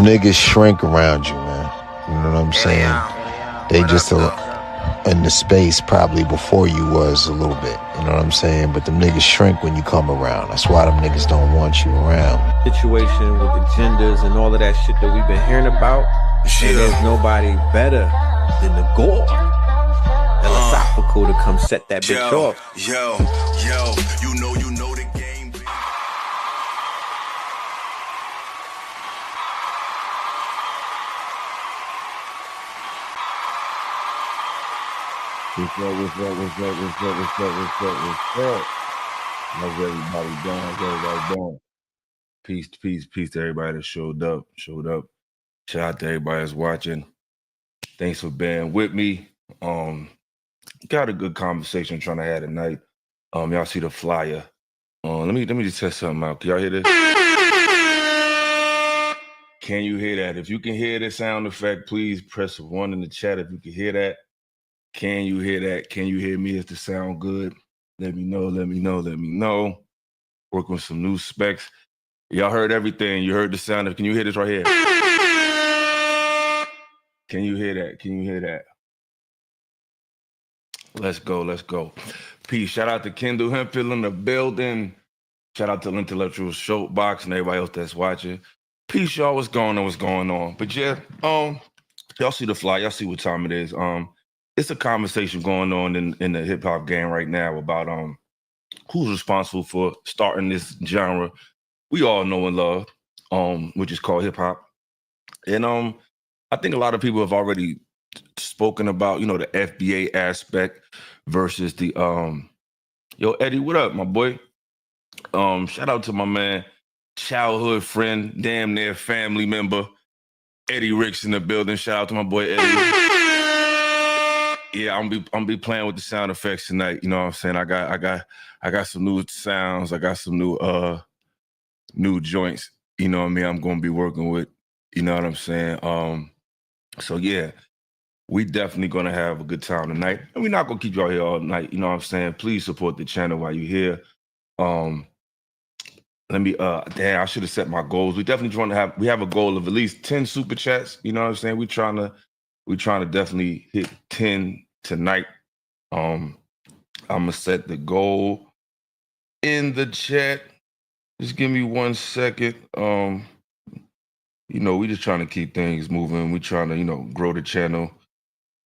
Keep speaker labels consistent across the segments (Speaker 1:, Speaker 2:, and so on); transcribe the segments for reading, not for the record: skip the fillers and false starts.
Speaker 1: niggas shrink around you, man. You know what I'm saying? They just in the space probably before you was a little bit. You know what I'm saying? But them niggas shrink when you come around. That's why them niggas don't want you around.
Speaker 2: Situation with the genders and all of that shit that we've been hearing about. And there's nobody better than the gore. Illasophical to come set that bitch off.
Speaker 3: Yo, you know the game.
Speaker 4: What's up? How's everybody doing? Peace to everybody that showed up. Shout out to everybody that's watching. Thanks for being with me. Got a good conversation trying to have tonight. Y'all see the flyer. Let me just test something out. Can y'all hear this? Can you hear that? If you can hear the sound effect, please press 1 in the chat if you can hear that. Can you hear that? Can you hear me? Is the sound good? Let me know. Working with some new specs. Y'all heard everything. You heard the sound of, can you hear this right here? Can you hear that? Let's go. Peace. Shout out to Kendall Hemphill in the building. Shout out to Intellectual Showbox and everybody else that's watching. Peace, y'all. What's going on? But yeah, y'all see the fly. Y'all see what time it is. It's a conversation going on in the hip hop game right now about who's responsible for starting this genre we all know and love, which is called hip hop. And I think a lot of people have already spoken about, the FBA aspect versus the yo, Eddie, what up, my boy? Shout out to my man, childhood friend, damn near family member, Eddie Ricks in the building. Shout out to my boy Eddie. Yeah, I'm be playing with the sound effects tonight. You know what I'm saying? I got some new sounds. I got some new joints. You know what I mean? I'm gonna be working with. You know what I'm saying? So yeah, we definitely gonna have a good time tonight, and we're not gonna keep y'all here all night. You know what I'm saying? Please support the channel while you're here. Let me damn, I should have set my goals. We definitely we have a goal of at least 10 super chats. You know what I'm saying? We're trying to definitely hit 10 tonight. I'm gonna set the goal in the chat. Just give me 1 second. We just trying to keep things moving. We trying to, grow the channel.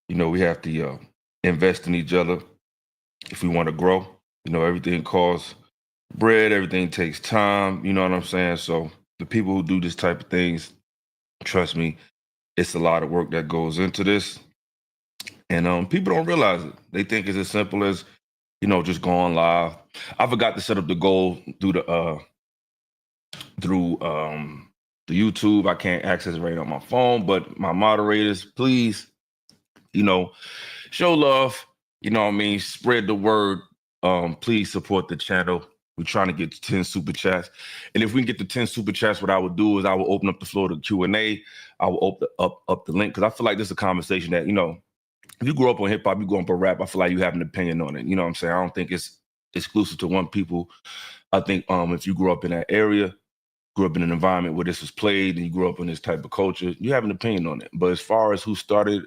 Speaker 4: We have to invest in each other if we want to grow. Everything costs bread, everything takes time, you know what I'm saying? So the people who do this type of things, trust me, it's a lot of work that goes into this. And people don't realize it. They think it's as simple as, just going live. I forgot to set up the goal through the YouTube. I can't access it right on my phone, but my moderators, please, show love, spread the word. Please support the channel. We're trying to get to 10 super chats. And if we can get to 10 super chats, what I would do is I will open up the floor to Q&A. I will open up the link, because I feel like this is a conversation that, if you grew up on hip hop, you grew up on rap, I feel like you have an opinion on it. You know what I'm saying? I don't think it's exclusive to one people. I think if you grew up in that area, grew up in an environment where this was played, and you grew up in this type of culture, you have an opinion on it. But as far as who started,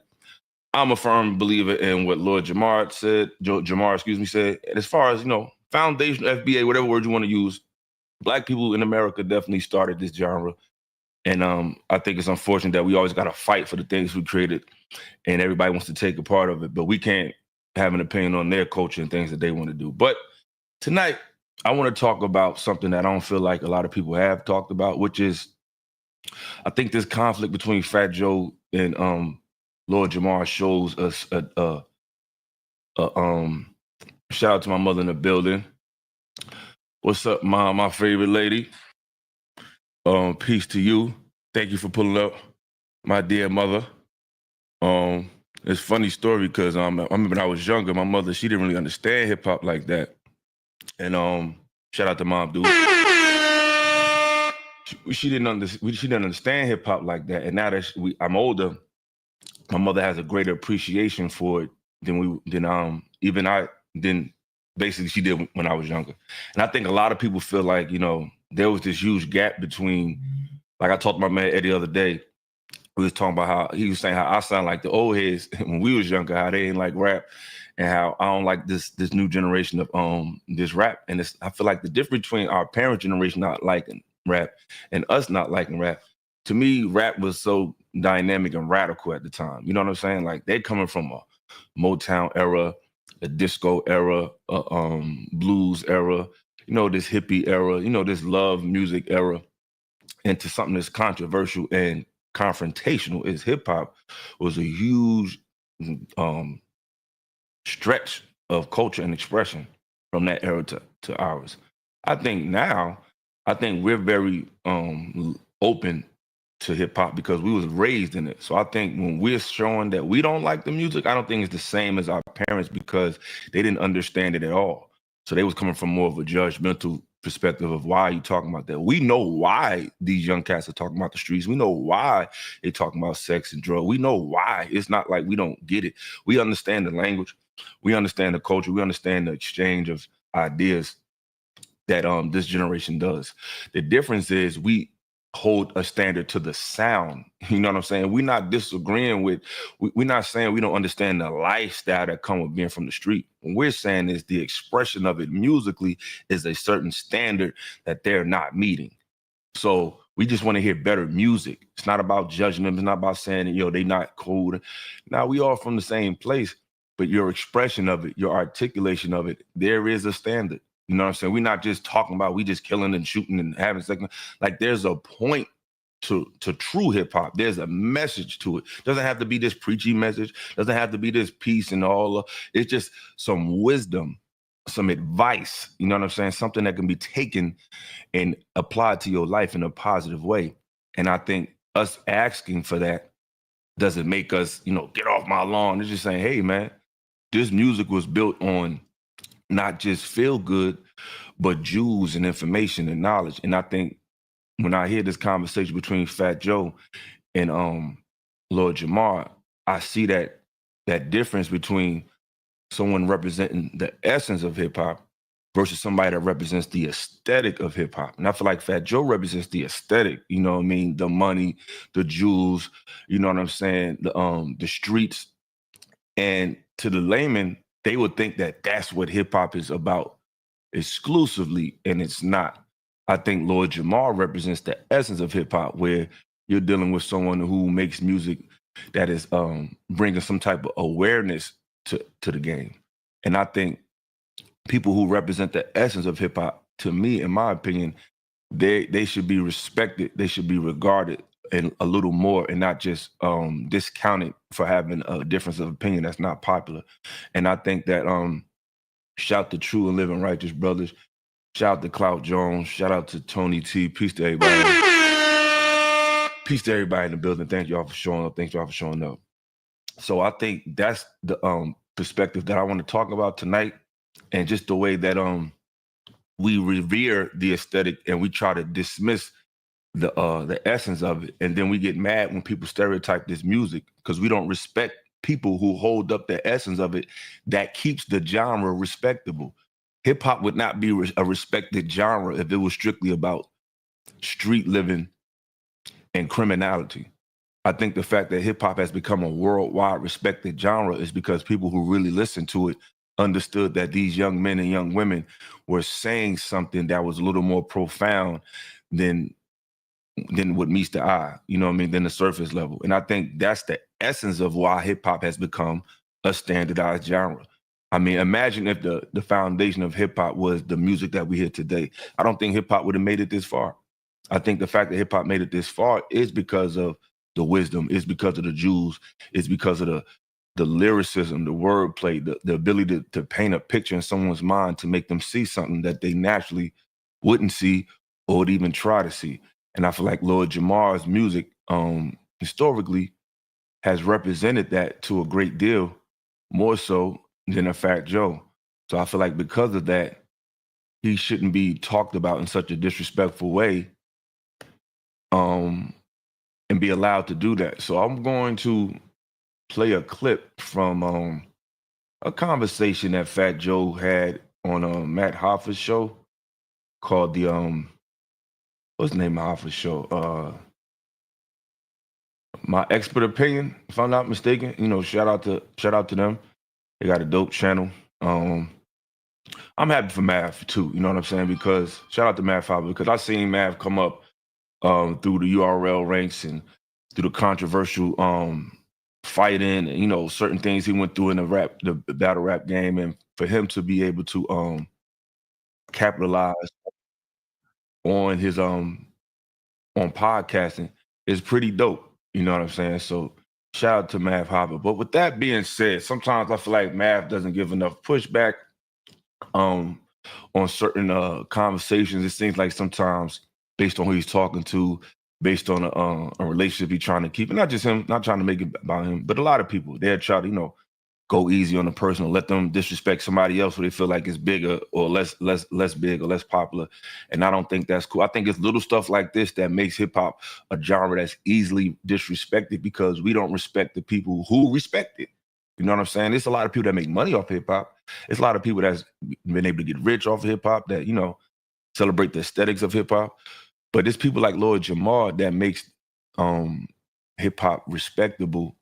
Speaker 4: I'm a firm believer in what Lord Jamar said. And as far as, foundation, FBA, whatever word you want to use, Black people in America definitely started this genre. And I think it's unfortunate that we always got to fight for the things we created, and everybody wants to take a part of it, but we can't have an opinion on their culture and things that they want to do. But tonight, I want to talk about something that I don't feel like a lot of people have talked about, which is, I think this conflict between Fat Joe and Lord Jamar shows us shout out to my mother in the building. What's up, Mom, my favorite lady? Peace to you. Thank you for pulling up, my dear mother. It's a funny story because I remember when I was younger, my mother, she didn't really understand hip hop like that. And shout out to Mom, dude. She didn't understand hip hop like that. And now that I'm older, my mother has a greater appreciation for it than basically she did when I was younger. And I think a lot of people feel like, there was this huge gap between Like I talked to my man Eddie the other day. We was talking about how he was saying how I sound like the old heads when we was younger, how they ain't like rap, and how I don't like this new generation of this rap. And I feel like the difference between our parent generation not liking rap and us not liking rap, to me, rap was so dynamic and radical at the time. You know what I'm saying? Like they coming from a Motown era, a disco era, a blues era, you know, this hippie era, you know, this love music era, into something that's controversial and confrontational is hip hop was a huge um, stretch of culture and expression from that era to ours. I think now, I think we're very open to hip hop because we was raised in it. So I think when we're showing that we don't like the music, I don't think it's the same as our parents because they didn't understand it at all. So they was coming from more of a judgmental perspective of why are you talking about that? We know why these young cats are talking about the streets. We know why they're talking about sex and drugs. We know why. It's not like we don't get it. We understand the language. We understand the culture. We understand the exchange of ideas that this generation does. The difference is we hold a standard to the sound. You know what I'm saying? We're not disagreeing with, we're not saying we don't understand the lifestyle that come with being from the street. What we're saying is the expression of it musically is a certain standard that they're not meeting. So we just want to hear better music. It's not about judging them. It's not about saying, yo, they not cool. Now we all from the same place, but your expression of it, your articulation of it, there is a standard. You know what I'm saying? We're not just talking about we just killing and shooting and having sex. Like there's a point to true hip hop. There's a message to it. Doesn't have to be this preachy message. Doesn't have to be this peace and all. It's just some wisdom, some advice. You know what I'm saying? Something that can be taken and applied to your life in a positive way. And I think us asking for that doesn't make us, you know, get off my lawn. It's just saying, hey, man, this music was built on not just feel good, but jewels and information and knowledge. And I think when I hear this conversation between Fat Joe and Lord Jamar, I see that difference between someone representing the essence of hip hop versus somebody that represents the aesthetic of hip hop. And I feel like Fat Joe represents the aesthetic, you know what I mean? The money, the jewels, you know what I'm saying? The streets. And to the layman, they would think that that's what hip hop is about exclusively, and it's not. I think Lord Jamar represents the essence of hip hop, where you're dealing with someone who makes music that is bringing some type of awareness to the game. And I think people who represent the essence of hip hop, to me, in my opinion, they should be respected. They should be regarded and a little more, and not just discounted for having a difference of opinion that's not popular. And I think that shout to True and Living Righteous Brothers, shout out to Clout Jones, shout out to Tony T, peace to everybody. Peace to everybody in the building. Thank y'all for showing up. Thank y'all for showing up. So I think that's the perspective that I want to talk about tonight, and just the way that we revere the aesthetic and we try to dismiss the essence of it, and then we get mad when people stereotype this music because we don't respect people who hold up the essence of it that keeps the genre respectable. Hip hop would not be a respected genre if it was strictly about street living and criminality. I think the fact that hip hop has become a worldwide respected genre is because people who really listened to it understood that these young men and young women were saying something that was a little more profound than what meets the eye, you know what I mean, than the surface level. And I think that's the essence of why hip hop has become a standardized genre. I mean, imagine if the foundation of hip hop was the music that we hear today. I don't think hip hop would have made it this far. I think the fact that hip hop made it this far is because of the wisdom, is because of the jewels, is because of the lyricism, the wordplay, the ability to paint a picture in someone's mind to make them see something that they naturally wouldn't see or would even try to see. And I feel like Lord Jamar's music historically has represented that to a great deal, more so than a Fat Joe. So I feel like because of that, he shouldn't be talked about in such a disrespectful way and be allowed to do that. So I'm going to play a clip from a conversation that Fat Joe had on Matt Hoffa's show called the what's the name of Hoffa's show? My expert opinion, if I'm not mistaken, shout out to them. They got a dope channel. I'm happy for Mav too, you know what I'm saying? Because shout out to Mav Hopper, because I seen Mav come up through the URL ranks and through the controversial fighting and certain things he went through in the battle rap game, and for him to be able to capitalize on his on podcasting is pretty dope. You know what I'm saying? So shout out to Mav Hopper. But with that being said, sometimes I feel like Mav doesn't give enough pushback on certain conversations. It seems like sometimes based on who he's talking to, based on a relationship he's trying to keep, and not just him, not trying to make it about him, but a lot of people, they're trying to, go easy on the person or let them disrespect somebody else who they feel like is bigger or less big or less popular. And I don't think that's cool. I think it's little stuff like this that makes hip hop a genre that's easily disrespected because we don't respect the people who respect it. You know what I'm saying? There's a lot of people that make money off hip hop. It's a lot of people that's been able to get rich off of hip hop that, celebrate the aesthetics of hip hop. But there's people like Lord Jamar that makes hip hop respectable,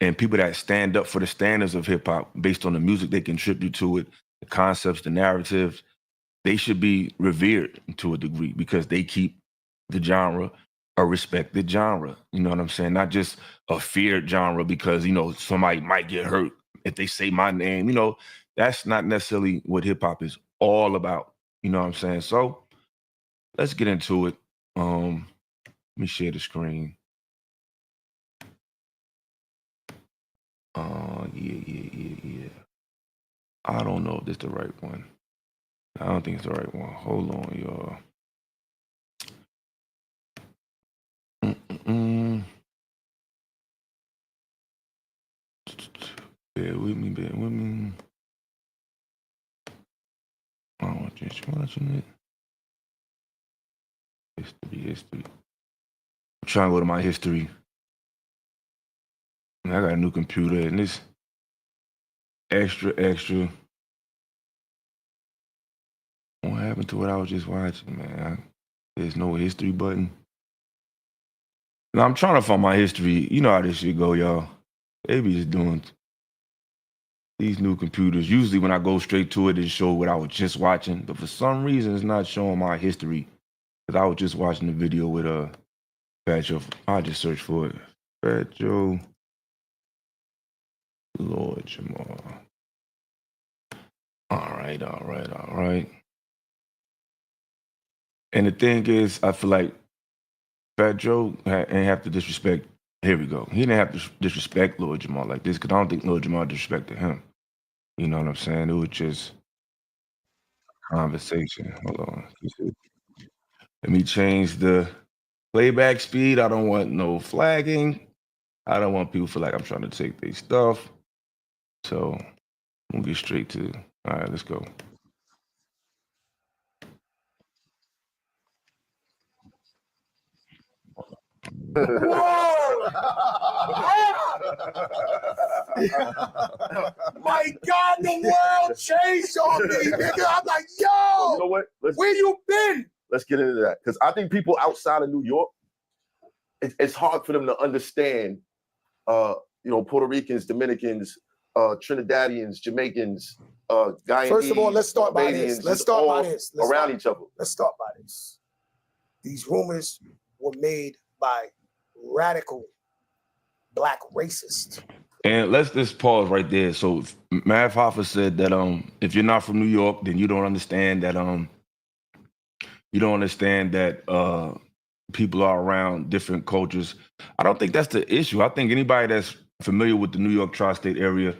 Speaker 4: and people that stand up for the standards of hip hop based on the music they contribute to it, the concepts, the narratives. They should be revered to a degree because they keep the genre a respected genre. You know what I'm saying? Not just a feared genre because, somebody might get hurt if they say my name. That's not necessarily what hip hop is all about. You know what I'm saying? So let's get into it. Let me share the screen. Yeah. I don't know if this is the right one. I don't think it's the right one. Hold on, y'all. Bear with me. I don't want just watching it. History. I'm trying to go to my history. I got a new computer and this extra. What happened to what I was just watching, man? There's no history button. Now I'm trying to find my history. You know how this shit go, y'all. They be just doing these new computers. Usually when I go straight to it, it shows what I was just watching. But for some reason, it's not showing my history. Because I was just watching the video with Fat Joe. I just searched for it. Fat Joe. Lord Jamar. All right. And the thing is, I feel like Fat Joe ain't have to disrespect. Here we go. He didn't have to disrespect Lord Jamar like this because I don't think Lord Jamar disrespected him. You know what I'm saying? It was just conversation. Hold on. Let me change the playback speed. I don't want no flagging. I don't want people to feel like I'm trying to take their stuff. So we'll get straight to. All right, let's go.
Speaker 5: Whoa! My God, the world changed on me, nigga. I'm like, yo,
Speaker 6: You know what?
Speaker 5: where you been?
Speaker 6: Let's get into that. Because I think people outside of New York, it's hard for them to understand, Puerto Ricans, Dominicans, Trinidadians, Jamaicans, Guyanese.
Speaker 5: First of all, let's start by this. Let's start by this.
Speaker 6: Around each other.
Speaker 5: Let's start by this. These rumors were made by radical black racists.
Speaker 4: And let's just pause right there. So Mav Hoffa said that if you're not from New York, then you don't understand that people are around different cultures. I don't think that's the issue. I think anybody that's familiar with the New York tri-state area,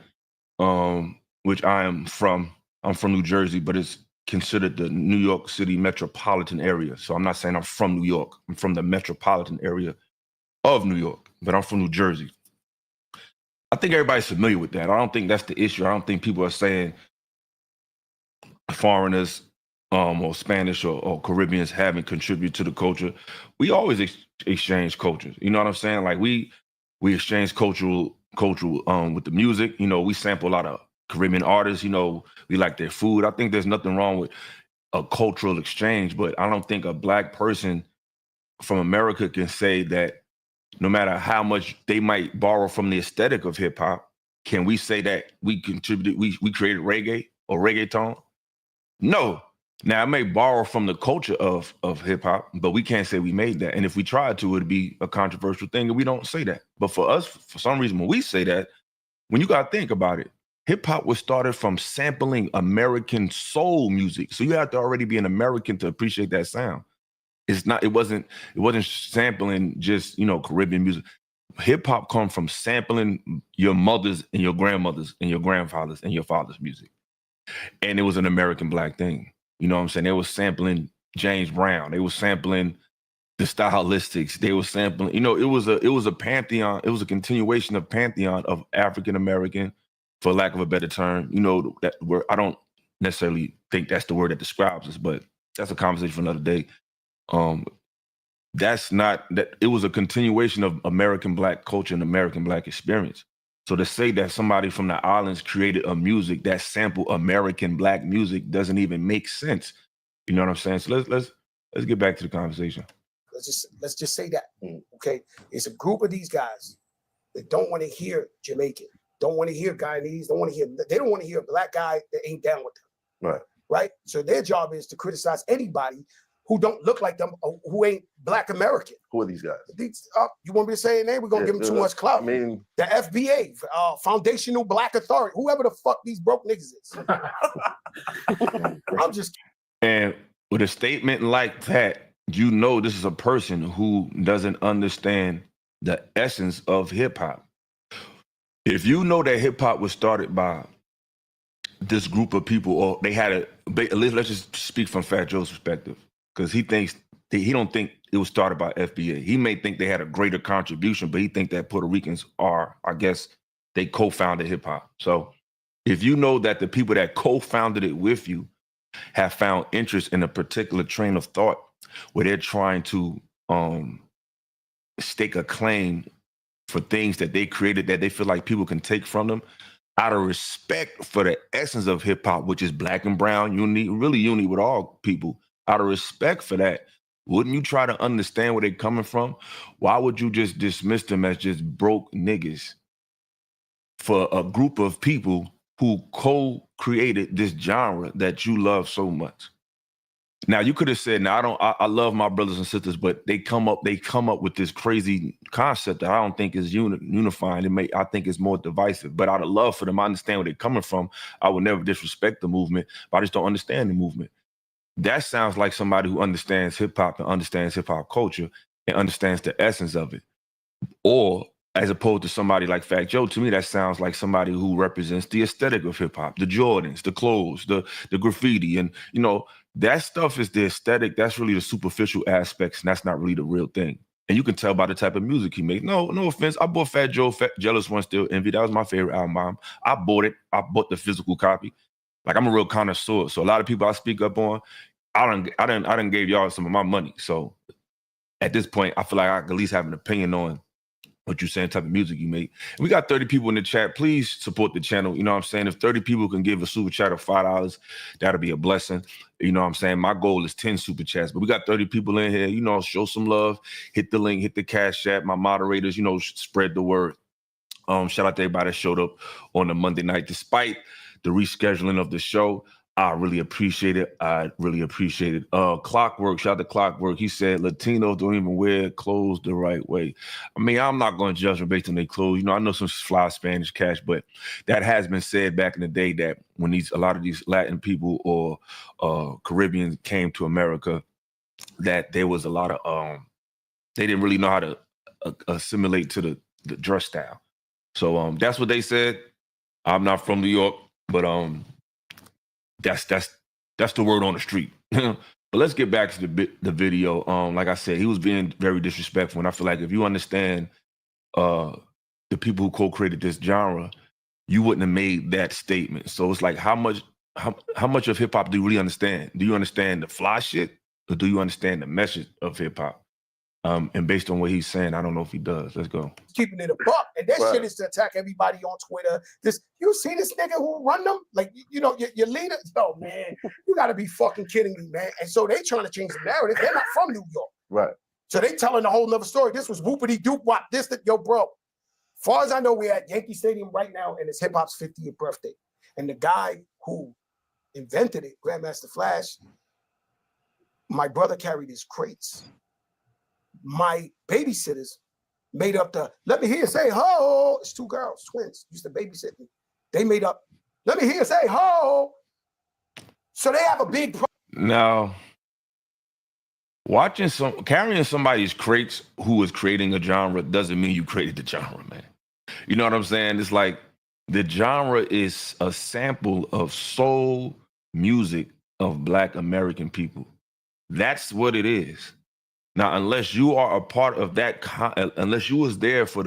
Speaker 4: which I'm from New Jersey, but it's considered the New York City metropolitan area. So I'm not saying I'm from New York. I'm from the metropolitan area of New York, but I'm from New Jersey. I think everybody's familiar with that. I don't think that's the issue. I don't think people are saying foreigners or Spanish or Caribbeans haven't contributed to the culture. We always exchange cultures. You know what I'm saying? Like we exchange cultural with the music. We sample a lot of Caribbean artists. We like their food. I think there's nothing wrong with a cultural exchange, but I don't think a black person from America can say that no matter how much they might borrow from the aesthetic of hip hop, can we say that we contributed, we created reggae or reggaeton? No. Now, I may borrow from the culture of hip hop, but we can't say we made that. And if we tried to, it'd be a controversial thing, and we don't say that. But for us, for some reason, when we say that, when you got to think about it, hip hop was started from sampling American soul music. So you have to already be an American to appreciate that sound. It wasn't sampling just, Caribbean music. Hip hop come from sampling your mothers and your grandmothers and your grandfathers and your father's music. And it was an American Black thing. You know what I'm saying? They were sampling James Brown. They were sampling the Stylistics. They were sampling, it was a pantheon. It was a continuation of pantheon of African American, for lack of a better term. That word, I don't necessarily think that's the word that describes us, but that's a conversation for another day. That's not that. It was a continuation of American Black culture and American Black experience. So to say that somebody from the islands created a music that sampled American Black music doesn't even make sense. You know what I'm saying? So let's get back to the conversation.
Speaker 5: Let's just say that. Okay, it's a group of these guys that don't want to hear Jamaican, don't want to hear Guyanese, they don't want to hear a Black guy that ain't down with them.
Speaker 6: Right.
Speaker 5: Right. So their job is to criticize anybody who don't look like them, or who ain't Black American.
Speaker 6: Who are these guys?
Speaker 5: You want me to say a name? We're gonna give them too much clout.
Speaker 6: I mean,
Speaker 5: the FBA, Foundational Black Authority, whoever the fuck these broke niggas is. I'm just.
Speaker 4: And with a statement like that, this is a person who doesn't understand the essence of hip hop. If you know that hip hop was started by this group of people, or they had let's just speak from Fat Joe's perspective, because he don't think it was started by FBA. He may think they had a greater contribution, but he think that Puerto Ricans are, I guess, they co-founded hip hop. So if you know that the people that co-founded it with you have found interest in a particular train of thought where they're trying to stake a claim for things that they created that they feel like people can take from them, out of respect for the essence of hip hop, which is Black and brown, really unity with all people, out of respect for that, wouldn't you try to understand where they're coming from? Why would you just dismiss them as just broke niggas for a group of people who co-created this genre that you love so much? Now you could have said, "Now I love my brothers and sisters," but they come up with this crazy concept that I don't think is unifying. I think it's more divisive. But out of love for them, I understand where they're coming from. I would never disrespect the movement, but I just don't understand the movement. That sounds like somebody who understands hip hop and understands hip hop culture and understands the essence of it. Or as opposed to somebody like Fat Joe, to me, that sounds like somebody who represents the aesthetic of hip hop, the Jordans, the clothes, the graffiti. And, that stuff is the aesthetic. That's really the superficial aspects. And that's not really the real thing. And you can tell by the type of music he made. No offense. I bought Fat Joe, Jealous One, Still Envy. That was my favorite album. I bought it. I bought the physical copy. Like, I'm a real connoisseur. So a lot of people I speak up on, I done gave y'all some of my money. So at this point, I feel like I can at least have an opinion on what you're saying, type of music you make. And we got 30 people in the chat. Please support the channel. You know what I'm saying? If 30 people can give a super chat of $5, that'll be a blessing. You know what I'm saying? My goal is 10 super chats, but we got 30 people in here. Show some love. Hit the link, hit the Cash App. My moderators, spread the word. Shout out to everybody that showed up on the Monday night. Despite the rescheduling of the show, I really appreciate it. Clockwork, shout out to Clockwork. He said Latinos don't even wear clothes the right way. I mean, I'm not going to judge them based on their clothes. I know some fly Spanish cash, but that has been said back in the day that when a lot of these Latin people or Caribbeans came to America, that there was a lot of they didn't really know how to assimilate to the dress style. So that's what they said. I'm not from New York, but that's the word on the street. But let's get back to the video. Like I said, he was being very disrespectful, and I feel like if you understand the people who co-created this genre, you wouldn't have made that statement. So it's like, how much of hip hop do you really understand? Do you understand the fly shit, or do you understand the message of hip hop? And based on what he's saying, I don't know if he does. Let's go.
Speaker 5: Keeping it a buck, and that shit is to attack everybody on Twitter. You see this nigga who run them? Like, your leader? Oh man, you gotta be fucking kidding me, man. And so they trying to change the narrative. They're not from New York.
Speaker 6: Right.
Speaker 5: So they telling a whole nother story. This was whoopity doop wop. This that yo, bro. Far as I know, we're at Yankee Stadium right now, and it's hip hop's 50th birthday. And the guy who invented it, Grandmaster Flash, my brother carried his crates. My babysitters made up the let me hear say ho. It's two girls, twins, used to babysit me. They made up let me hear say ho. So they have a big problem.
Speaker 4: Now, carrying somebody's crates who is creating a genre doesn't mean you created the genre, man. You know what I'm saying? It's like the genre is a sample of soul music of Black American people. That's what it is. Now, unless you are a part of that, unless you was there for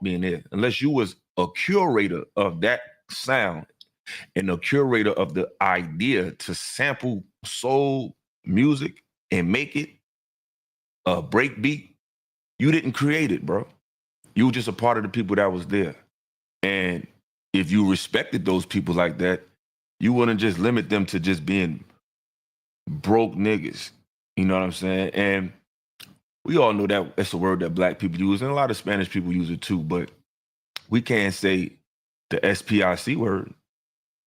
Speaker 4: being there, unless you was a curator of that sound and a curator of the idea to sample soul music and make it a breakbeat, you didn't create it, bro. You were just a part of the people that was there. And if you respected those people like that, you wouldn't just limit them to just being broke niggas. You know what I'm saying? And we all know that it's a word that Black people use, and a lot of Spanish people use it too, but we can't say the SPIC word.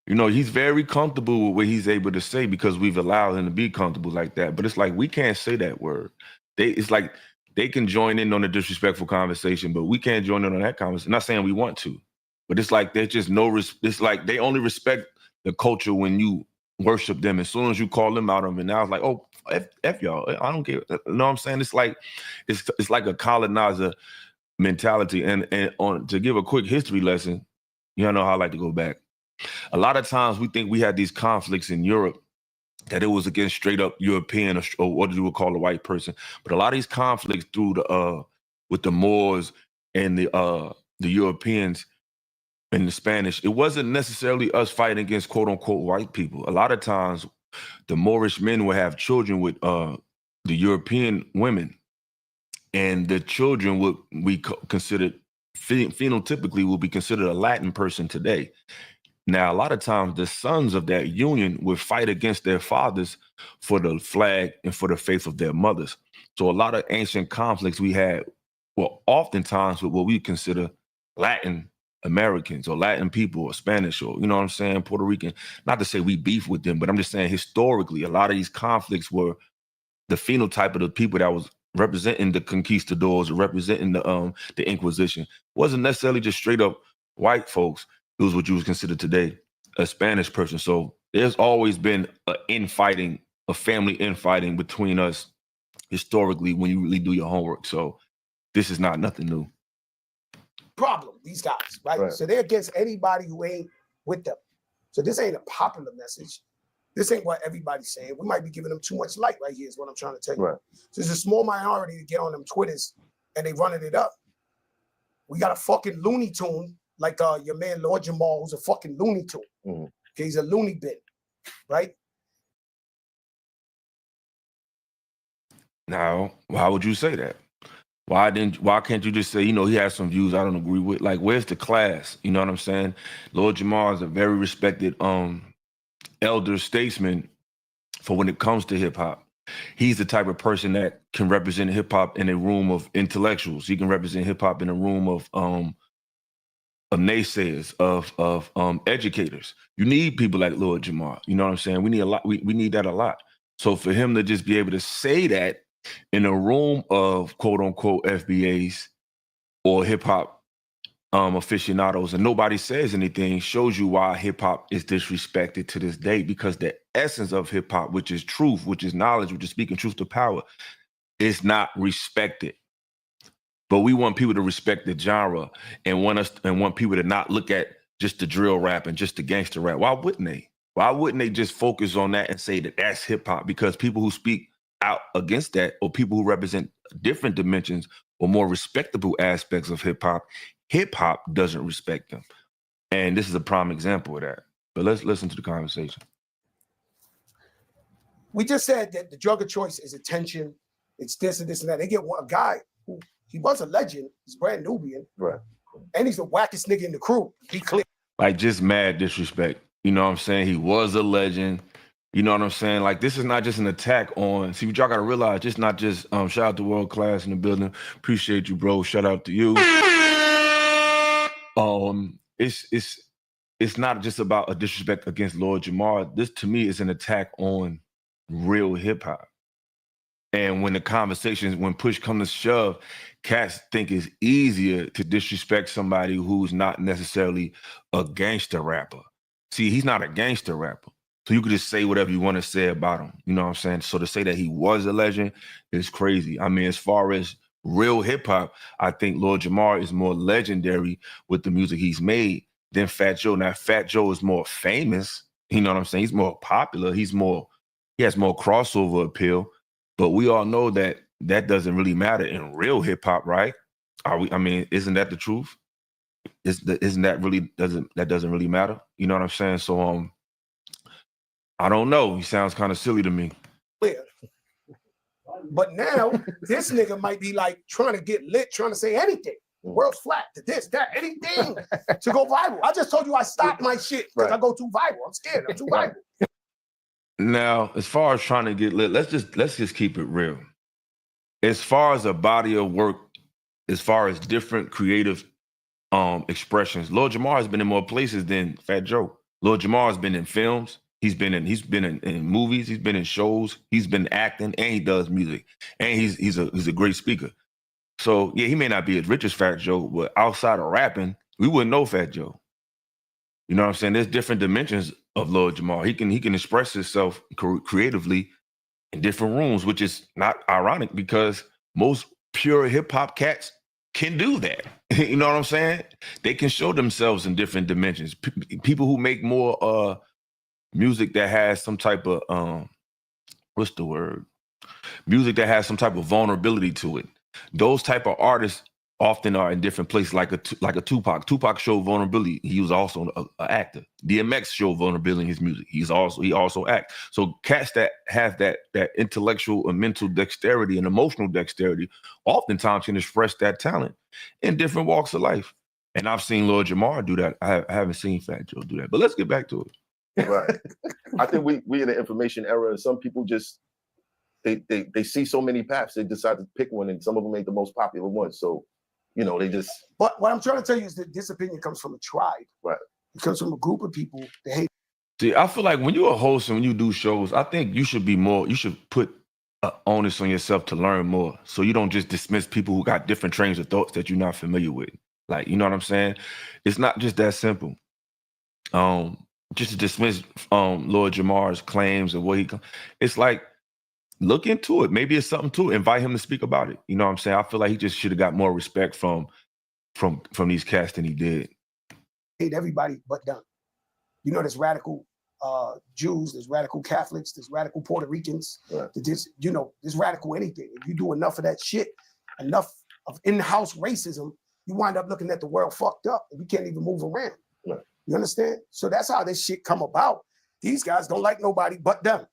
Speaker 4: You know, he's very comfortable with what he's able to say because we've allowed him to be comfortable like that. But it's like, we can't say that word. It's like they can join in on a disrespectful conversation, but we can't join in on that conversation. Not saying we want to, but it's like there's just it's like they only respect the culture when you worship them. As soon as you call them out of it, now it's like, oh, F y'all, I don't care. You know what I'm saying? It's like a colonizer mentality. And to give a quick history lesson, you know how I like to go back. A lot of times we think we had these conflicts in Europe that it was against straight up European or what you would call a white person. But a lot of these conflicts with the Moors and the Europeans and the Spanish, it wasn't necessarily us fighting against quote unquote white people. A lot of times the Moorish men would have children with the European women, and the children would be considered phenotypically will be considered a Latin person today. Now, a lot of times the sons of that union would fight against their fathers for the flag and for the faith of their mothers. So a lot of ancient conflicts we had were oftentimes with what we consider Latin Americans or Latin people or Spanish or, you know what I'm saying, Puerto Rican. Not to say we beef with them, but I'm just saying historically, a lot of these conflicts were the phenotype of the people that was representing the conquistadors or representing the Inquisition. It wasn't necessarily just straight up white folks. It was what you would consider today a Spanish person. So there's always been a family infighting between us historically when you really do your homework. So this is not nothing new.
Speaker 5: Problem, these guys, right? So they're against anybody who ain't with them. So this ain't a popular message. This ain't what everybody's saying. We might be giving them too much light right here is what I'm trying to tell you. Right. So there's a small minority to get on them Twitters and they running it up. We got a fucking Looney Tune like your man Lord Jamar, who's a fucking Looney Tune. Mm-hmm. Okay, he's a loony bin, right?
Speaker 4: Now, why would you say that? Why can't you just say, he has some views I don't agree with? Like, where's the class? You know what I'm saying? Lord Jamar is a very respected elder statesman for when it comes to hip hop. He's the type of person that can represent hip hop in a room of intellectuals. He can represent hip hop in a room of naysayers, of educators. You need people like Lord Jamar. You know what I'm saying? We need a lot. We need that a lot. So for him to just be able to say that in a room of quote unquote FBAs or hip hop aficionados and nobody says anything shows you why hip hop is disrespected to this day, because the essence of hip hop, which is truth, which is knowledge, which is speaking truth to power, is not respected. But we want people to respect the genre and want people to not look at just the drill rap and just the gangster rap. Why wouldn't they? Why wouldn't they just focus on that and say that that's hip hop? Because people who speak out against that, or people who represent different dimensions or more respectable aspects of hip hop doesn't respect them. And this is a prime example of that. But let's listen to the conversation.
Speaker 5: We just said that the drug of choice is attention. It's this and this and that. They get a guy who he was a legend. He's brand Nubian. Right. And he's the wackest nigga in the crew. Be clear.
Speaker 4: Like, just mad disrespect. You know what I'm saying? He was a legend. You know what I'm saying? Like, this is not just an attack on. See, what y'all gotta realize, it's not just shout out to World Class in the building. Appreciate you, bro. Shout out to you. It's not just about a disrespect against Lord Jamar. This to me is an attack on real hip hop. And when the conversations, when push comes to shove, cats think it's easier to disrespect somebody who's not necessarily a gangster rapper. See, he's not a gangster rapper. So you could just say whatever you want to say about him. You know what I'm saying? So to say that he was a legend is crazy. I mean, as far as real hip hop, I think Lord Jamar is more legendary with the music he's made than Fat Joe. Now, Fat Joe is more famous. You know what I'm saying? He's more popular. He has more crossover appeal. But we all know that that doesn't really matter in real hip hop, right? I mean, isn't that the truth? Isn't that really doesn't really matter? You know what I'm saying? So I don't know. He sounds kind of silly to me.
Speaker 5: Yeah. But now this nigga might be like trying to get lit, trying to say anything. World's flat, to this, that, anything to go viral. I just told you I stopped my shit because I go too viral. I'm scared. I'm too viral.
Speaker 4: Now, as far as trying to get lit, let's just keep it real. As far as a body of work, as far as different creative expressions, Lord Jamar has been in more places than Fat Joe. Lord Jamar has been in films. He's been in movies. He's been in shows. He's been acting, and he does music. And he's a great speaker. So yeah, he may not be as rich as Fat Joe, but outside of rapping, we wouldn't know Fat Joe. You know what I'm saying? There's different dimensions of Lord Jamar. He can express himself creatively in different rooms, which is not ironic because most pure hip hop cats can do that. You know what I'm saying? They can show themselves in different dimensions. People who make more music that has some type of music that has some type of vulnerability to it. Those type of artists often are in different places, like a Tupac. Tupac showed vulnerability. He was also an actor. DMX showed vulnerability in his music. He also acts. So cats that have that intellectual and mental dexterity and emotional dexterity oftentimes can express that talent in different walks of life. And I've seen Lord Jamar do that. I haven't seen Fat Joe do that. But let's get back to it.
Speaker 6: Right. I think we in the information era, and some people just they see so many paths, they decide to pick one, and some of them ain't the most popular ones. So, you know, they just.
Speaker 5: But what I'm trying to tell you is that this opinion comes from a tribe.
Speaker 6: Right.
Speaker 5: It comes from a group of people that hate.
Speaker 4: See, I feel like when you're a host and when you do shows, I think you should put onus on yourself to learn more. So you don't just dismiss people who got different trains of thoughts that you're not familiar with. Like, you know what I'm saying? It's not just that simple. Just to dismiss Lord Jamar's claims and what it's like, look into it. Maybe it's something to it. Invite him to speak about it. You know what I'm saying? I feel like he just should have got more respect from these cats than he did.
Speaker 5: Hate everybody but them. You know, there's radical Jews, there's radical Catholics, there's radical Puerto Ricans.
Speaker 6: Right.
Speaker 5: There's radical anything. If you do enough of that shit, enough of in-house racism, you wind up looking at the world fucked up and we can't even move around.
Speaker 6: Right.
Speaker 5: You understand? So that's how this shit come about. These guys don't like nobody but them.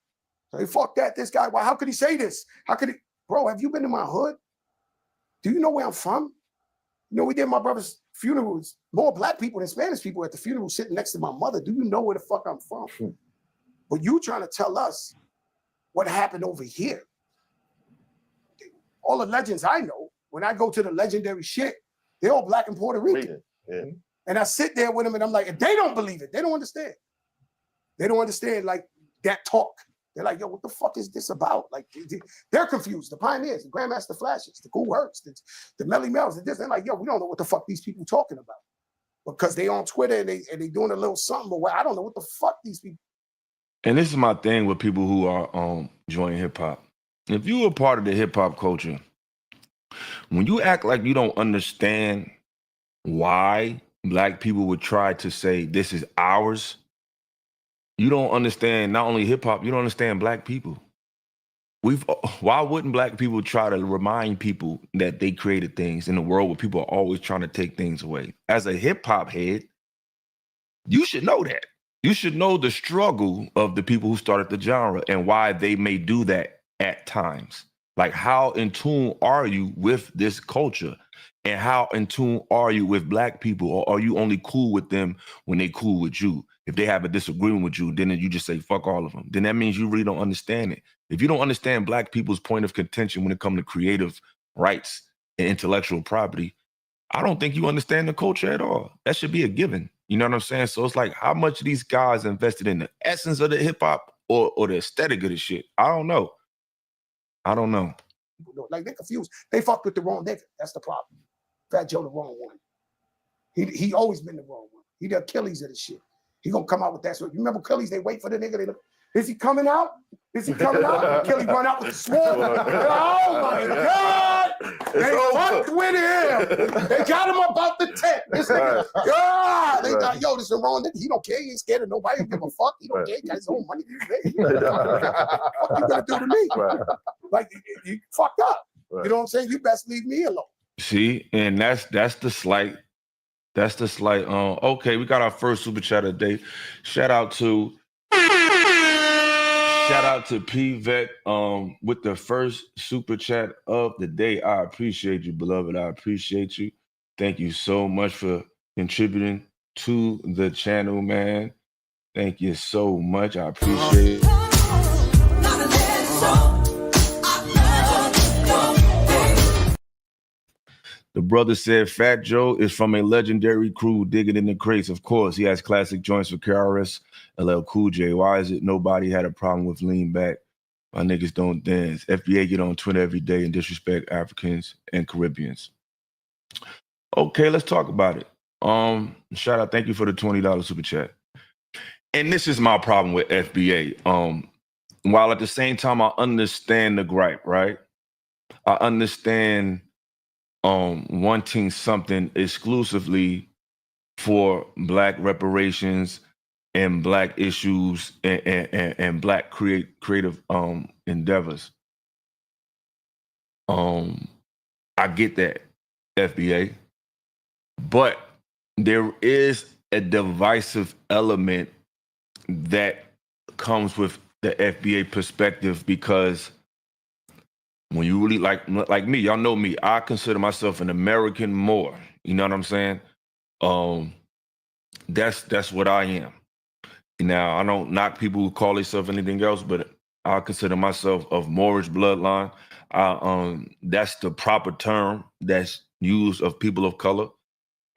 Speaker 5: So hey, fuck that. This guy, why? How could he say this? How could he? Bro, have you been to my hood? Do you know where I'm from? You know, we did my brother's funerals. More black people than Spanish people at the funeral sitting next to my mother. Do you know where the fuck I'm from? But you trying to tell us what happened over here. All the legends I know, when I go to the legendary shit, they're all black and Puerto Rican.
Speaker 6: Yeah.
Speaker 5: And I sit there with them and I'm like, if they don't believe it, they don't understand. They don't understand like that talk. They're like, yo, what the fuck is this about? Like, they're confused. The pioneers, the Grandmaster Flashes, the Cool Hercs, the Melly Mel's, they're like, yo, we don't know what the fuck these people talking about. Because they on Twitter and they doing a little something, but I don't know what the fuck these people.
Speaker 4: And this is my thing with people who are joining hip hop. If you are part of the hip hop culture, when you act like you don't understand why black people would try to say this is ours, you don't understand not only hip hop, you don't understand black people. Why wouldn't black people try to remind people that they created things in a world where people are always trying to take things away? As a hip hop head, you should know that. You should know the struggle of the people who started the genre and why they may do that at times. Like, how in tune are you with this culture? And how in tune are you with black people? Or are you only cool with them when they cool with you? if they have a disagreement with you, then you just say fuck all of them. Then that means you really don't understand it. If you don't understand Black people's point of contention when it comes to creative rights and intellectual property, I don't think you understand the culture at all. That should be a given. You know what I'm saying? So it's like, how much these guys invested in the essence of the hip hop or the aesthetic of the shit? I don't know.
Speaker 5: Like, they're confused. They fucked with the wrong nigga. That's the problem. Fat Joe the wrong one. He always been the wrong one. He the Achilles of the shit. He gonna come out with that. So you remember Achilles? They wait for the nigga. Is he coming out? Is he coming out? Achilles run out with the sword. Oh my God! They fucked with him. They got him about the tent. This nigga, they thought, yo, this is the wrong nigga. He don't care. He ain't scared of nobody. He don't give a fuck. He don't care. He got his own money. What you gonna do to me? Like, you fucked up. You know what I'm saying? You best leave me alone.
Speaker 4: See, and that's the slight. Okay, we got our first super chat of the day. Shout out to P Vet with the first super chat of the day. I appreciate you, beloved. I appreciate you. Thank you so much for contributing to the channel, man. Thank you so much. I appreciate it. The brother said Fat Joe is from a legendary crew digging in the crates. Of course, he has classic joints for KRS, LL Cool J. Why is it nobody had a problem with lean back? My niggas don't dance. FBA get on Twitter every day and disrespect Africans and Caribbeans. Okay, let's talk about it. Shout out, thank you for the $20 super chat. And this is my problem with FBA. While at the same time I understand the gripe, right? I understand wanting something exclusively for Black reparations and Black issues and Black creative endeavors. I get that, FBA, but there is a divisive element that comes with the FBA perspective, because when you really like me, y'all know me, I consider myself an American Moor. You know what I'm saying? That's what I am. Now, I don't knock people who call themselves anything else, but I consider myself of Moorish bloodline. That's the proper term that's used of people of color.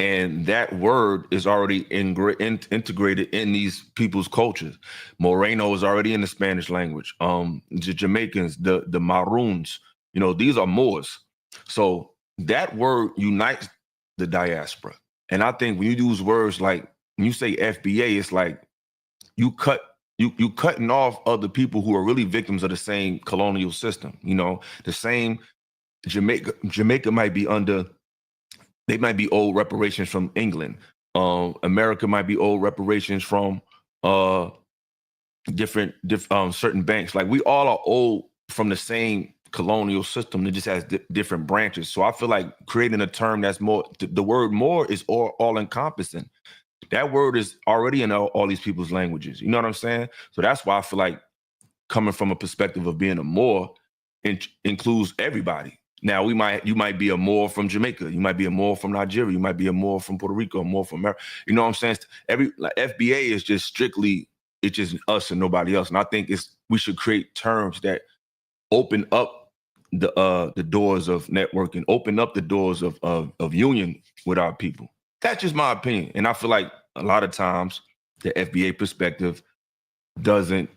Speaker 4: And that word is already integrated in these people's cultures. Moreno is already in the Spanish language. The Jamaicans, the Maroons, you know, these are Moors. So that word unites the diaspora. And I think when you use words like, when you say FBA, it's like you cutting off other people who are really victims of the same colonial system. You know, the same Jamaica might be under. They might be old reparations from England. America might be old reparations from different certain banks. Like, we all are old from the same colonial system that just has different branches. So I feel like creating a term that's more, the word more is all encompassing. That word is already in all these people's languages. You know what I'm saying? So that's why I feel like coming from a perspective of being a Moor includes everybody. Now, you might be a Moor from Jamaica. You might be a Moor from Nigeria. You might be a Moor from Puerto Rico, a Moor from America. You know what I'm saying? FBA is just strictly, it's just us and nobody else. And I think we should create terms that open up the doors of networking, open up the doors of union with our people. That's just my opinion. And I feel like a lot of times the FBA perspective doesn't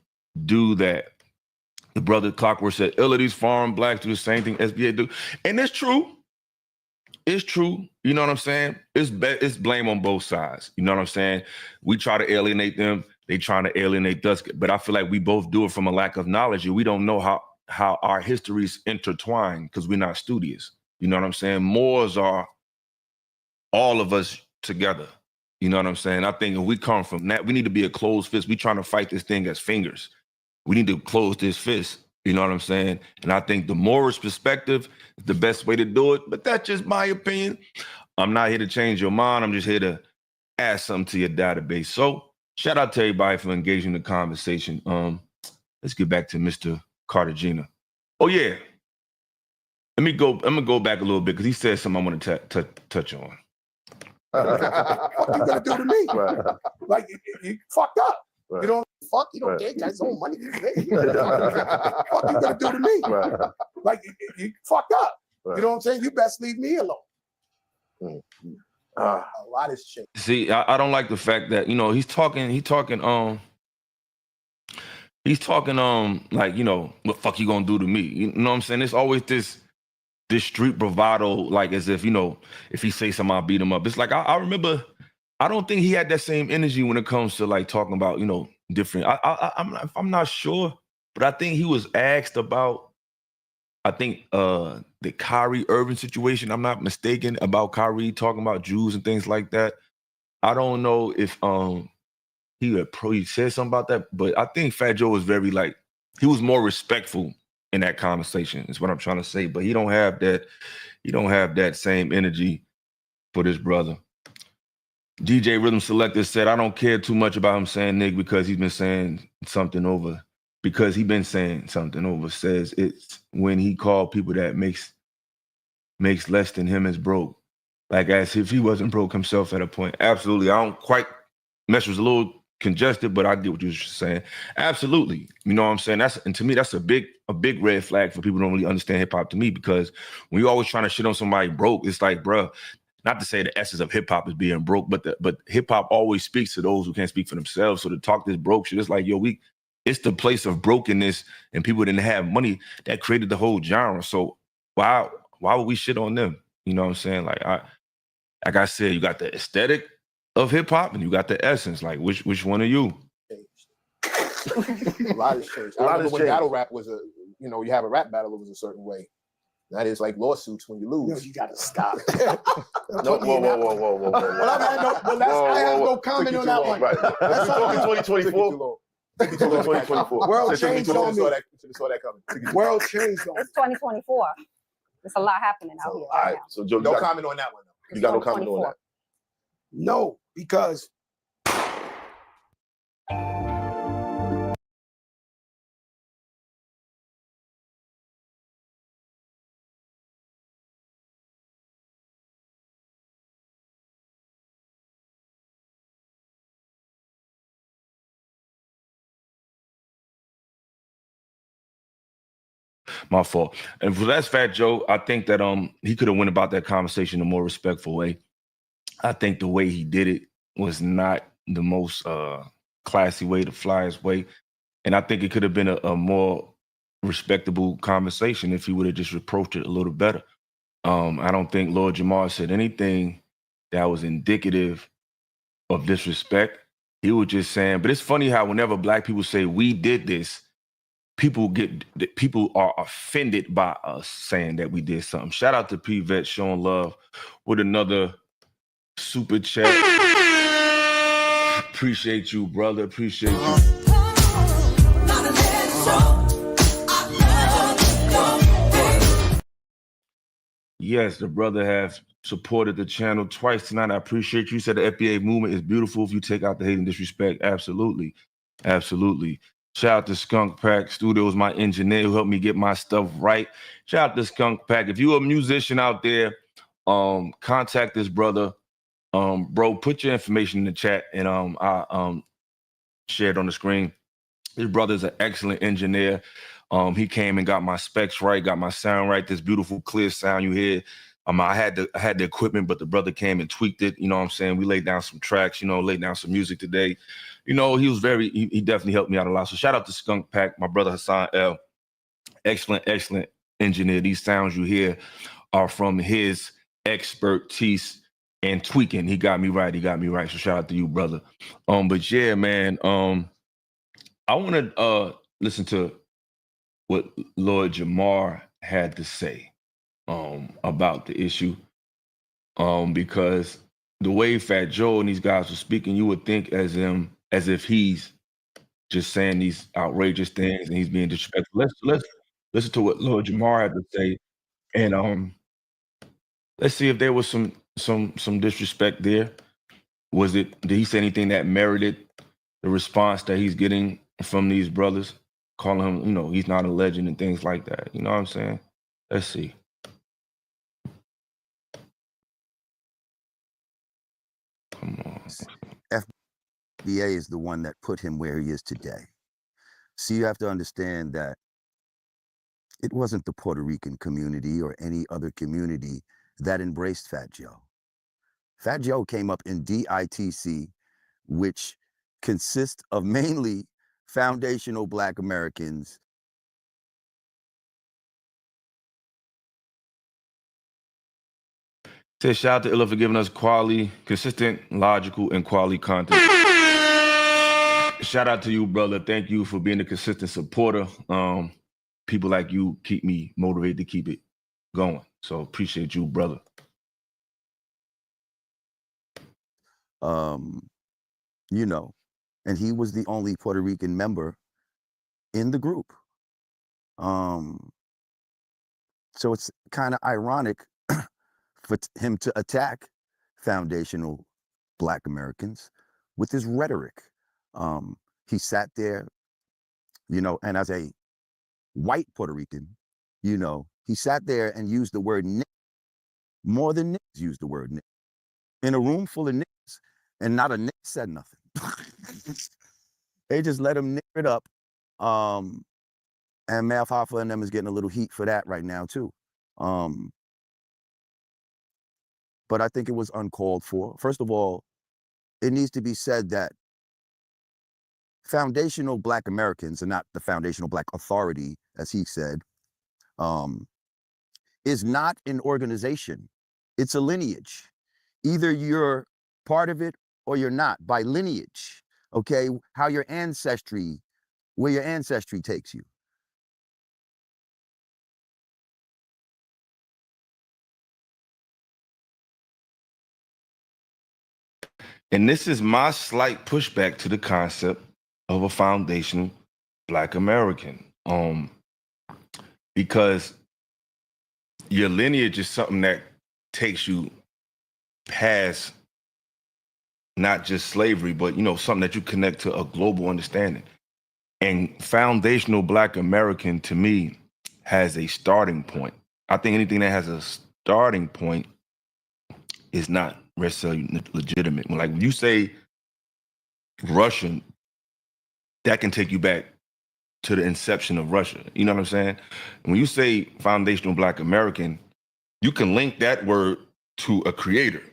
Speaker 4: do that. The brother Clockwork said, these foreign Blacks do the same thing SBA do. And it's true. It's true. You know what I'm saying? It's blame on both sides. You know what I'm saying? We try to alienate them. They trying to alienate us. But I feel like we both do it from a lack of knowledge. We don't know how our histories intertwine because we're not studious. You know what I'm saying? Moors are all of us together. You know what I'm saying? I think if we come from that, we need to be a closed fist. We trying to fight this thing as fingers. We need to close this fist. You know what I'm saying? And I think the Moorish perspective is the best way to do it. But that's just my opinion. I'm not here to change your mind. I'm just here to add something to your database. So shout out to everybody for engaging the conversation. Let's get back to Mr. Cartagena. Oh, yeah. I'm going to go back a little bit because he said something I want to touch on.
Speaker 5: What you gonna do to me?
Speaker 6: Right.
Speaker 5: Like you fucked up.
Speaker 6: Right.
Speaker 5: You don't fuck. You don't
Speaker 6: Right.
Speaker 5: care. You got his own money. What you gonna do to me?
Speaker 6: Right.
Speaker 5: Like you fucked up.
Speaker 6: Right.
Speaker 5: You know what I'm saying? You best leave me alone.
Speaker 6: Ah.
Speaker 5: A lot has changed.
Speaker 4: See, I don't like the fact that, you know, he's talking like, you know, what fuck you gonna do to me? You know what I'm saying? It's always this street bravado, like as if, you know, if he say something, I'll beat him up. It's like I remember, I don't think he had that same energy when it comes to like talking about, you know, different. I'm not sure, but I think he was asked about, I think the Kyrie Irving situation. I'm not mistaken, about Kyrie talking about Jews and things like that. I don't know if he said something about that, but I think Fat Joe was very like, he was more respectful in that conversation, is what I'm trying to say. But he don't have that same energy for this brother. DJ Rhythm Selector said, I don't care too much about him saying nigga because he's been saying something over. Says it's when he called people that makes less than him as broke. Like as if he wasn't broke himself at a point. Absolutely. I don't quite, message was a little congested, but I get what you're saying. Absolutely. You know what I'm saying? And to me, that's a big red flag for people who don't really understand hip hop to me, because when you're always trying to shit on somebody broke, it's like, bruh, not to say the essence of hip hop is being broke, but hip hop always speaks to those who can't speak for themselves. So to talk this broke shit, it's like, yo, it's the place of brokenness and people didn't have money that created the whole genre. So why would we shit on them? You know what I'm saying? Like I said, you got the aesthetic of hip hop and you got the essence. Like which one are you?
Speaker 7: A lot has changed. I remember when battle rap was you have a rap battle, it was a certain way. That is like lawsuits when you lose.
Speaker 5: No, you gotta stop.
Speaker 6: Whoa.
Speaker 5: I have no comment on that one.
Speaker 6: Right. That's talking 2024. 2024.
Speaker 5: World changed on me.
Speaker 7: Saw that coming.
Speaker 5: World changed on me.
Speaker 8: It's 2024. There's a lot happening out here right now.
Speaker 6: So Joe,
Speaker 7: No comment on that one.
Speaker 6: You got no comment on that.
Speaker 5: No, because
Speaker 4: My fault. And for that's Fat Joe, I think that he could have went about that conversation in a more respectful way. I think the way he did it was not the most classy way, the flyest way. And I think it could have been a more respectable conversation if he would have just approached it a little better. I don't think Lord Jamar said anything that was indicative of disrespect. He was just saying, but it's funny how whenever Black people say we did this, people are offended by us saying that we did something. Shout out to P-Vet showing love with another super chat. Appreciate you, brother. Appreciate you. Yes, the brother have supported the channel twice tonight. I appreciate you. Said the FBA movement is beautiful if you take out the hate and disrespect. Absolutely. Absolutely. Shout out to Skunk Pack Studios, my engineer who helped me get my stuff right. Shout out to Skunk Pack. If you're a musician out there, contact this brother. Bro, put your information in the chat and I share it on the screen. This brother's an excellent engineer. He came and got my specs right, got my sound right. This beautiful, clear sound you hear. I had the equipment, but the brother came and tweaked it. You know what I'm saying? We laid down some tracks, laid down some music today. He definitely helped me out a lot. So shout out to Skunk Pack, my brother Hassan L. Excellent engineer. These sounds you hear are from his expertise and tweaking. He got me right. So shout out to you, brother. But yeah, man, I want to listen to what Lord Jamar had to say about the issue. Because the way Fat Joe and these guys were speaking, you would think as if he's just saying these outrageous things and he's being disrespectful. Let's listen to what Lord Jamar had to say, and let's see if there was some disrespect there. Did he say anything that merited the response that he's getting from these brothers, calling him, he's not a legend and things like that? You know what I'm saying? Let's see.
Speaker 9: FBA is the one that put him where he is today. So you have to understand that it wasn't the Puerto Rican community or any other community that embraced Fat Joe. Fat Joe came up in DITC, which consists of mainly foundational Black Americans.
Speaker 4: Say shout out to Illa for giving us quality, consistent, logical, and quality content. Shout out to you, brother. Thank you for being a consistent supporter. People like you keep me motivated to keep it going. So appreciate you, brother.
Speaker 9: You know, and he was the only Puerto Rican member in the group. So it's kind of ironic for him to attack foundational Black Americans with his rhetoric. He sat there, you know, and as a white Puerto Rican, you know, he sat there and used the word nigga more than niggas used the word nigga. In a room full of niggas, and not a nigga said nothing. They just let him nigger it up. And Math Hoffa and them is getting a little heat for that right now too. But I think it was uncalled for. First of all, it needs to be said that foundational Black Americans, and not the foundational Black authority, as he said, is not an organization. It's a lineage. Either you're part of it or you're not, by lineage, okay? How your ancestry, where your ancestry takes you.
Speaker 4: And this is my slight pushback to the concept of a foundational Black American. Because your lineage is something that takes you past not just slavery, but, you know, something that you connect to a global understanding. And foundational Black American, to me, has a starting point. I think anything that has a starting point is not necessarily legitimate. Like when you say Russian, that can take you back to the inception of Russia. You know what I'm saying? When you say foundational Black American, you can link that word to a creator.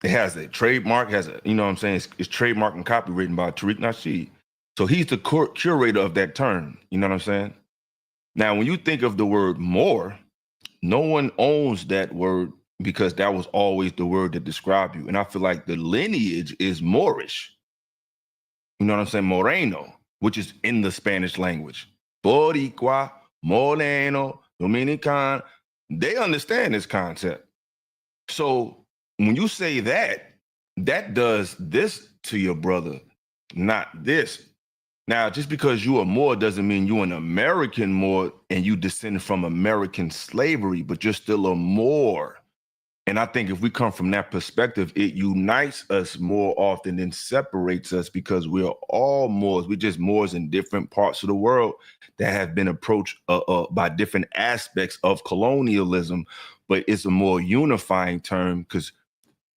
Speaker 4: It has a trademark, has a, you know what I'm saying? It's trademarked and copywritten by Tariq Nasheed. So he's the curator of that term. You know what I'm saying? Now, when you think of the word more, no one owns that word because that was always the word that described you. And I feel like the lineage is Moorish. You know what I'm saying? Moreno, which is in the Spanish language. Boricua, Moreno, Dominican, they understand this concept. So when you say that, that does this to your brother, not this. Now, just because you are Moor doesn't mean you're an American Moor and you descend from American slavery, but you're still a Moor. And I think if we come from that perspective, it unites us more often than separates us because we're all Moors. We're just Moors in different parts of the world that have been approached by different aspects of colonialism. But it's a more unifying term because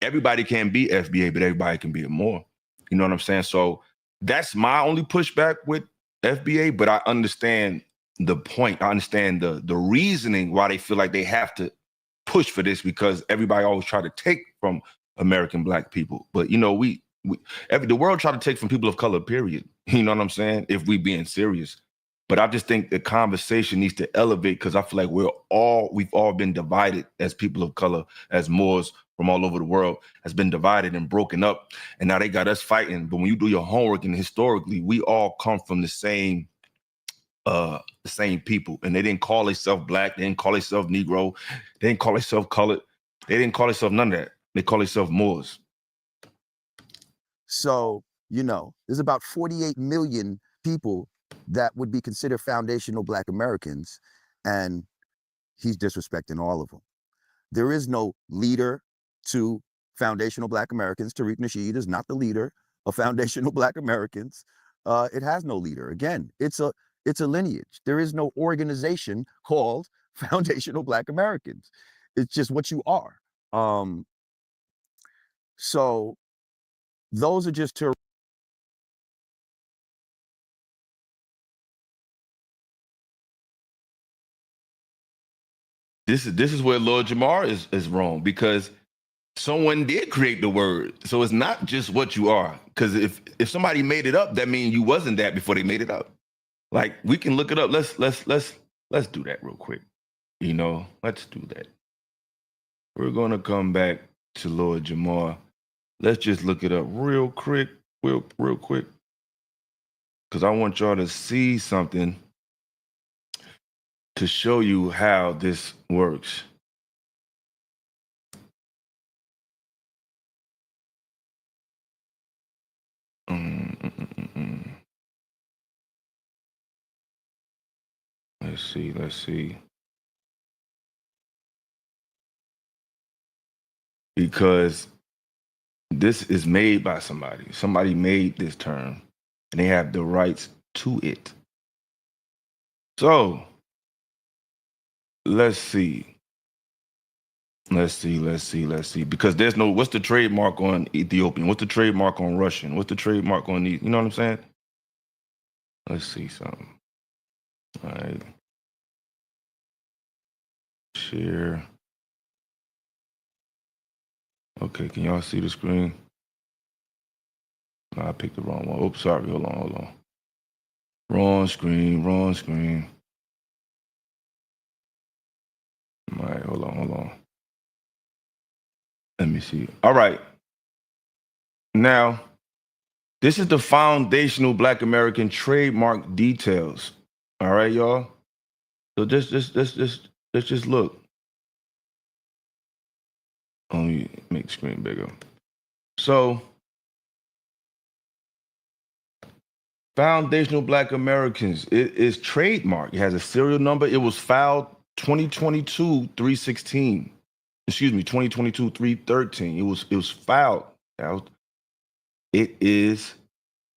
Speaker 4: everybody can be FBA, but everybody can be a Moor. You know what I'm saying? So that's my only pushback with FBA, but I understand the point. I understand the reasoning why they feel like they have to push for this because everybody always try to take from American Black people. But, you know, the world try to take from people of color, period. You know what I'm saying? If we being serious. But I just think the conversation needs to elevate because I feel like we've all been divided as people of color, as Moors from all over the world, has been divided and broken up. And now they got us fighting. But when you do your homework and historically, we all come from the same people. And they didn't call themselves Black, they didn't call themselves Negro, they didn't call themselves colored, they didn't call themselves none of that. They call themselves Moors.
Speaker 9: So, you know, there's about 48 million people that would be considered foundational Black Americans, and he's disrespecting all of them. There is no leader to foundational Black Americans. Tariq Nasheed is not the leader of foundational Black Americans. It has no leader. Again, it's a lineage. There is no organization called foundational Black Americans. It's just what you are. So those are just to
Speaker 4: This is where Lord Jamar is wrong, because someone did create the word. So it's not just what you are. Because if somebody made it up, that means you wasn't that before they made it up. Like, we can look it up. Let's do that real quick. You know, let's do that. We're gonna come back to Lord Jamar. Let's just look it up real quick, real quick. Because I want y'all to see something to show you how this works. Let's see. Because this is made by somebody. Somebody made this term, and they have the rights to it. So, let's see. Let's see. Because there's no, what's the trademark on Ethiopian? What's the trademark on Russian? What's the trademark on these? You know what I'm saying? Let's see something. All right. Share. Okay, can y'all see the screen? No, I picked the wrong one. Oops, sorry. Hold on. Wrong screen. All right, hold on. Let me see. All right. Now, this is the foundational Black American trademark details. All right, y'all. So let's just look. Let me make the screen bigger. So, foundational Black Americans, it is trademark. It has a serial number. It was filed 2022-316. Excuse me, 2022-313. It was filed. It is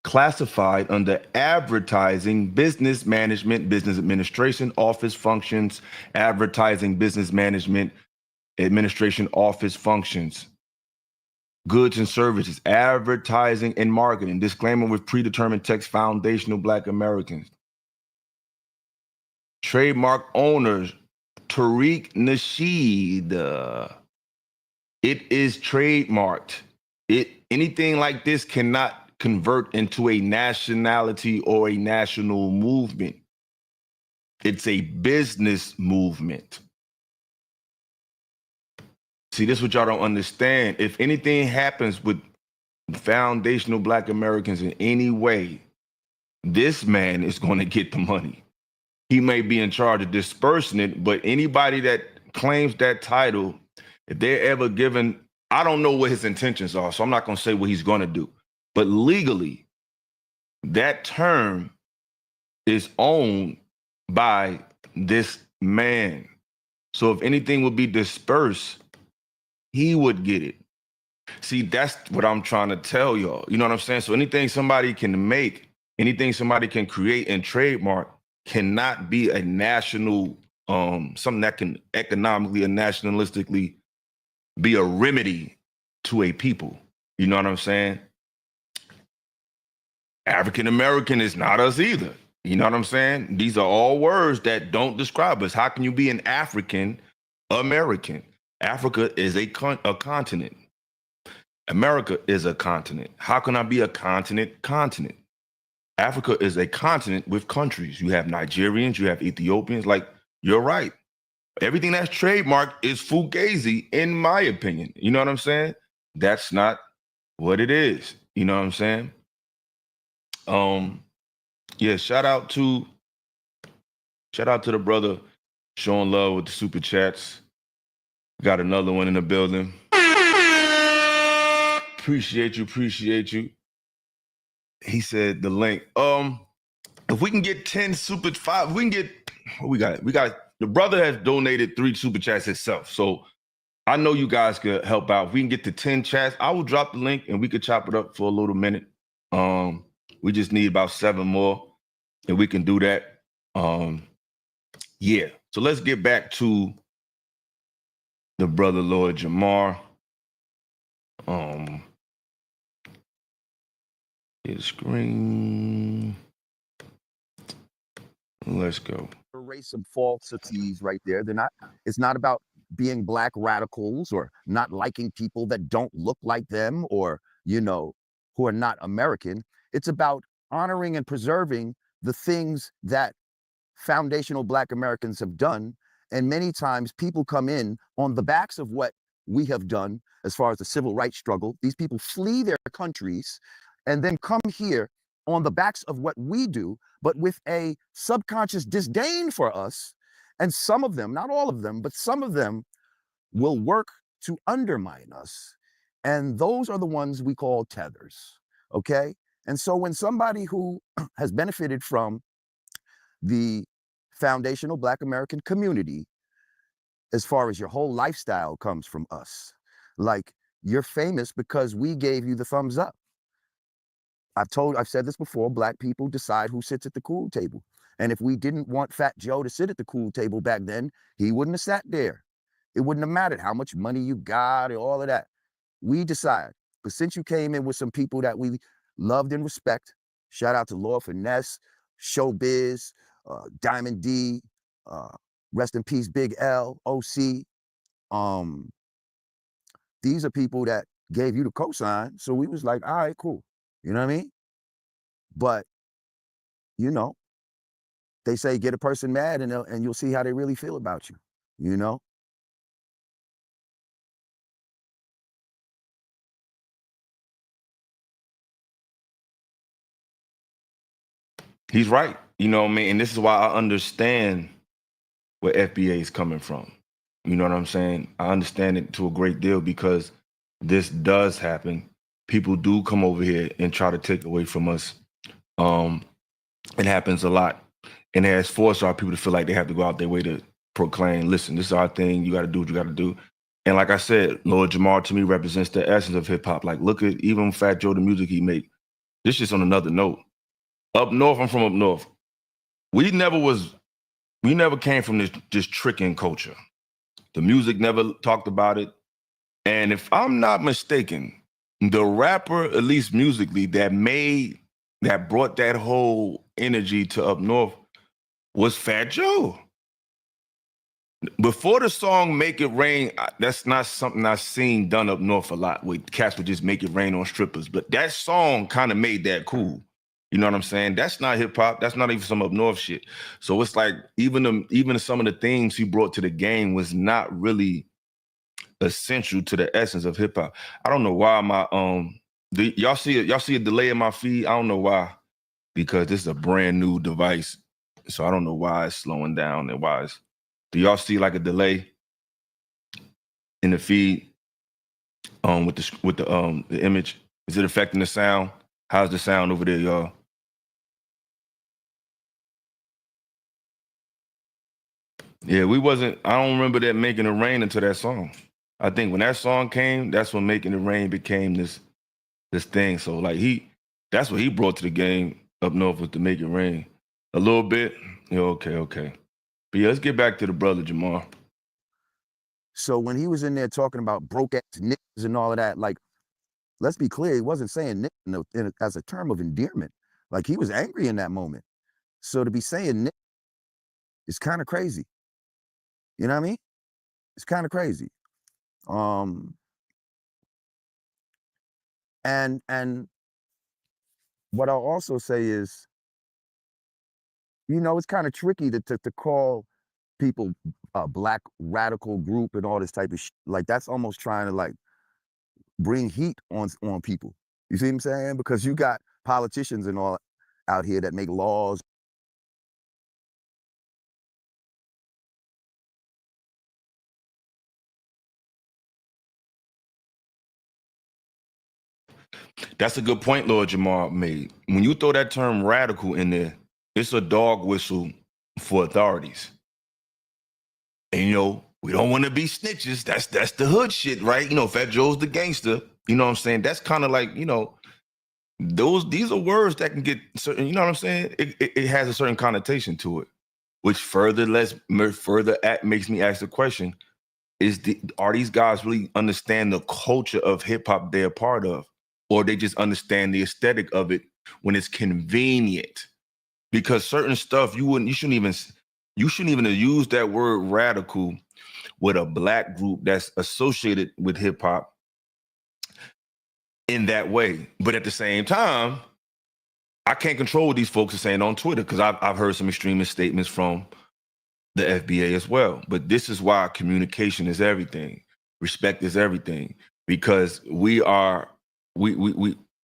Speaker 4: classified under advertising, business management, business administration, office functions, advertising, business management, administration, office functions, goods and services, advertising and marketing, disclaimer with predetermined text, foundational Black Americans. Trademark owners, Tariq Nasheed. It is trademarked. Anything like this cannot convert into a nationality or a national movement. It's a business movement. See, this is what y'all don't understand. If anything happens with foundational Black Americans in any way, this man is going to get the money. He may be in charge of dispersing it, but anybody that claims that title, if they're ever given, I don't know what his intentions are, so I'm not going to say what he's going to do. But legally, that term is owned by this man. So if anything would be dispersed, he would get it. See, that's what I'm trying to tell y'all. You know what I'm saying? So anything somebody can make, anything somebody can create and trademark cannot be a national, something that can economically and nationalistically be a remedy to a people. You know what I'm saying? African American is not us either. You know what I'm saying? These are all words that don't describe us. How can you be an African American? Africa is a continent. America is a continent. How can I be a continent? Africa is a continent with countries. You have Nigerians, you have Ethiopians. Like, you're right. Everything that's trademarked is fugazi, in my opinion. You know what I'm saying? That's not what it is. You know what I'm saying? Yeah, shout out to the brother showing love with the super chats. Got another one in the building. Appreciate you. He said the link. If we can get 10 super 5, we can get, we got the brother has donated 3 super chats himself. So I know you guys could help out. If we can get to 10 chats, I will drop the link and we could chop it up for a little minute. We just need about 7 more and we can do that. Yeah. So let's get back to the brother Lord Jamar. Hit screen. Let's go.
Speaker 9: Erase some falsities right there. It's not about being black radicals or not liking people that don't look like them or, who are not American. It's about honoring and preserving the things that foundational Black Americans have done. And many times people come in on the backs of what we have done as far as the civil rights struggle. These people flee their countries and then come here on the backs of what we do, but with a subconscious disdain for us. And some of them, not all of them, but some of them will work to undermine us. And those are the ones we call tethers, okay? And so when somebody who has benefited from the foundational Black American community, as far as your whole lifestyle comes from us, like you're famous because we gave you the thumbs up. I've said this before, Black people decide who sits at the cool table. And if we didn't want Fat Joe to sit at the cool table back then, he wouldn't have sat there. It wouldn't have mattered how much money you got and all of that. We decide. But since you came in with some people that we loved and respect, shout out to Lord Finesse, Showbiz, Diamond D, rest in peace, Big L, OC. These are people that gave you the cosign. So we was like, all right, cool. You know what I mean? But, they say get a person mad and you'll see how they really feel about you,
Speaker 4: He's right. You know what I mean? And this is why I understand where FBA is coming from. You know what I'm saying? I understand it to a great deal because this does happen. People do come over here and try to take away from us. It happens a lot. And it has forced our people to feel like they have to go out their way to proclaim, listen, this is our thing. You got to do what you got to do. And like I said, Lord Jamar to me represents the essence of hip hop. Like, look at even Fat Joe, the music he make. This just on another note. Up north, I'm from up north. We never came from this tricking culture. The music never talked about it. And if I'm not mistaken, the rapper, at least musically, that brought that whole energy to up north was Fat Joe. Before the song Make It Rain, that's not something I've seen done up north a lot, where cats would just make it rain on strippers. But that song kind of made that cool. You know what I'm saying? That's not hip hop. That's not even some up north shit. So it's like even some of the things he brought to the game was not really essential to the essence of hip hop. I don't know why y'all see a delay in my feed. I don't know why, because this is a brand new device, so I don't know why it's slowing down and why it's. Do y'all see like a delay in the feed with the image? Is it affecting the sound? How's the sound over there, y'all? Yeah, I don't remember that Making It Rain until that song. I think when that song came, that's when Making It Rain became this thing. So like that's what he brought to the game up north with the Make It Rain. A little bit. Yeah, okay. But yeah, let's get back to the brother Jamar.
Speaker 9: So when he was in there talking about broke ass niggas and all of that, like, let's be clear, he wasn't saying nigga as a term of endearment. Like, he was angry in that moment. So to be saying nigga is kind of crazy. You know what I mean? It's kind of crazy. And what I'll also say is, it's kind of tricky to call people a black radical group and all this type of shit. Like, that's almost trying to like bring heat on people. You see what I'm saying? Because you got politicians and all out here that make laws.
Speaker 4: That's a good point Lord Jamar made. When you throw that term radical in there, it's a dog whistle for authorities. And we don't want to be snitches. That's the hood shit, right? Fat Joe's the gangster. You know what I'm saying? That's kind of like, these are words that can get certain, you know what I'm saying? It has a certain connotation to it, which makes me ask the question, are these guys really understand the culture of hip hop they're a part of? Or they just understand the aesthetic of it when it's convenient. Because certain stuff you shouldn't even have used that word radical with a black group that's associated with hip hop in that way. But at the same time, I can't control what these folks are saying on Twitter, because I've heard some extremist statements from the FBA as well. But this is why communication is everything. Respect is everything, because we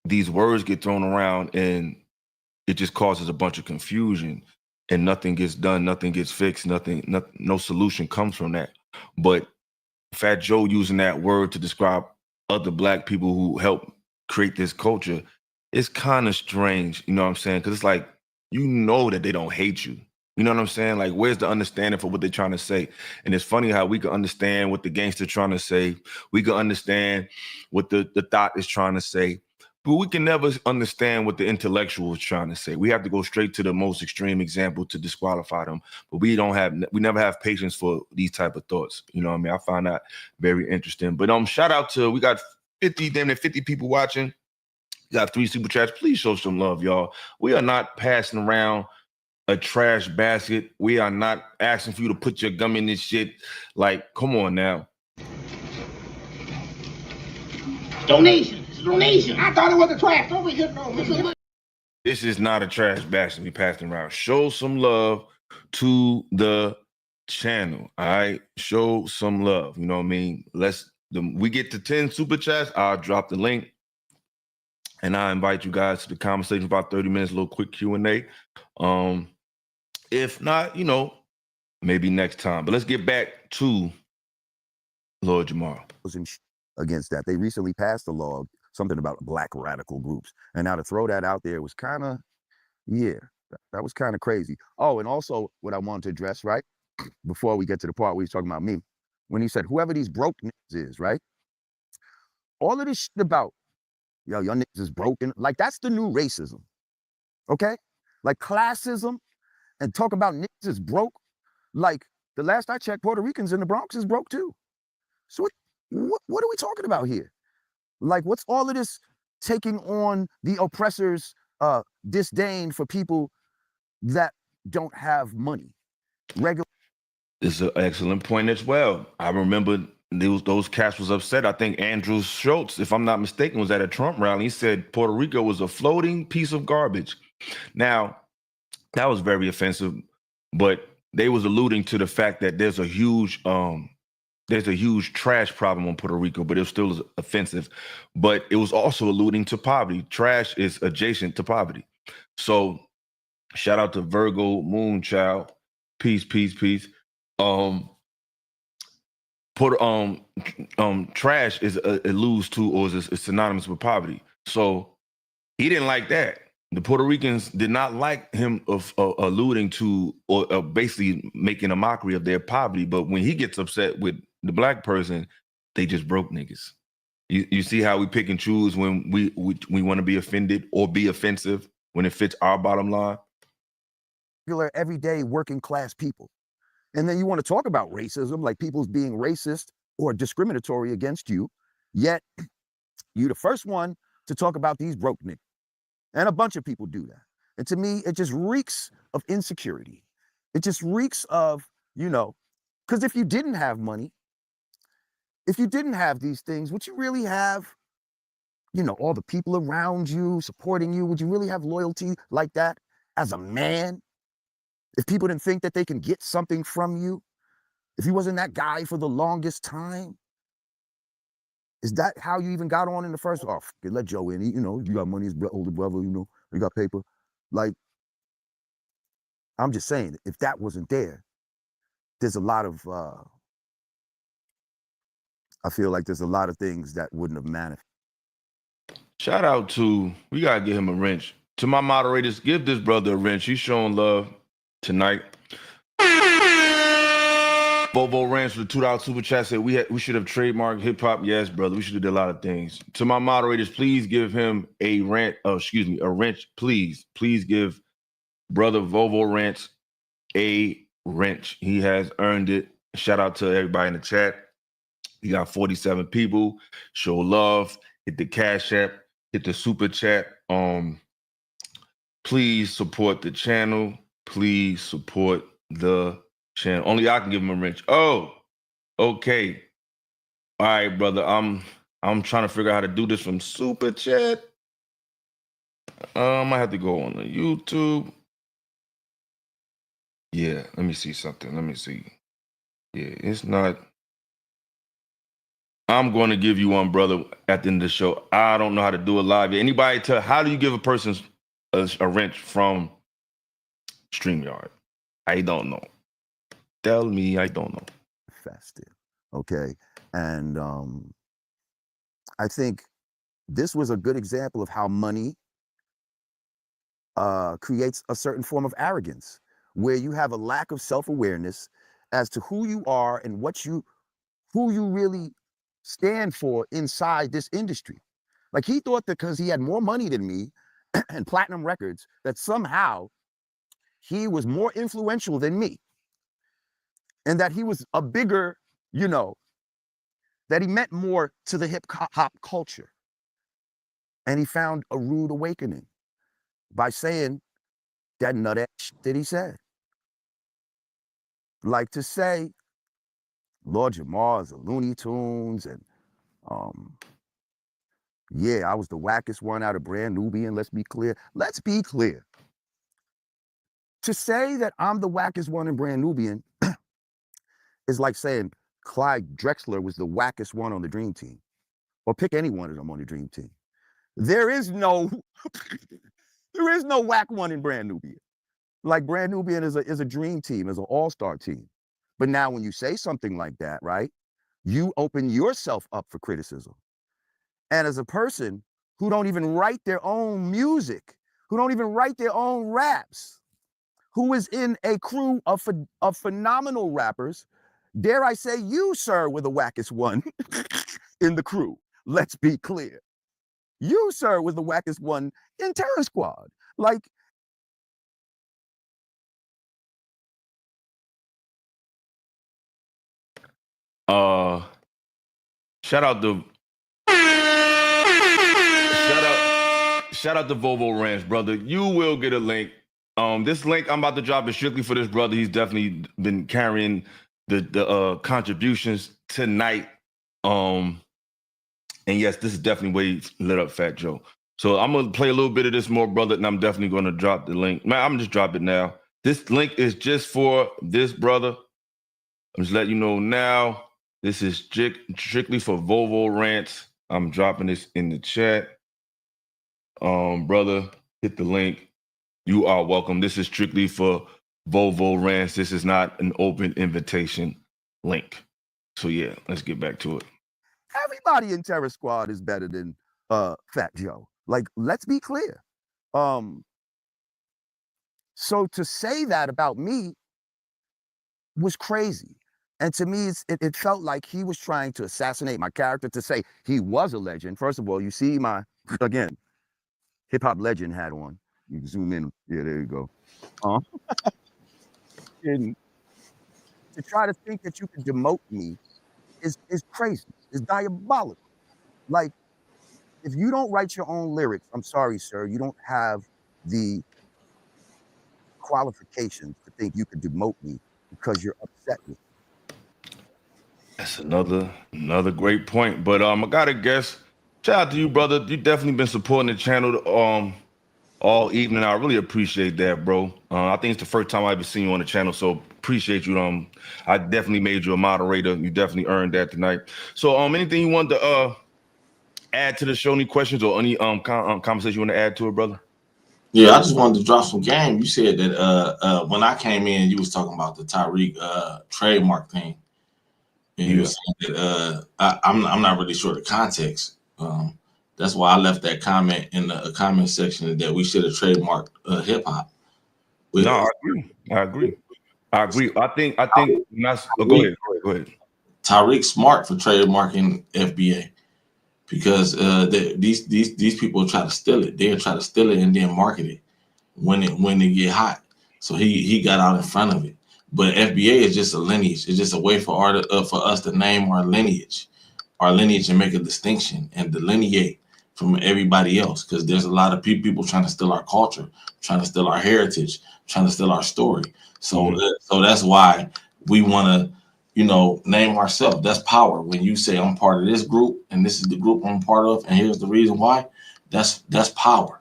Speaker 4: these words get thrown around and it just causes a bunch of confusion, and nothing gets done, nothing gets fixed, no solution comes from that. But Fat Joe using that word to describe other black people who helped create this culture, it's kind of strange, you know what I'm saying? Because it's like, you know that they don't hate you. You know what I'm saying? Like, where's the understanding for what they're trying to say? And it's funny how we can understand what the gangster trying to say. We can understand what the thought is trying to say. But we can never understand what the intellectual is trying to say. We have to go straight to the most extreme example to disqualify them. But we never have patience for these type of thoughts. You know what I mean? I find that very interesting. But shout out to, we got 50 people watching. We got 3 super chats. Please show some love, y'all. We are not passing around a trash basket. We are not asking for you to put your gum in this shit. Like, come on now.
Speaker 10: Donation. It's a donation. I thought it was a trash. Don't be hitting on me.
Speaker 4: This is not a trash basket we passing around. Show some love to the channel. All right. Show some love. You know what I mean? We get to 10 super chats. I'll drop the link. And I invite you guys to the conversation for about 30 minutes, a little quick Q&A. If not, maybe next time. But let's get back to Lord Jamar.
Speaker 9: Against that. They recently passed a law, something about black radical groups. And now to throw that out there was kind of, that was kind of crazy. Oh, and also what I wanted to address, right? Before we get to the part where he's talking about me, when he said, whoever these broke niggas is, right? All of this shit about, yo, your niggas is broken. Like, that's the new racism, okay? Like classism, and talk about niggas is broke. Like, the last I checked, Puerto Ricans in the Bronx is broke too. So what are we talking about here? Like, what's all of this taking on the oppressor's disdain for people that don't have money?
Speaker 4: It's an excellent point as well. I remember those cats was upset. I think Andrew Schultz, if I'm not mistaken, was at a Trump rally. He said Puerto Rico was a floating piece of garbage. Now, that was very offensive, but they was alluding to the fact that there's a huge trash problem in Puerto Rico, but it was still offensive. But it was also alluding to poverty. Trash is adjacent to poverty. So shout out to Virgo Moonchild. Peace, peace, peace. Trash is alludes to, or is synonymous with poverty. So he didn't like that. The Puerto Ricans did not like him of alluding to or basically making a mockery of their poverty. But when he gets upset with the black person, they just broke niggas. You see how we pick and choose when we want to be offended or be offensive when it fits our bottom line?
Speaker 9: Regular, everyday working class people. And then you want to talk about racism, like people's being racist or discriminatory against you, yet you're the first one to talk about these broke niggas. And a bunch of people do that. And to me, it just reeks of insecurity. It just reeks of, because if you didn't have money, if you didn't have these things, would you really have, all the people around you supporting you? Would you really have loyalty like that as a man? If people didn't think that they can get something from you, if you wasn't that guy for the longest time, is that how you even got on in the first? Oh, let Joe in. You got money, his older brother, you got paper. Like, I'm just saying, if that wasn't there, there's a lot of, I feel like there's a lot of things that wouldn't have manifested.
Speaker 4: Shout out to, we got to give him a wrench. To my moderators, give this brother a wrench. He's showing love tonight. Bobo Ranch with the $2 super chat said we should have trademarked hip hop. Yes, brother, we should have did a lot of things. To my moderators, please give him a wrench. Please give brother Volvo Ranch a wrench. He has earned it. Shout out to everybody in the chat. We got 47 people. Show love. Hit the Cash App. Hit the super chat. please support the channel. Please support the channel. Only I can give him a wrench. Oh, okay. All right, brother. I'm trying to figure out how to do this from Super Chat. I might have to go on the YouTube. Yeah, let me see something. Let me see. Yeah, it's not. I'm going to give you one, brother, at the end of the show. I don't know how to do it live. Anybody tell, how do you give a person a wrench from StreamYard? I don't know. Tell me, I don't know.
Speaker 9: Festive. Okay. And I think this was a good example of how money creates a certain form of arrogance, where you have a lack of self-awareness as to who you are and who you really stand for inside this industry. Like, he thought that because he had more money than me and platinum records, that somehow he was more influential than me, and that he was a bigger, that he meant more to the hip hop culture. And he found a rude awakening by saying that nut ass shit that he said. Like, to say Lord Jamar is a Looney Tunes, and yeah, I was the wackest one out of Brand Nubian. Let's be clear. Let's be clear. To say that I'm the wackest one in Brand Nubian is like saying Clyde Drexler was the wackest one on the Dream Team, or pick any one of them on the Dream Team. There is no whack one in Brand Nubian. Like, Brand Nubian is a dream team, is an all-star team. But now when you say something like that, right, you open yourself up for criticism. And as a person who don't even write their own music, who don't even write their own raps, who is in a crew of phenomenal rappers, dare I say you, sir, were the wackest one in the crew. Let's be clear. You, sir, was the wackest one in Terror Squad. Like,
Speaker 4: Shout out to Volvo Ranch, brother. You will get a link. This link I'm about to drop is strictly for this brother. He's definitely been carrying the contributions tonight. And yes, this is definitely where he lit up Fat Joe. So I'm gonna play a little bit of this more, brother, and I'm definitely gonna drop the link. Man, I'm just drop it now. This link is just for this brother. I'm just letting you know now. This is strictly for Volvo Rants. I'm dropping this in the chat. Brother, hit the link. You are welcome. This is strictly for Volvo Rants. This is not an open invitation link. So yeah, let's get back to it.
Speaker 9: Everybody in Terror Squad is better than Fat Joe. Like, let's be clear. So to say that about me was crazy. And to me, it felt like he was trying to assassinate my character, to say he was a legend. First of all, you see my, again, hip-hop legend hat on. You can zoom in. Yeah, there you go. And to try to think that you can demote me is crazy. It's diabolical. Like, if you don't write your own lyrics, I'm sorry, sir, you don't have the qualifications to think you could demote me because you're upset with me.
Speaker 4: That's another great point. But I gotta guess. Shout out to you, brother. You definitely been supporting the channel all evening. I really appreciate that, bro. I think it's the first time I've ever seen you on the channel, so appreciate you. I definitely made you a moderator. You definitely earned that tonight. So anything you want to add to the show? Any questions or any conversation you want to add to it, brother?
Speaker 11: Yeah, I just wanted to drop some game. You said that when I came in, you was talking about the Tyreek trademark thing. And you were saying that I'm not really sure the context. That's why I left that comment in the comment section that we should have trademarked hip hop.
Speaker 4: No, I agree. I think that's, go ahead.
Speaker 11: Tyreek's smart for trademarking FBA because these people try to steal it. They'll try to steal it and then market it when they get hot. So he got out in front of it. But FBA is just a lineage. It's just a way for us to name our lineage and make a distinction and delineate from everybody else, because there's a lot of people trying to steal our culture, trying to steal our heritage, trying to steal our story. So, so that's why we want to, you know, name ourselves. That's power. When you say I'm part of this group and this is the group I'm part of, and here's the reason why, that's power.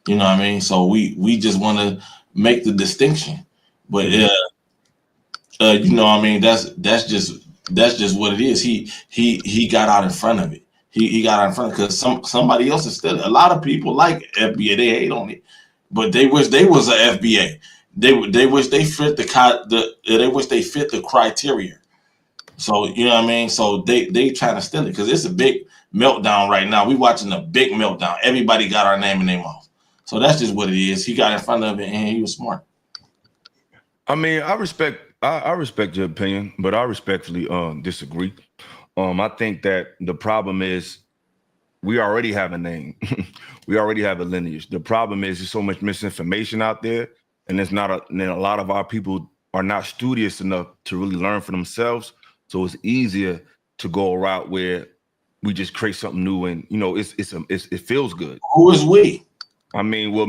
Speaker 11: You know what I mean? So we just want to make the distinction, but you know what I mean? That's just what it is. He got out in front of it. He got out in front because somebody else is still. A lot of people like FBA. They hate on it, but they wish they was a FBA. They wish they fit they wish they fit the criteria. So you know what I mean. So they trying to steal it because it's a big meltdown right now. We watching a big meltdown. Everybody got our name in their mouth. So that's just what it is. He got in front of it and he was smart.
Speaker 4: I mean, I respect your opinion, but I respectfully disagree. I think that the problem is we already have a name. We already have a lineage. The problem is there's so much misinformation out there, and there's not and a lot of our people are not studious enough to really learn for themselves. So it's easier to go a route where we just create something new, and you know, it feels good.
Speaker 11: Who is we?
Speaker 4: I mean, well,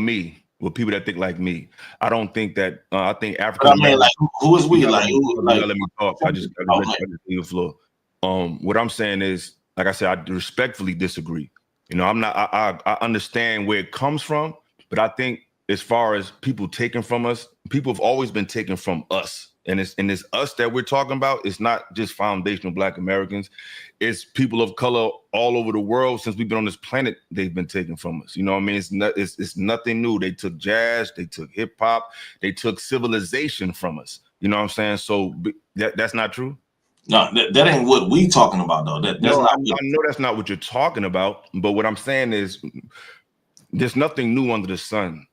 Speaker 4: people that think like me. I don't think that. I think
Speaker 11: But
Speaker 4: African.
Speaker 11: I mean, like, who is we? Like,
Speaker 4: let me talk. I just let you the floor. What I'm saying is, like I said, I respectfully disagree. You know, I'm not. I understand where it comes from, but I think as far as people taking from us, people have always been taken from us. And it's us that we're talking about. It's not just foundational Black Americans. It's people of color all over the world. Since we've been on this planet, they've been taken from us. You know what I mean? It's nothing new. They took jazz, they took hip hop, they took civilization from us. You know what I'm saying? So that's not true.
Speaker 11: No, that ain't what we talking about though. That's
Speaker 4: no,
Speaker 11: not.
Speaker 4: I know that's not what you're talking about. But what I'm saying is, there's nothing new under the sun.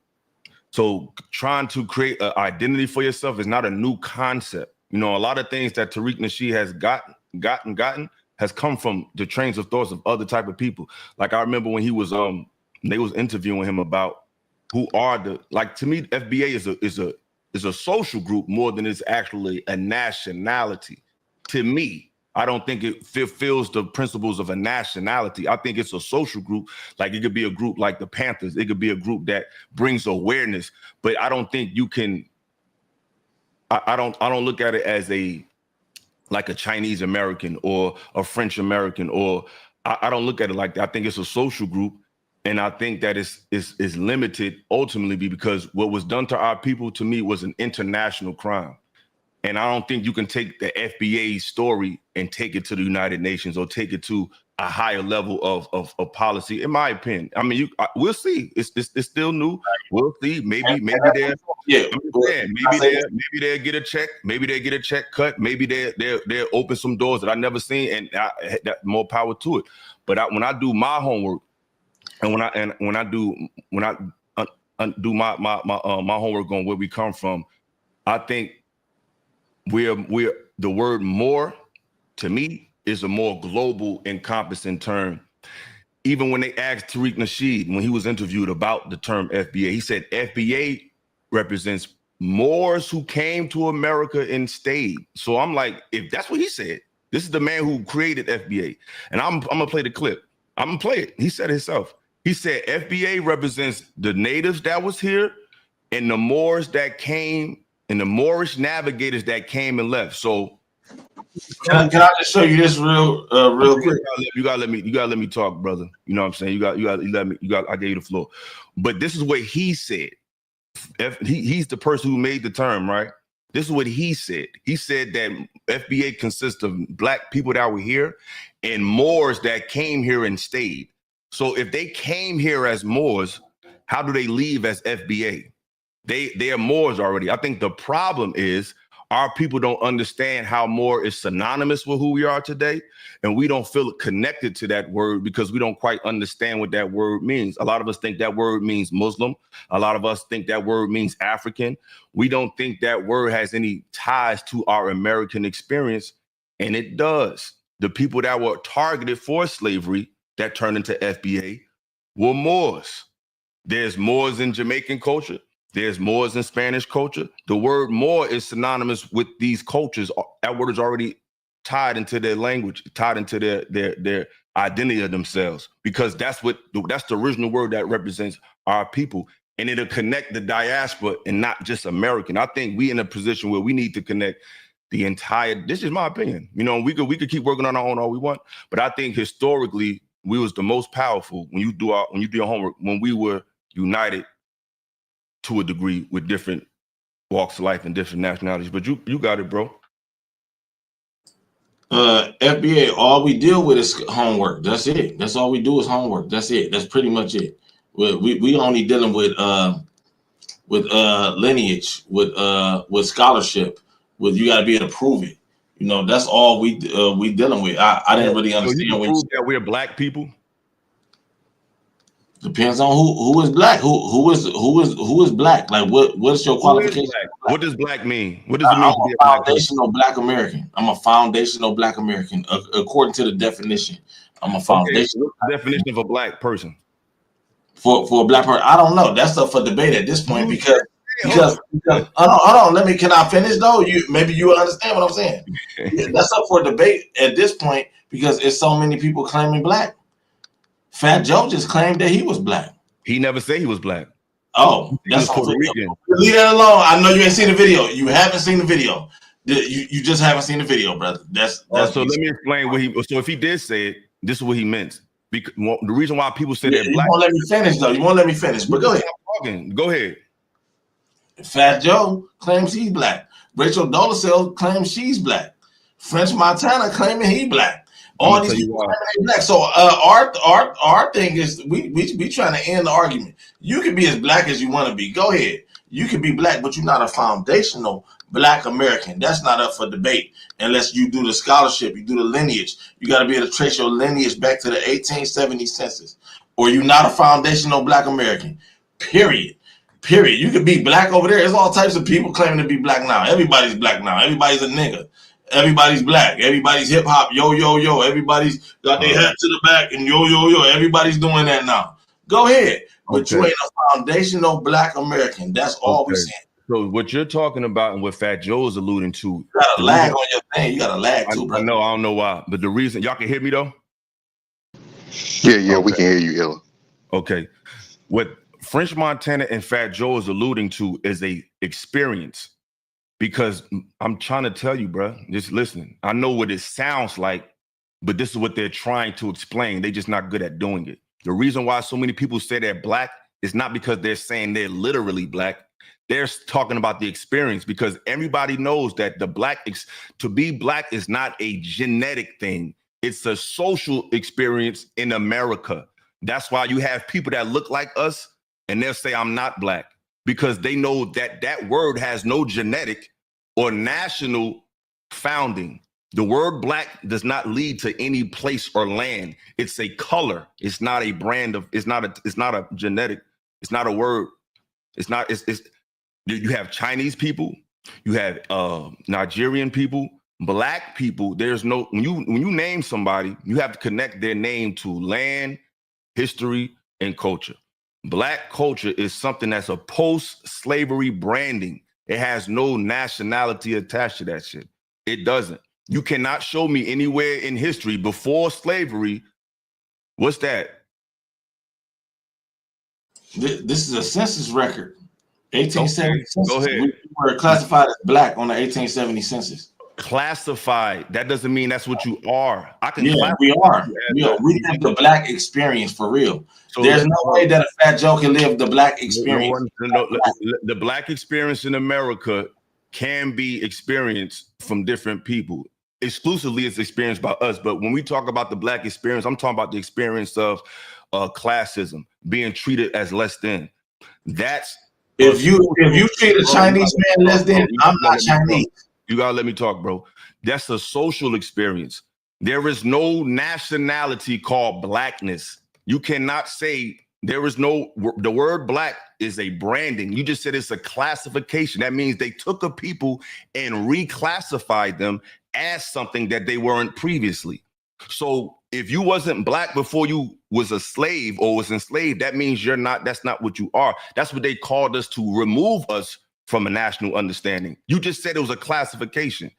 Speaker 4: So trying to create an identity for yourself is not a new concept. You know, a lot of things that Tariq Nasheed has gotten has come from the trains of thoughts of other type of people. Like I remember when he was they was interviewing him about who are the, like, to me, FBA is a social group more than it's actually a nationality. To me, I don't think it fulfills the principles of a nationality. I think it's a social group. Like it could be a group like the Panthers. It could be a group that brings awareness. But I don't think you can. I don't look at it as like a Chinese American or a French American, or I don't look at it like that. I think it's a social group, and I think that it's limited ultimately because what was done to our people, to me, was an international crime. And I don't think you can take the FBA story and take it to the United Nations or take it to a higher level of policy, in my opinion. I mean, we'll see. It's still new. We'll see. Maybe they'll get a check. Maybe they'll get a check cut. Maybe they'll open some doors that I never seen, and that more power to it. But when I do my homework, and when I do my homework on where we come from, I think we're the word more, to me, is a more global, encompassing term. Even when they asked Tariq Nasheed, when he was interviewed about the term FBA, he said FBA represents Moors who came to America and stayed. So I'm like, if that's what he said, this is the man who created FBA. And I'm gonna play the clip. I'm gonna play it. He said it himself. He said FBA represents the natives that was here and the Moors that came and the Moorish navigators that came and left. So
Speaker 11: can I just show you this real quick?
Speaker 4: You gotta let me talk, brother. You know what I'm saying? You let me. I gave you the floor. But this is what he said. He's the person who made the term, right? This is what he said. He said that FBA consists of Black people that were here and Moors that came here and stayed. So if they came here as Moors, how do they leave as FBA? They are Moors already. I think the problem is our people don't understand how Moor is synonymous with who we are today, and we don't feel connected to that word because we don't quite understand what that word means. A lot of us think that word means Muslim. A lot of us think that word means African. We don't think that word has any ties to our American experience, and it does. The people that were targeted for slavery that turned into FBA were Moors. There's Moors in Jamaican culture. There's Moors in Spanish culture. The word Moor is synonymous with these cultures. That word is already tied into their language, tied into their identity of themselves, because that's the original word that represents our people, and it'll connect the diaspora and not just American. I think we in a position where we need to connect the entire. This is my opinion. You know, we could keep working on our own all we want, but I think historically we was the most powerful when you do your homework, when we were united to a degree with different walks of life and different nationalities. But you got it, bro.
Speaker 11: FBA, all we deal with is homework. That's it. That's all we do is homework. That's it. That's pretty much it. We only dealing with lineage, with scholarship, with you got to be able to prove it. You know, that's all we dealing with. I didn't really understand.
Speaker 4: So you can prove that we're black people.
Speaker 11: Depends on who is black. Who is black? Like what's your qualification?
Speaker 4: What does black mean? What does it mean
Speaker 11: I'm
Speaker 4: to be
Speaker 11: a
Speaker 4: a
Speaker 11: foundational black American. I'm a foundational black American, according to the definition. I'm a foundational.
Speaker 4: Okay, what's the definition of a black person?
Speaker 11: For a black person, I don't know. That's up for debate at this point because hold on. Can I finish though? Maybe you will understand what I'm saying. That's up for debate at this point because it's so many people claiming black. Fat Joe just claimed that he was black.
Speaker 4: He never said he was black.
Speaker 11: Oh, that's
Speaker 4: Puerto Rican.
Speaker 11: Leave that alone. I know you ain't seen the video. You haven't seen the video. You just haven't seen the video, brother. That's
Speaker 4: so let me explain what he. So if he did say it, this is what he meant. Because the reason why people say that
Speaker 11: you
Speaker 4: black.
Speaker 11: won't let me finish though. You won't let me finish. But go ahead.
Speaker 4: Go ahead.
Speaker 11: Fat Joe claims he's black. Rachel Dolezal claims she's black. French Montana claiming he black. All these people claiming they black. So our thing is we trying to end the argument. You can be as black as you want to be. Go ahead. You can be black, but you're not a foundational black American. That's not up for debate unless you do the scholarship, you do the lineage. You got to be able to trace your lineage back to the 1870 census, or you're not a foundational black American. Period. You could be black over there. There's all types of people claiming to be black now. Everybody's black now. Everybody's a nigga. Everybody's black. Everybody's hip hop. Yo. Everybody's got their hat to the back and yo. Everybody's doing that now. Go ahead. But you ain't a foundational black American. That's all we saying.
Speaker 4: So what you're talking about and what Fat Joe is alluding to.
Speaker 11: You got a lag on your thing. You got a lag too, bro.
Speaker 4: I know. I don't know why. But the reason, y'all can hear me though?
Speaker 12: Yeah, we can hear you, Illa.
Speaker 4: Okay. What French Montana and Fat Joe is alluding to is a experience. Because I'm trying to tell you, bro, just listen. I know what it sounds like, but this is what they're trying to explain. They're just not good at doing it. The reason why so many people say they're black is not because they're saying they're literally black. They're talking about the experience, because everybody knows that to be black is not a genetic thing. It's a social experience in America. That's why you have people that look like us and they'll say, I'm not black, because they know that that word has no genetic or national founding. The word black does not lead to any place or land. It's a color. It's not a brand of, it's not a genetic, it's not a word. You have Chinese people, you have Nigerian people, black people. There's no, when you name somebody, you have to connect their name to land, history, and culture. Black culture is something that's a post-slavery branding. It has no nationality attached to that shit. It doesn't. You cannot show me anywhere in history before slavery. What's that?
Speaker 11: This is a census record. 1870 census.
Speaker 4: Go ahead.
Speaker 11: We were classified as black on the 1870 census.
Speaker 4: Classified. That doesn't mean that's what you are.
Speaker 11: We are. We have the black experience for real. So there's no way that a Fat Joe can live the black experience.
Speaker 4: The black experience in America can be experienced from different people. Exclusively, it's experienced by us. But when we talk about the black experience, I'm talking about the experience of classism, being treated as less than. That's
Speaker 11: if you treat a Chinese man less than, I'm not Chinese.
Speaker 4: You gotta let me talk, bro. That's a social experience. There is no nationality called blackness. You cannot say the word black is a branding. You just said it's a classification. That means they took a people and reclassified them as something that they weren't previously. So if you wasn't black before you was a slave or was enslaved, that means that's not what you are. That's what they called us, to remove us from a national understanding. You just said it was a classification.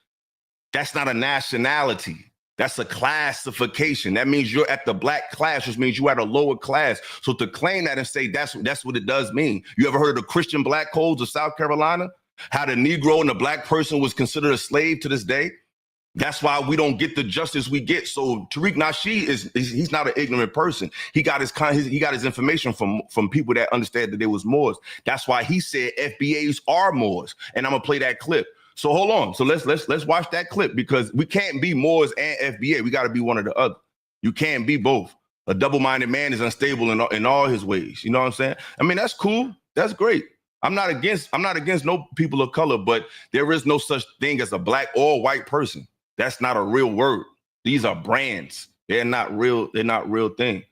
Speaker 4: That's not a nationality. That's a classification. That means you're at the black class, which means you're at a lower class. So to claim that and say that's what it does mean. You ever heard of the Christian black codes of South Carolina? How the Negro and the black person was considered a slave to this day? That's why we don't get the justice we get. So Tariq Nasheed he's not an ignorant person. He got his information from people that understand that there was Moors. That's why he said FBAs are Moors. And I'm gonna play that clip. So hold on. So let's watch that clip, because we can't be Moors and FBA. We got to be one or the other. You can't be both. A double-minded man is unstable in all his ways. You know what I'm saying? I mean, that's cool. That's great. I'm not against no people of color, but there is no such thing as a black or white person. That's not a real word. These are brands. They're not real. They're not real thing.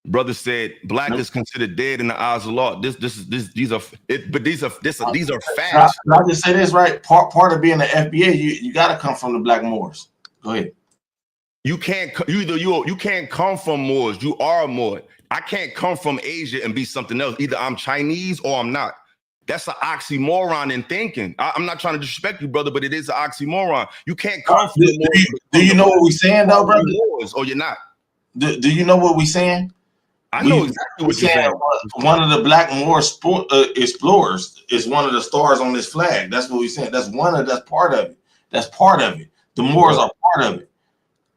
Speaker 4: Brother said black is considered dead in the eyes of law. These are facts.
Speaker 11: I'll just say this, right? Part of being an FBA, you got to come from the black Moors. Go ahead.
Speaker 4: You can't come from Moors. You are a Moor. I can't come from Asia and be something else. Either I'm Chinese or I'm not. That's an oxymoron in thinking. I'm not trying to disrespect you, brother, but it is an oxymoron. You can't come from
Speaker 11: do you know what we're saying, though, brother?
Speaker 4: Or you're not.
Speaker 11: Do you know what we're saying?
Speaker 4: I know exactly what you're saying.
Speaker 11: One of the black Moor explorers is one of the stars on this flag. That's what we're saying. That's part of it. That's part of it. The Moors are part of it.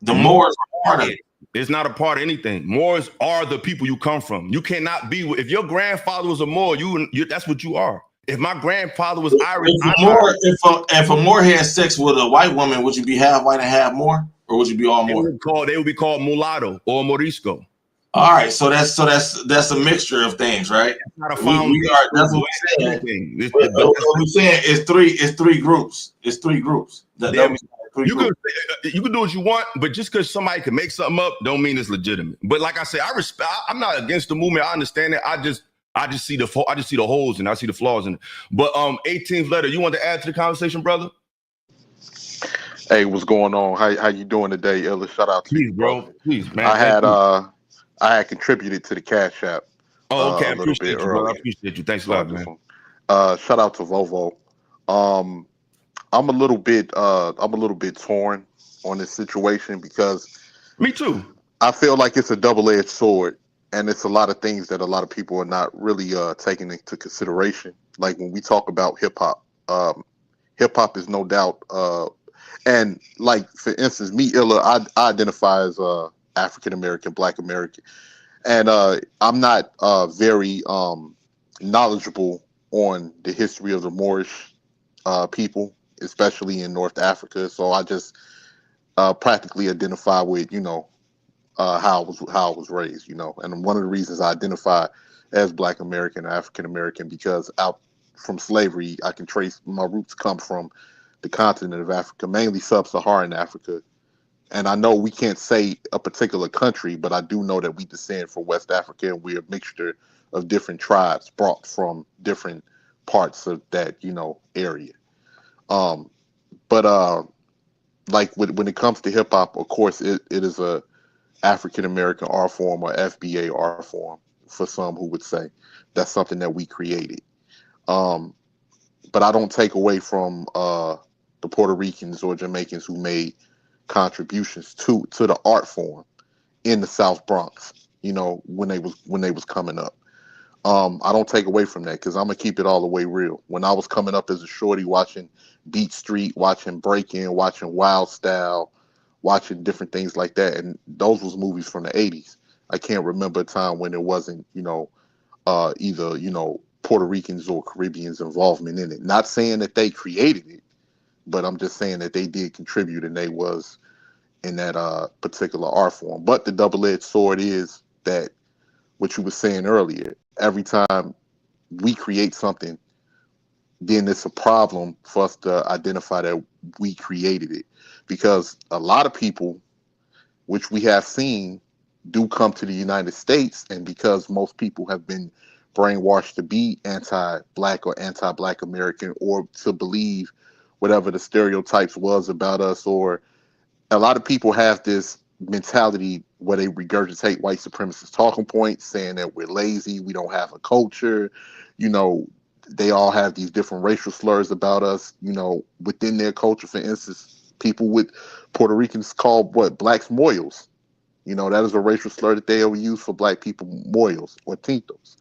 Speaker 11: The Moors are part of it.
Speaker 4: It's not a part of anything. Moors are the people you come from. You cannot be. If your grandfather was a Moor, you that's what you are. If my grandfather was Irish,
Speaker 11: if a Moor had sex with a white woman, would you be half white and half Moor, or would you be all Moor?
Speaker 4: They would be called mulatto or morisco.
Speaker 11: All right, so that's a mixture of things, right?
Speaker 4: That's what
Speaker 11: we're saying. What we're saying is three groups. It's three groups.
Speaker 4: You can do what you want, but just because somebody can make something up, don't mean it's legitimate. But like I said, I'm not against the movement. I understand it. I just see the holes and I see the flaws in it. But 18th letter, you want to add to the conversation, brother?
Speaker 12: Hey, what's going on? How you doing today, Illa? Shout out to you,
Speaker 4: bro. Please, man.
Speaker 12: I had contributed to the Cash App.
Speaker 4: Oh, okay.
Speaker 12: A little bit earlier.
Speaker 4: I appreciate you. Thanks a lot, man.
Speaker 12: Shout out to Vovo. I'm a little bit torn on this situation because
Speaker 4: me too.
Speaker 12: I feel like it's a double-edged sword, and it's a lot of things that a lot of people are not really taking into consideration. Like when we talk about hip hop is no doubt, and like for instance, me, Illa, I identify as African American, Black American, and I'm not very knowledgeable on the history of the Moorish people, especially in North Africa. So I just practically identify with, how I was raised, and one of the reasons I identify as Black American, African American, because out from slavery, I can trace my roots come from the continent of Africa, mainly sub-Saharan Africa. And I know we can't say a particular country, but I do know that we descend from West Africa, and we're a mixture of different tribes brought from different parts of that, area. But like when it comes to hip hop, of course, it is a African American art form, or FBA art form for some who would say that's something that we created. But I don't take away from the Puerto Ricans or Jamaicans who made contributions to the art form in the South Bronx, when they was coming up. I don't take away from that, because I'm gonna keep it all the way real. When I was coming up as a shorty, watching Beat Street, watching Breakin', watching Wild Style, watching different things like that, and those was movies from the 80s. I can't remember a time when there wasn't, either Puerto Ricans or Caribbeans involvement in it. Not saying that they created it, but I'm just saying that they did contribute, and they was in that particular art form. But the double-edged sword is that what you were saying earlier, every time we create something, then it's a problem for us to identify that we created it. Because a lot of people, which we have seen, do come to the United States, and because most people have been brainwashed to be anti-Black or anti-Black American, or to believe whatever the stereotypes was about us, or a lot of people have this mentality where they regurgitate white supremacist talking points, saying that we're lazy, we don't have a culture, they all have these different racial slurs about us, within their culture. For instance, People with Puerto Ricans call blacks moyos. You know, that is a racial slur that they ever use for black people, moyos or tintos.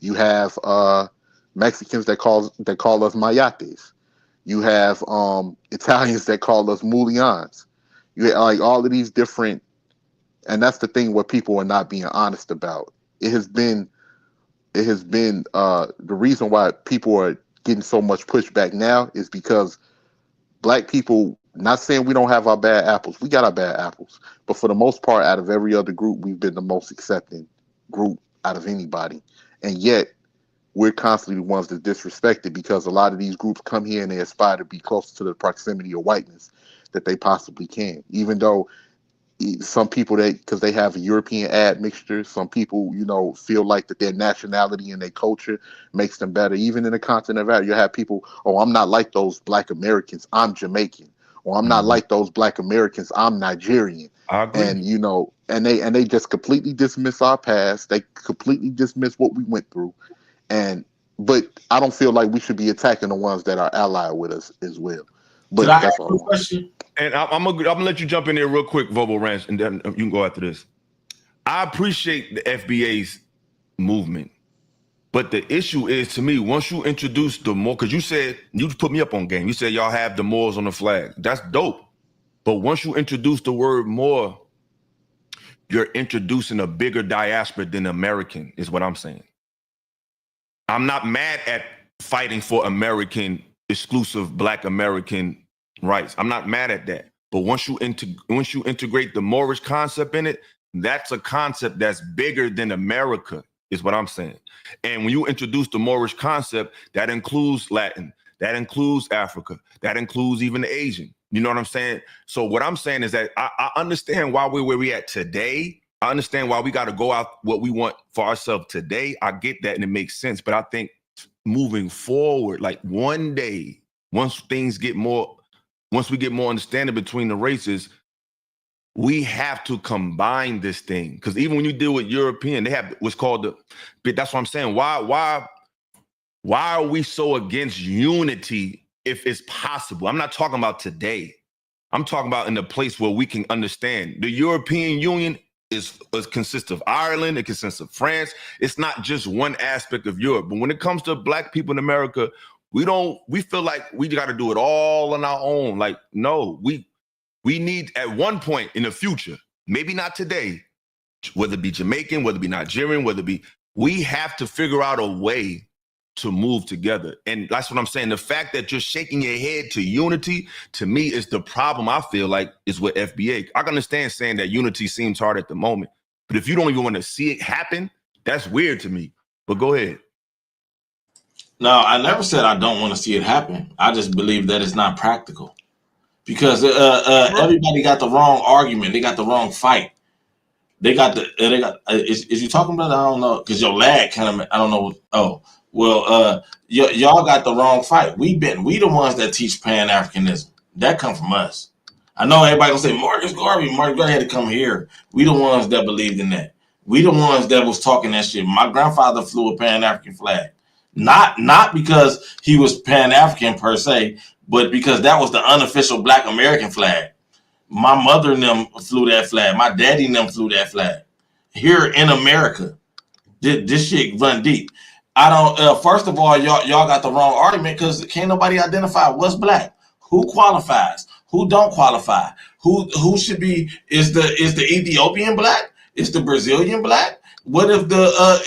Speaker 12: You have Mexicans that call us mayates. You have Italians that call us mulians. You have, like, all of these different, and that's the thing where people are not being honest about. It has been the reason why people are getting so much pushback now is because black people, not saying we don't have our bad apples, we got our bad apples, but for the most part, out of every other group, we've been the most accepting group out of anybody. And yet we're constantly the ones that disrespected, because a lot of these groups come here and they aspire to be close to the proximity of whiteness that they possibly can, even though some people, because they have a European admixture, some people, you know, feel like that their nationality and their culture makes them better. Even in the continent of Africa, you have people, oh, I'm not like those black Americans, I'm Jamaican, or I'm not like those black Americans, I'm Nigerian.
Speaker 4: I agree.
Speaker 12: And you know, and they just completely dismiss our past. They completely dismiss what we went through. But I don't feel like we should be attacking the ones that are allied with us as well. But that's all.
Speaker 11: Question?
Speaker 4: And I'm gonna let you jump in there real quick, Vobo Ranch, and then you can go after this. I appreciate the FBA's movement, but the issue is, to me, once you introduce the more, because you said, you put me up on game. You said y'all have the Moors on the flag. That's dope. But once you introduce the word more, you're introducing a bigger diaspora than American, is what I'm saying. I'm not mad at fighting for American, exclusive Black American rights. I'm not mad at that. But once you integrate the Moorish concept in it, that's a concept that's bigger than America, is what I'm saying. And when you introduce the Moorish concept, that includes Latin, that includes Africa, that includes even the Asian. You know what I'm saying? So what I'm saying is that I understand why we're where we at today. I understand why we got to go out what we want for ourselves today. I get that, and it makes sense. But I think moving forward, like one day, once we get more understanding between the races, we have to combine this thing. Because even when you deal with European, they have what's called that's what I'm saying. Why are we so against unity if it's possible? I'm not talking about today. I'm talking about in the place where we can understand. The European Union consists of Ireland, it consists of France. It's not just one aspect of Europe. But when it comes to Black people in America, we feel like we got to do it all on our own. Like, no, we need at one point in the future, maybe not today, whether it be Jamaican, whether it be Nigerian, we have to figure out a way to move together. And that's what I'm saying. The fact that you're shaking your head to unity, to me, is the problem. I feel like is with FBA. I can understand saying that unity seems hard at the moment, but if you don't even want to see it happen, that's weird to me. But go ahead.
Speaker 11: No, I never said I don't want to see it happen. I just believe that it's not practical, because everybody got the wrong argument. They got the wrong fight. Is you talking about? I don't know, because your lag kind of, I don't know. Oh, well, y'all got the wrong fight. We the ones that teach Pan-Africanism. That come from us. I know everybody gonna say Marcus Garvey had to come here. We the ones that believed in that. We the ones that was talking that shit. My grandfather flew a Pan-African flag. Not because he was Pan-African per se, but because that was the unofficial Black American flag. My mother and them flew that flag. My daddy and them flew that flag. Here in America, this shit run deep. I don't. First of all, y'all got the wrong argument, because can't nobody identify what's Black, who qualifies, who don't qualify, who should be. Is the Ethiopian Black? Is the Brazilian Black? What if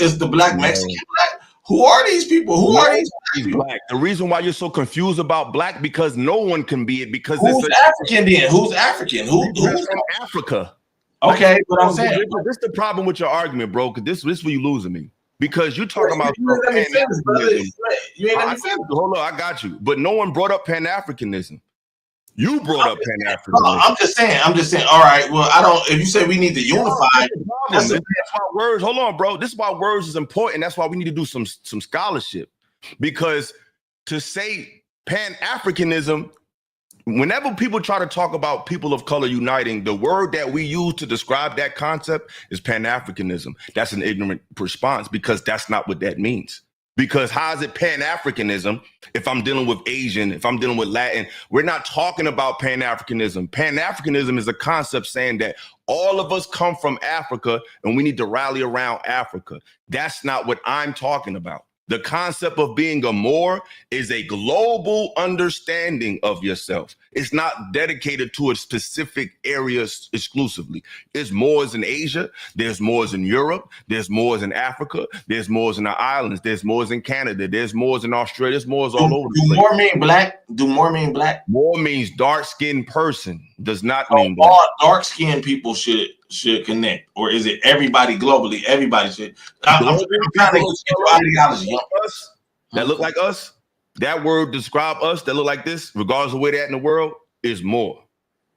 Speaker 11: is the Black Mexican Black? Who are these people? Who are these people?
Speaker 4: Black. The reason why you're so confused about Black, because no one can be it, because
Speaker 11: who's African then? Who's African? Who's
Speaker 4: from Africa?
Speaker 11: Okay, but I'm saying
Speaker 4: this is the problem with your argument, bro. Because this is where you losing me. Because you're talking about
Speaker 11: you ain't let me finish, brother. You ain't let me finish.
Speaker 4: Hold on, I got you. But no one brought up Pan-Africanism. You brought up Pan-Africanism.
Speaker 11: No, I'm just saying. All right. Well, I don't. If you say we need to unify,
Speaker 4: that's why words. Hold on, bro. This is why words is important. That's why we need to do some scholarship. Because to say Pan-Africanism, whenever people try to talk about people of color uniting, the word that we use to describe that concept is Pan-Africanism. That's an ignorant response, because that's not what that means. Because how is it Pan-Africanism if I'm dealing with Asian, if I'm dealing with Latin? We're not talking about Pan-Africanism. Pan-Africanism is a concept saying that all of us come from Africa and we need to rally around Africa. That's not what I'm talking about. The concept of being a Moor is a global understanding of yourself. It's not dedicated to a specific area exclusively. There's Moors in Asia. There's Moors in Europe. There's Moors in Africa. There's Moors in the islands. There's Moors in Canada. There's Moors in Australia. There's Moors all over the place.
Speaker 11: Do Moor mean black? Do Moor mean black?
Speaker 4: Moor means dark-skinned person. Does not mean black.
Speaker 11: All dark-skinned people should connect, or is it everybody globally? Everybody should. I'm trying to get your ideology.
Speaker 4: Us that look like us, that word describe us that look like this, regardless of where they're at in the world, is more.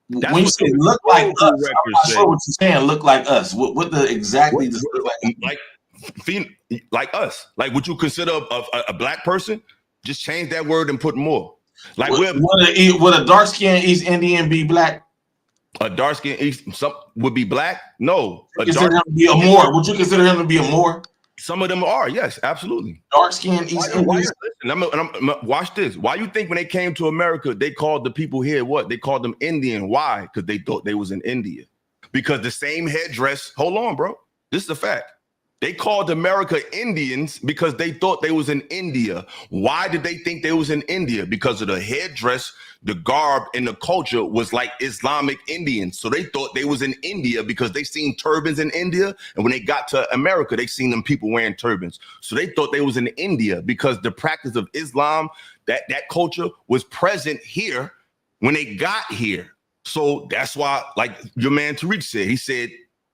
Speaker 4: That's
Speaker 11: when you say look like us, I'm not sure what you're saying. Look like us. What the exactly does look
Speaker 4: like us? Like would you consider a black person? Just change that word and put more. Like would
Speaker 11: a dark-skinned East Indian be black?
Speaker 4: A dark-skinned East some would be black? No.
Speaker 11: Would you consider him to be a Moor? Would you consider him to be a Moor?
Speaker 4: Some of them are, yes, absolutely.
Speaker 11: Dark-skinned East Indians.
Speaker 4: Watch this. Why you think when they came to America, they called the people here what? They called them Indian. Why? Because they thought they was in India. Because the same headdress, hold on, bro. This is a fact. They called America Indians because they thought they was in India. Why did they think they was in India? Because of the headdress, the garb, and the culture was like Islamic Indians. So they thought they was in India because they seen turbans in India. And when they got to America, they seen them people wearing turbans. So they thought they was in India because the practice of Islam, that culture was present here when they got here. So that's why, like your man Tariq said, he said,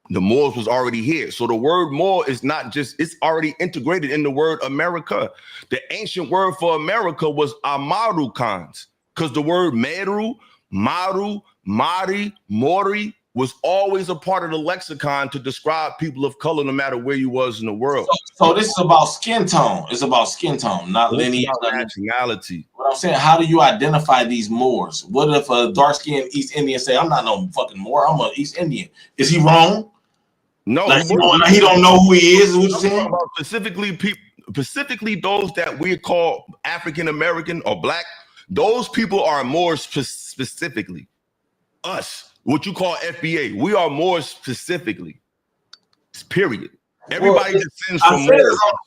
Speaker 4: the Moors was already here. So the word Moor is not just, it's already integrated in the word America. The ancient word for America was Amaru Khans, because the word Meru, Maru, Mari, Mori was always a part of the lexicon to describe people of color no matter where you was in the world.
Speaker 11: So this is about skin tone. It's about skin tone, not lineage.
Speaker 4: Nationality.
Speaker 11: What I'm saying, how do you identify these Moors? What if a dark-skinned East Indian say, I'm not no fucking Moor, I'm an East Indian? Is he wrong?
Speaker 4: No,
Speaker 11: like he don't know who he is. Is what you're saying?
Speaker 4: About specifically those that we call African American or black. Those people are more specifically us. What you call FBA, we are more specifically. Period. Everybody descends from.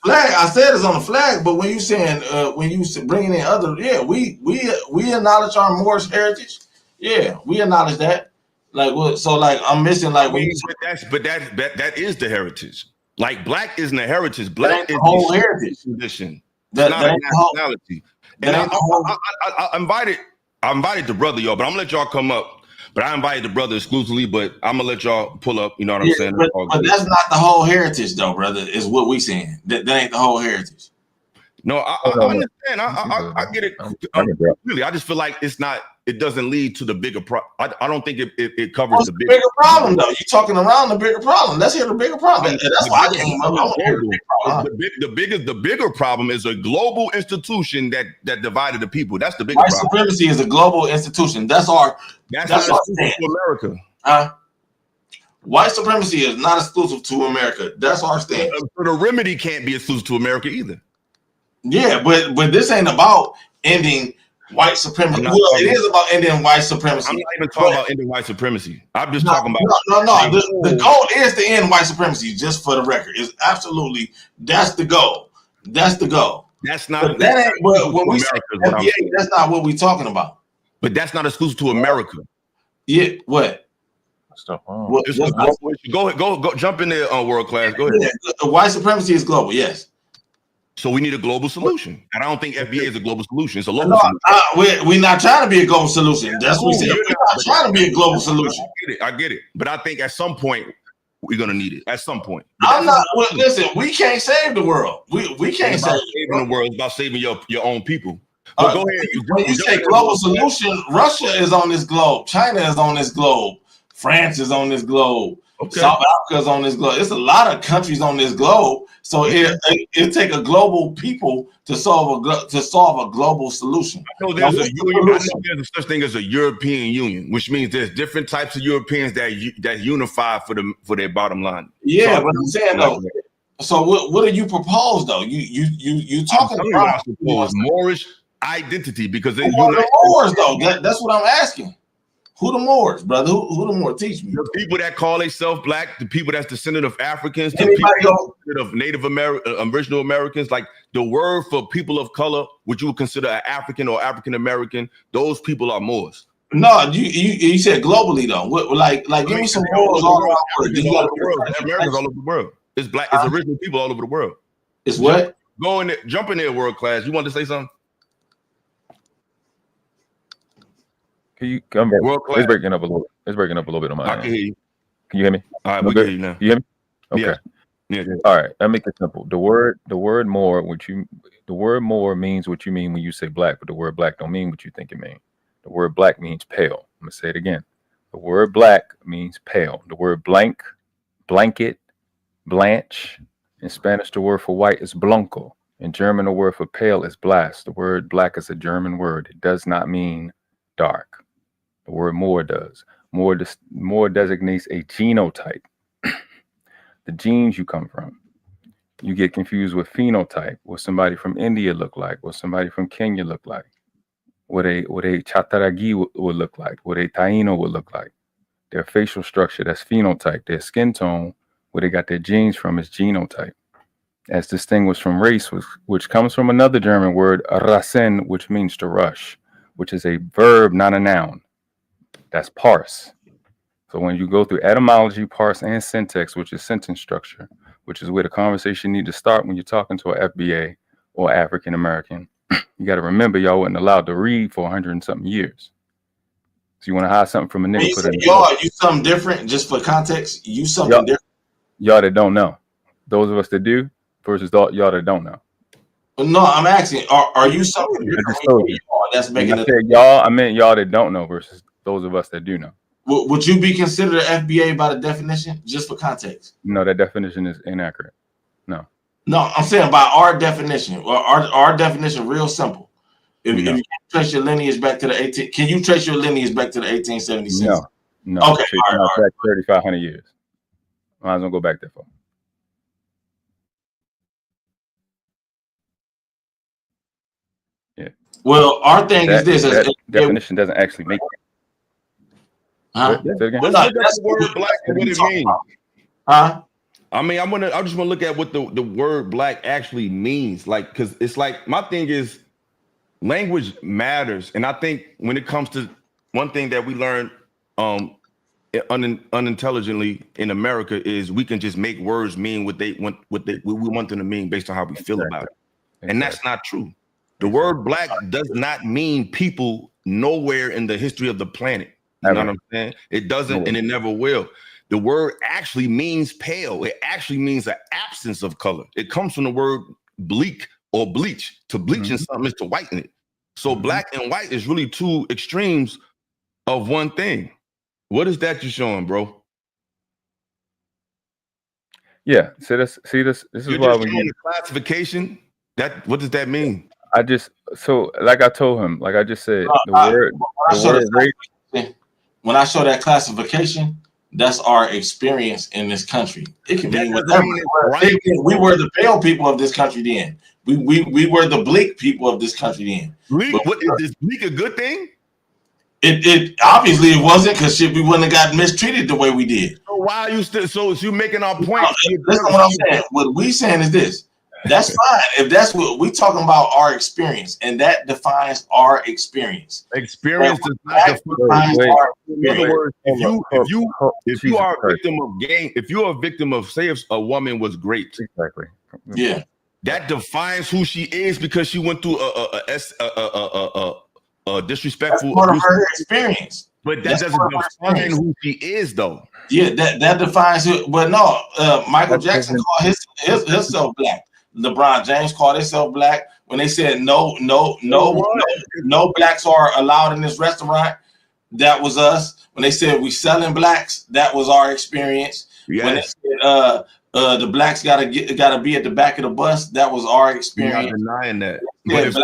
Speaker 11: I said it's on the flag, but when you saying when you bringing in other, yeah, we acknowledge our Moorish heritage. Yeah, we acknowledge that. Like what? So like I'm missing like when
Speaker 4: that is the heritage. Like black isn't a heritage. Black is
Speaker 11: the whole heritage
Speaker 4: tradition. That's not a nationality. And I invited the brother, y'all, but I'm gonna let y'all come up. But I invited the brother exclusively, but I'm gonna let y'all pull up. You know what I'm saying?
Speaker 11: But that's not the whole heritage, though, brother. Is what we saying. That ain't the whole heritage.
Speaker 4: No, I understand. I get it. Really, I just feel like it's not. It doesn't lead to the bigger problem. I don't think it covers the
Speaker 11: bigger problem, though. You're talking around the bigger problem. Let's hear the bigger problem. That's why I came up. I want to hear the bigger problem.
Speaker 4: The bigger problem is a global institution that divided the people. That's the bigger problem.
Speaker 11: White supremacy is a global institution. That's our
Speaker 4: stand. To America.
Speaker 11: White supremacy is not exclusive to America. That's our stand.
Speaker 4: So the remedy can't be exclusive to America either.
Speaker 11: Yeah, but this ain't about ending white supremacy. Well, it is about ending white supremacy.
Speaker 4: I'm not even talking about ending white supremacy. I'm just talking about
Speaker 11: no. The goal is to end white supremacy. Just for the record, is absolutely that's the goal. That's the goal.
Speaker 4: That's not.
Speaker 11: But that ain't. But when we say FBA, that's not what we're talking about.
Speaker 4: But that's not exclusive to America.
Speaker 11: Yeah. What?
Speaker 4: Go jump in there on world class. Go ahead.
Speaker 11: White supremacy is global. Yes.
Speaker 4: So we need a global solution. And I don't think FBA is a global solution. It's a local solution.
Speaker 11: We're not trying to be a global solution. That's what we said. We're not trying to be a global solution.
Speaker 4: I get it. But I think at some point, we're going to need it. At some point.
Speaker 11: Listen, we can't save the world. We can't save
Speaker 4: the world. It's about saving your own people. But go ahead.
Speaker 11: When you say global solution, Russia is on this globe. China is on this globe. France is on this globe. Okay. South Africa is on this globe. It's a lot of countries on this globe. So it take a global people to solve a global solution.
Speaker 4: I know there's a such thing as a European Union, which means there's different types of Europeans that unify for their bottom line.
Speaker 11: Yeah, but I'm saying though, So what do you propose though? You talking about
Speaker 4: Moorish identity because
Speaker 11: who are the Moors though? That's what I'm asking. Who the Moors, brother? Who the Moors? Teach me.
Speaker 4: The people that call themselves black, the people that's descendant of Africans, the people of Native original Americans, like the word for people of color, which you would consider an African or African American, those people are Moors.
Speaker 11: No, you said globally though. Like give me some Moors all around the world.
Speaker 4: Americans all over the world. It's black. It's original people all over the world.
Speaker 11: It's what?
Speaker 4: Go in there, jump in there, world class. You want to say something?
Speaker 13: Can you come back? It's breaking up a little. It's breaking up a little bit on my end.
Speaker 4: I can hear you.
Speaker 13: Can you hear me?
Speaker 4: All right, we can hear you now.
Speaker 13: You hear me? Okay.
Speaker 4: Yeah.
Speaker 13: All right. Let me make it simple. The word more, the word more means what you mean when you say black, but the word black don't mean what you think it means. The word black means pale. I'm gonna say it again. The word black means pale. The word blank, blanket, blanche. In Spanish, the word for white is blanco. In German, the word for pale is blas. The word black is a German word. It does not mean dark. The word more does. More designates a genotype. The genes you come from. You get confused with phenotype, what somebody from India look like, what somebody from Kenya look like, what a Chataragi would look like, what a Taino would look like. Their facial structure, that's phenotype. Their skin tone, where they got their genes from, is genotype. As distinguished from race, which comes from another German word, rasen, which means to rush, which is a verb, not a noun. That's parse. So when you go through etymology, parse, and syntax, which is sentence structure, which is where the conversation need to start when you're talking to an FBA or African American, you got to remember y'all wasn't allowed to read for 100 and something years. So you want to hide something from a nigga.
Speaker 11: You something different, just for context. You something different.
Speaker 13: Y'all that don't know. Those of us that do versus y'all that don't know.
Speaker 11: No, I'm asking, are you something different? That's making
Speaker 13: it. Y'all, I meant y'all that don't know versus those of us that do know.
Speaker 11: Would you be considered an FBA by the definition, just for context?
Speaker 13: No, that definition is inaccurate. No,
Speaker 11: I'm saying by our definition. Our definition, real simple. If you trace your lineage back to the 18, can you trace your lineage back to the 1876?
Speaker 13: No.
Speaker 11: Okay,
Speaker 13: all right. 3,500 years. Might as well go back that far. Yeah.
Speaker 11: Well, our thing is this:
Speaker 13: that definition doesn't actually make it.
Speaker 4: Let's look at the word black and what it means. I mean, I just want to look at what the word black actually means. Like, because it's like, my thing is language matters. And I think when it comes to one thing that we learn unintelligently in America is we can just make words mean what we want them to mean based on how we feel about it. And that's not true. The word black does not mean people nowhere in the history of the planet. You know what I'm saying? It doesn't, and it never will. The word actually means pale. It actually means an absence of color. It comes from the word bleak or bleach. To bleach in something is to whiten it. So black and white is really two extremes of one thing. What is that you're showing, bro?
Speaker 13: Yeah. This is why we
Speaker 4: need classification. What does that mean?
Speaker 13: Like I told him, like I just said,
Speaker 11: when I show that classification, that's our experience in this country. It can mean whatever. We were the pale people of this country then. We were the bleak people of this country then.
Speaker 4: Bleak? Is bleak a good thing?
Speaker 11: It obviously it wasn't, because we wouldn't have got mistreated the way we did.
Speaker 4: So why are you still? So you making our point?
Speaker 11: Listen, what I'm saying. What we saying is this. That's fine if that's what we talking about, our experience, and that defines our experience.
Speaker 4: Experience does not define our experience. In other words, if you are a victim of game, if you're a victim of, say, if a woman was raped,
Speaker 13: exactly,
Speaker 11: yeah,
Speaker 4: that defines who she is because she went through a disrespectful.
Speaker 11: That's part of her experience.
Speaker 4: But that doesn't define who she is, though.
Speaker 11: Yeah, that defines it. But no, Michael Jackson called himself black. LeBron James called himself black. When they said no blacks are allowed in this restaurant, that was us. When they said we selling blacks, that was our experience.
Speaker 4: Yes.
Speaker 11: When they said the blacks gotta be at the back of the bus, that was our experience.
Speaker 4: You're not denying that. But this is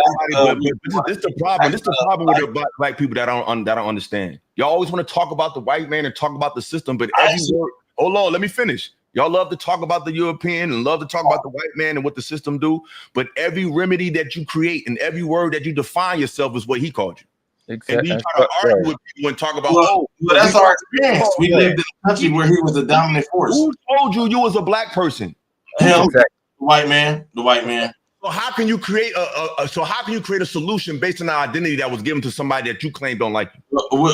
Speaker 4: the problem. This is the problem with the black people that don't understand. Y'all always want to talk about the white man and talk about the system, but every word. Hold on, let me finish. Y'all love to talk about the European and love to talk about the white man and what the system do. But every remedy that you create and every word that you define yourself is what he called you.
Speaker 13: Exactly.
Speaker 4: And you try to argue with people and talk about,
Speaker 11: well, that's our experience. We lived in a country where he was the dominant force.
Speaker 4: Who told you you was a black person?
Speaker 11: Him, exactly. The white man.
Speaker 4: So how can you create a solution based on the identity that was given to somebody that you claim don't like you?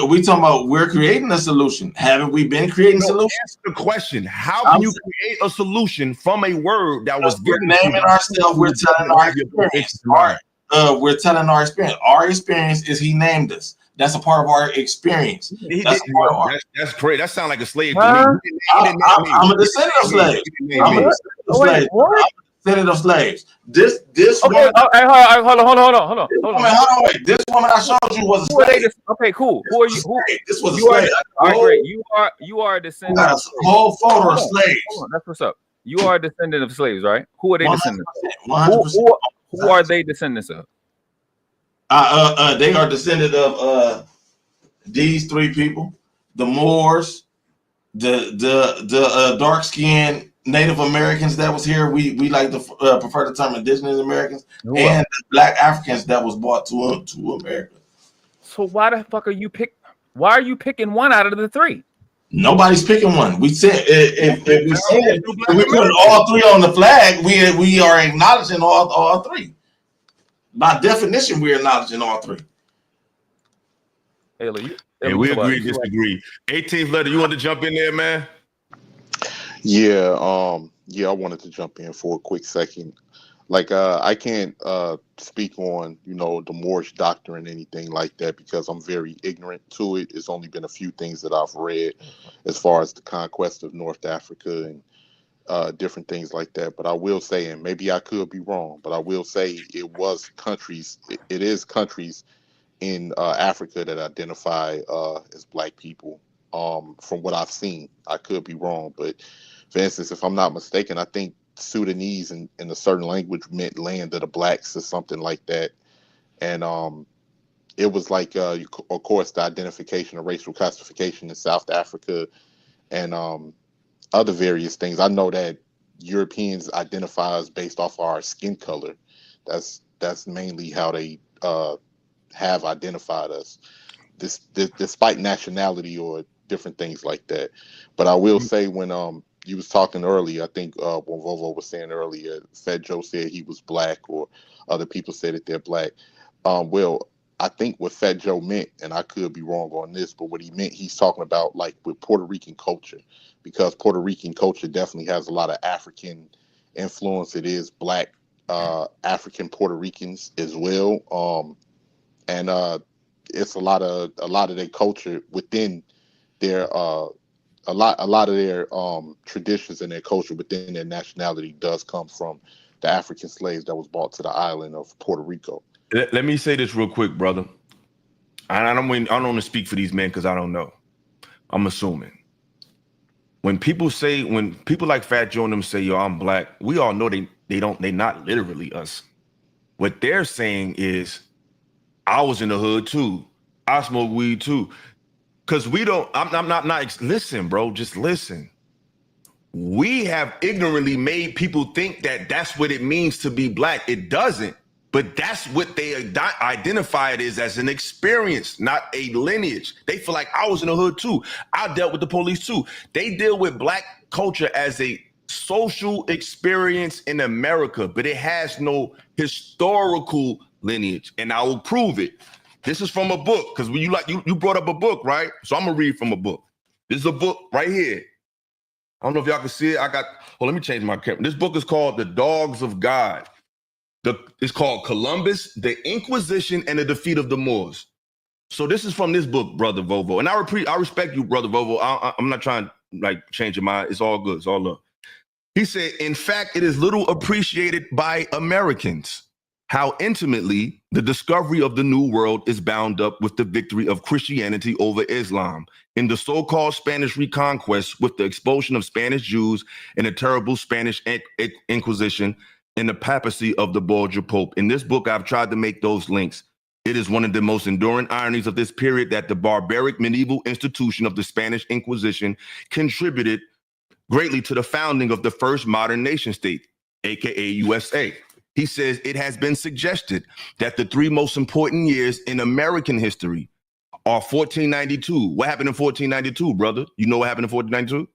Speaker 11: We talking about we're creating a solution. Haven't we been creating solutions?
Speaker 4: Answer the question. How can you create a solution from a word that was given?
Speaker 11: We're naming ourselves. We're telling our experience. We're telling our experience. Our experience is he named us. That's a part of our experience.
Speaker 4: That's great. That sounds like a slave to me.
Speaker 11: I'm a descendant of slaves. I'm a descendant of slaves. This
Speaker 13: okay. Hold on.
Speaker 11: Wait. This woman I showed you was a slave.
Speaker 13: Okay, cool. Who are you?
Speaker 11: This was a slave.
Speaker 13: All right, great. You are a descendant.
Speaker 11: Got a whole photo of slaves.
Speaker 13: That's what's up. You are a descendant of slaves, right? Who are they descendants
Speaker 11: of?
Speaker 13: Who are they descendants of?
Speaker 11: They are descended of these three people: the Moors, the dark-skinned Native Americans that was here. We like to prefer the term Indigenous Americans, and the Black Africans that was brought to America.
Speaker 13: So why the fuck are you Why are you picking one out of the three?
Speaker 11: Nobody's picking one. We said if we put all three on the flag, we are acknowledging all three. By definition, we're acknowledging all three.
Speaker 4: Hey, we agree, disagree. 18th letter, you want to jump in there, man?
Speaker 12: Yeah, I wanted to jump in for a quick second. Like, I can't speak on, the Moorish doctrine, anything like that, because I'm very ignorant to it. It's only been a few things that I've read as far as the conquest of North Africa and different things like that. But I will say, and maybe I could be wrong, but I will say it is countries in Africa that identify as black people. From what I've seen, I could be wrong, but for instance, if I'm not mistaken, I think Sudanese in a certain language meant land of the blacks or something like that. And it was like, of course, the identification of racial classification in South Africa and other various things. I know that Europeans identify us based off our skin color. That's mainly how they have identified us, despite nationality or different things like that. But I will say, when you was talking earlier, I think when Vovo was saying earlier, Fat Joe said he was black, or other people said that they're black. Well, I think what Fat Joe meant, and I could be wrong on this, but what he meant, he's talking about like with Puerto Rican culture, because Puerto Rican culture definitely has a lot of African influence. It is black African Puerto Ricans as well, and it's a lot of their culture within their a lot of their traditions and their culture within their nationality does come from the African slaves that was brought to the island of Puerto Rico.
Speaker 4: Let me say this real quick, brother. I don't want to speak for these men because I don't know. I'm assuming. When people like Fat Joe and them say, yo, I'm black, we all know they're not literally us. What they're saying is, I was in the hood too. I smoke weed too. Because I'm not, listen, bro, just listen. We have ignorantly made people think that that's what it means to be black. It doesn't. But that's what they identify it as an experience, not a lineage. They feel like I was in the hood too. I dealt with the police too. They deal with black culture as a social experience in America, but it has no historical lineage. And I will prove it. This is from a book, because when you brought up a book, right? So I'm gonna read from a book. This is a book right here. I don't know if y'all can see it. Let me change my camera. This book is called The Dogs of God. It's called Columbus, the Inquisition, and the Defeat of the Moors. So this is from this book, Brother Vovo. And I respect you, Brother Vovo. I'm not trying to change your mind. It's all good. It's all love. He said, in fact, it is little appreciated by Americans how intimately the discovery of the New World is bound up with the victory of Christianity over Islam in the so-called Spanish Reconquest, with the expulsion of Spanish Jews and the terrible Spanish Inquisition and the papacy of the Borgia Pope. In this book, I've tried to make those links. It is one of the most enduring ironies of this period that the barbaric medieval institution of the Spanish Inquisition contributed greatly to the founding of the first modern nation state, aka USA. He says it has been suggested that the 3 most important years in American history are 1492. What happened in 1492, brother? You know what happened in 1492?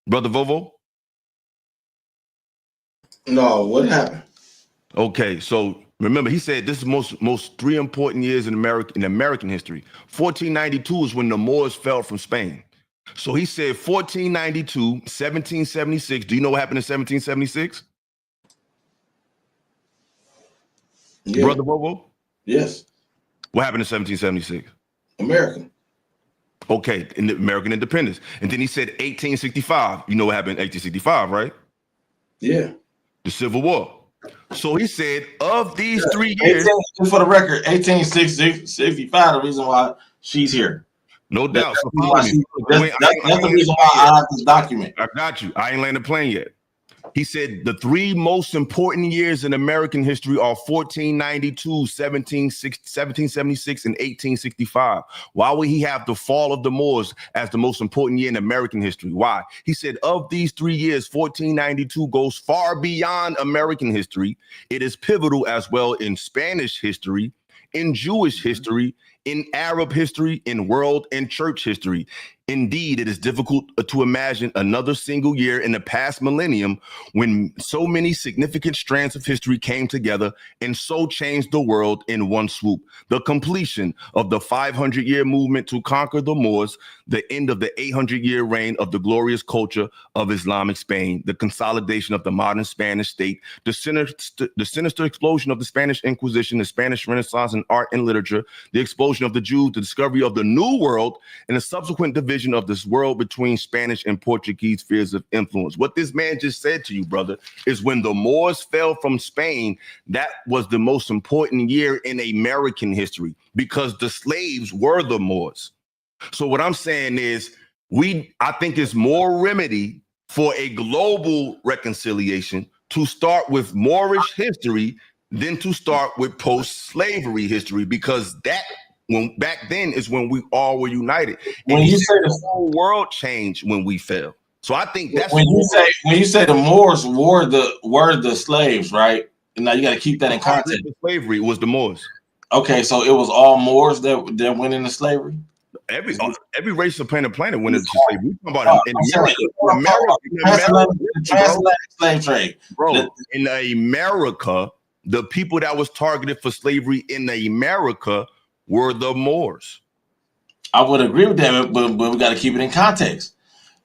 Speaker 4: Brother Vovo?
Speaker 11: No, what happened?
Speaker 4: Okay, so remember, he said this is most 3 important years in American history. 1492 is when the Moors fell from Spain. So he said 1492, 1776. Do you know what happened in 1776?
Speaker 11: Yeah.
Speaker 4: Brother Bobo?
Speaker 11: Yes.
Speaker 4: What happened in 1776?
Speaker 11: American.
Speaker 4: Okay, in the American independence. And then he said 1865. You know what happened in 1865, right?
Speaker 11: Yeah.
Speaker 4: The Civil War. So he said of these 3 years.
Speaker 11: Just for the record, 1865, the reason why she's here.
Speaker 4: No doubt.
Speaker 11: That's
Speaker 4: So follow me.
Speaker 11: That's the reason why I have this document.
Speaker 4: I got you. I ain't landed the plane yet. He said the 3 most important years in American history are 1492, 1776, and 1865. Why would he have the fall of the Moors as the most important year in American history? Why? He said of these 3 years, 1492 goes far beyond American history. It is pivotal as well in Spanish history, in Jewish history, in Arab history, in world and church history. Indeed, it is difficult to imagine another single year in the past millennium when so many significant strands of history came together and so changed the world in one swoop. The completion of the 500-year movement to conquer the Moors, the end of the 800-year reign of the glorious culture of Islamic Spain, the consolidation of the modern Spanish state, the sinister explosion of the Spanish Inquisition, the Spanish Renaissance in art and literature, the explosion of the Jews, the discovery of the New World, and the subsequent division of this world between Spanish and Portuguese spheres of influence. What this man just said to you, brother, is when the Moors fell from Spain, that was the most important year in American history because the slaves were the Moors. So what I'm saying is I think it's more remedy for a global reconciliation to start with Moorish history than to start with post-slavery history, because that back then is when we all were united.
Speaker 11: When you say
Speaker 4: the whole world changed when we fell. So I think that's
Speaker 11: when you say the Moors were the slaves, right? And now you got to keep that in context.
Speaker 4: Slavery was the Moors.
Speaker 11: Okay, so it was all Moors that went into slavery.
Speaker 4: Every race of planet went into slavery. We talking about
Speaker 11: transatlantic slave trade,
Speaker 4: bro. In America, the people that was targeted for slavery in America were the Moors.
Speaker 11: I would agree with that, but we got to keep it in context.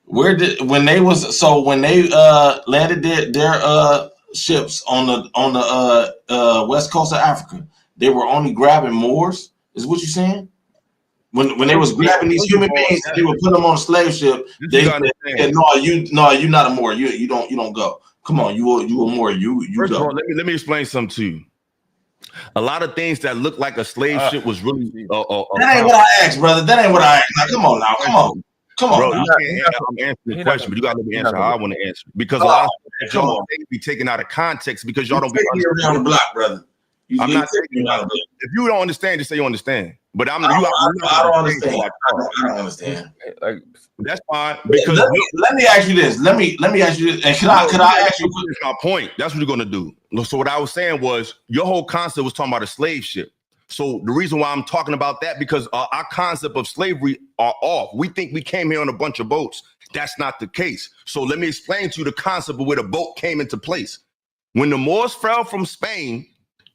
Speaker 11: When they landed their ships on the west coast of Africa, they were only grabbing Moors. Is what you're saying? When they was grabbing these human beings, they would put them on a slave ship. They said, "No, you're not a Moor. You don't go. Come on, you a Moor. You
Speaker 4: First
Speaker 11: go."
Speaker 4: of all, let me explain something to you. A lot of things that look like a slave ship was really
Speaker 11: that ain't what I asked, brother. That ain't what I asked. Now, come on.
Speaker 4: Bro, I'm answering the question, but you gotta let me answer how I want to answer, because a lot of stuff y'all be taken out of context because y'all don't be
Speaker 11: around the block, brother.
Speaker 4: I'm not taking you out. If you don't understand, just say you understand. But I
Speaker 11: don't understand. I don't understand.
Speaker 4: That's fine. Because
Speaker 11: let me ask you this. Let me ask you this. And could I ask you
Speaker 4: my point? That's what you're gonna do. So what I was saying was your whole concept was talking about a slave ship. So the reason why I'm talking about that, because our concept of slavery are off. We think we came here on a bunch of boats. That's not the case. So let me explain to you the concept of where the boat came into place. When the Moors fell from Spain,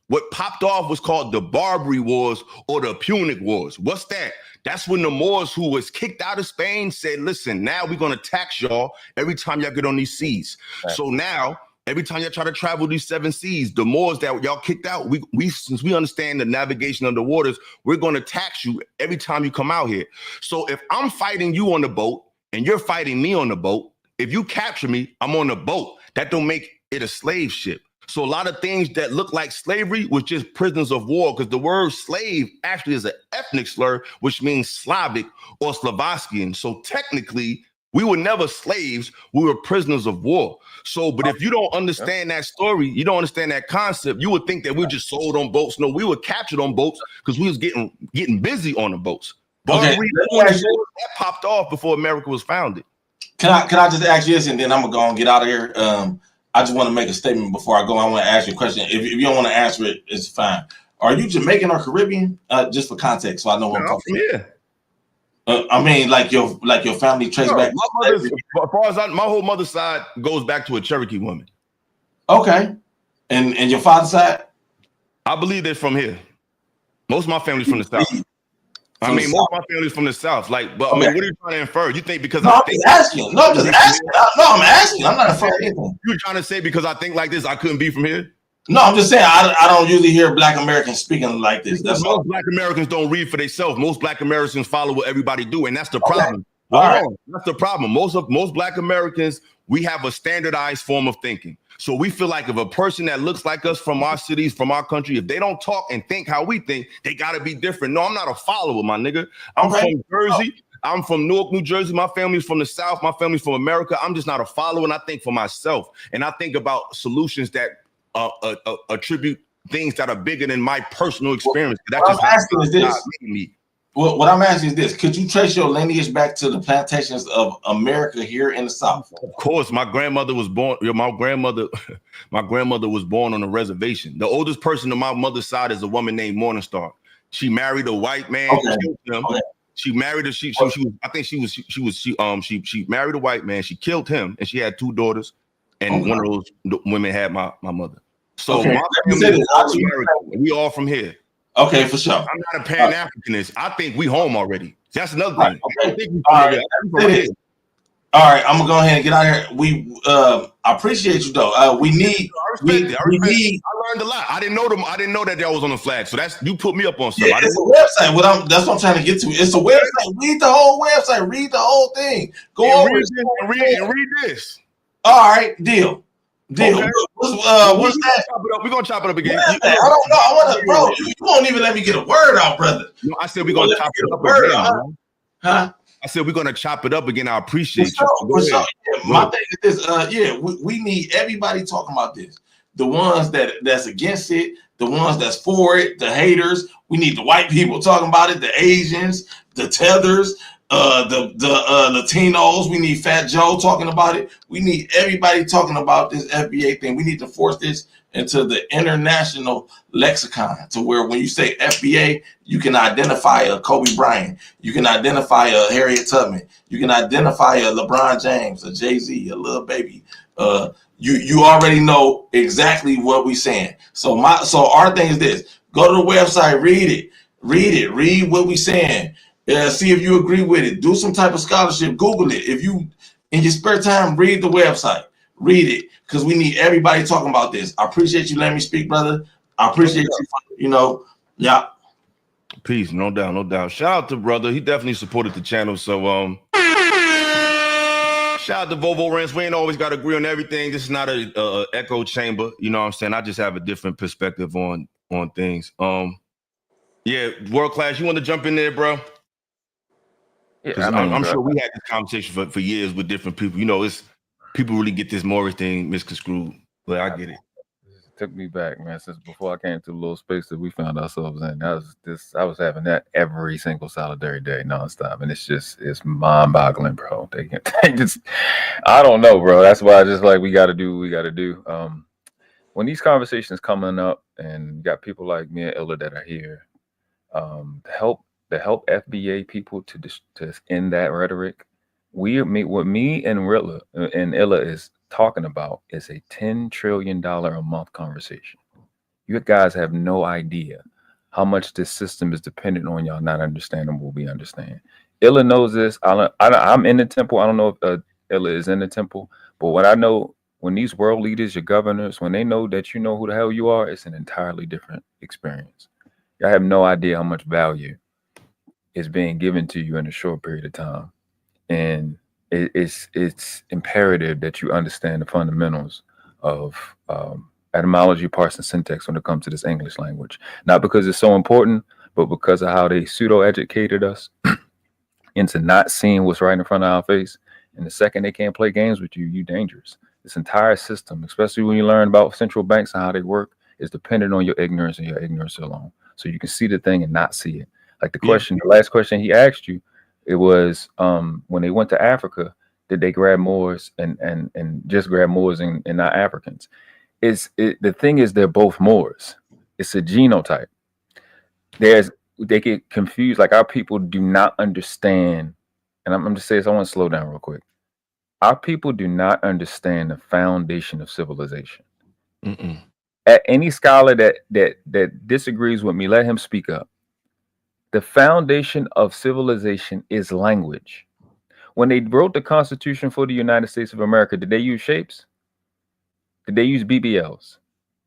Speaker 4: what popped off was called the Barbary Wars or the Punic Wars. What's that? That's when the Moors, who was kicked out of Spain, said, listen, now we're going to tax y'all every time y'all get on these seas. Right. So now, every time y'all try to travel these 7 seas, the Moors that y'all kicked out, since we understand the navigation of the waters, we're going to tax you every time you come out here. So if I'm fighting you on the boat and you're fighting me on the boat, if you capture me, I'm on the boat. That don't make it a slave ship. So a lot of things that look like slavery was just prisoners of war, because the word slave actually is an ethnic slur, which means Slavic or Slovakian. So technically, we were never slaves. We were prisoners of war. So, but if you don't understand that story, you don't understand that concept, you would think that we were just sold on boats. No, we were captured on boats because we was getting busy on the boats. That popped off before America was founded.
Speaker 11: Can I just ask you this, and then I'm gonna go and get out of here. I just want to make a statement before I go. I want to ask you a question. If you don't want to answer it, it's fine. Are you Jamaican or Caribbean? Just for context, so I know what I'm talking about. I mean, like your family traced back.
Speaker 4: My mother's, as far as my whole mother's side goes back to a Cherokee woman.
Speaker 11: Okay, and your father's side?
Speaker 4: I believe they're from here. Most of my family's from the South. I mean, most of my family's from the South. Like, but I mean, what are you trying to infer? You think because
Speaker 11: I'm just asking. No, I'm just asking. No, I'm asking. I'm not inferring anything.
Speaker 4: You're trying to say because I think like this, I couldn't be from here?
Speaker 11: No, I'm just saying I don't usually hear Black Americans speaking like this. That's all.
Speaker 4: Most Black Americans don't read for themselves. Most Black Americans follow what everybody do, and that's the problem. That's the problem. Most Black Americans, we have a standardized form of thinking. So we feel like if a person that looks like us from our cities, from our country, if they don't talk and think how we think, they got to be different. No, I'm not a follower, my nigga. I'm from Jersey. I'm from Newark, New Jersey. My family's from the South. My family's from America. I'm just not a follower, and I think for myself. And I think about solutions that attribute things that are bigger than my personal experience.
Speaker 11: What I'm asking is this. Well, what I'm asking is this: could you trace your lineage back to the plantations of America here in the South?
Speaker 4: Of course, my grandmother was born. My grandmother was born on a reservation. The oldest person on my mother's side is a woman named Morningstar. She married a white man. Killed him. She married a she married a white man. She killed him, and she had 2 daughters. And one of those women had my mother. So my family is all American. We all from here.
Speaker 11: Okay, for sure.
Speaker 4: I'm not a Pan-Africanist. I think we home already. That's another thing.
Speaker 11: All right, I'm gonna go ahead and get out of here. I appreciate you though. I learned
Speaker 4: a lot. I didn't know that that was on the flag. So you put me up on something.
Speaker 11: Yeah, it's a website. That's what I'm trying to get to. It's a website. Read the whole website. Read the whole thing. Go over
Speaker 4: and read this.
Speaker 11: All right, deal. Okay. What's that?
Speaker 4: We're gonna chop it up again.
Speaker 11: I don't know. I want to, bro. You won't even let me get a word out, brother.
Speaker 4: No, I said we're gonna chop it up again. Huh? I said we're gonna chop it up again. I appreciate you.
Speaker 11: Yeah, my thing is this. We need everybody talking about this. The ones that's against it, the ones that's for it, the haters. We need the white people talking about it, the Asians, the tethers. The Latinos, we need Fat Joe talking about it. We need everybody talking about this FBA thing. We need to force this into the international lexicon to where when you say FBA, you can identify a Kobe Bryant, you can identify a Harriet Tubman, you can identify a LeBron James, a Jay-Z, a Lil Baby. You already know exactly what we're saying. So our thing is this: go to the website, read what we're saying. See if you agree with it. Do some type of scholarship. Google it. If you, in your spare time, read the website. Read it, because we need everybody talking about this. I appreciate you letting me speak, brother. I appreciate you. Yeah.
Speaker 4: Peace, no doubt. Shout out to brother. He definitely supported the channel. So shout out to Vovo Rants. We ain't always got to agree on everything. This is not a echo chamber. You know what I'm saying? I just have a different perspective on things. Yeah, World Class. You want to jump in there, bro? Yeah, I'm sure we had this conversation for years with different people. You know, it's people really get this Morris thing misconstrued, but I get it.
Speaker 13: It took me back, man, since before I came to the little space that we found ourselves in. I was having that every single solitary day, nonstop, and it's mind-boggling, bro. They just, I don't know, bro. That's why I just like we got to do what we got to do. When these conversations coming up, and you got people like me and Illa that are here, to help FBA people to end that rhetoric. What me and Illa is talking about is a $10 trillion a month conversation. You guys have no idea how much this system is dependent on y'all not understanding what we understand. Illa knows this. I'm in the temple. I don't know if Illa is in the temple, but what I know, when these world leaders, your governors, when they know that you know who the hell you are, it's an entirely different experience. Y'all have no idea how much value is being given to you in a short period of time. And it's imperative that you understand the fundamentals of etymology, parse, and syntax when it comes to this English language. Not because it's so important, but because of how they pseudo-educated us into not seeing what's right in front of our face. And the second they can't play games with you, you're dangerous. This entire system, especially when you learn about central banks and how they work, is dependent on your ignorance and your ignorance alone. So you can see the thing and not see it. Like the last question he asked you, it was when they went to Africa, did they grab Moors and just grab Moors and not Africans? The thing is they're both Moors. It's a genotype. They get confused. Like our people do not understand, and I'm just saying this, I want to slow down real quick. Our people do not understand the foundation of civilization. At any scholar that disagrees with me, let him speak up. The foundation of civilization is language. When they wrote the Constitution for the United States of America, did they use shapes? Did they use BBLs?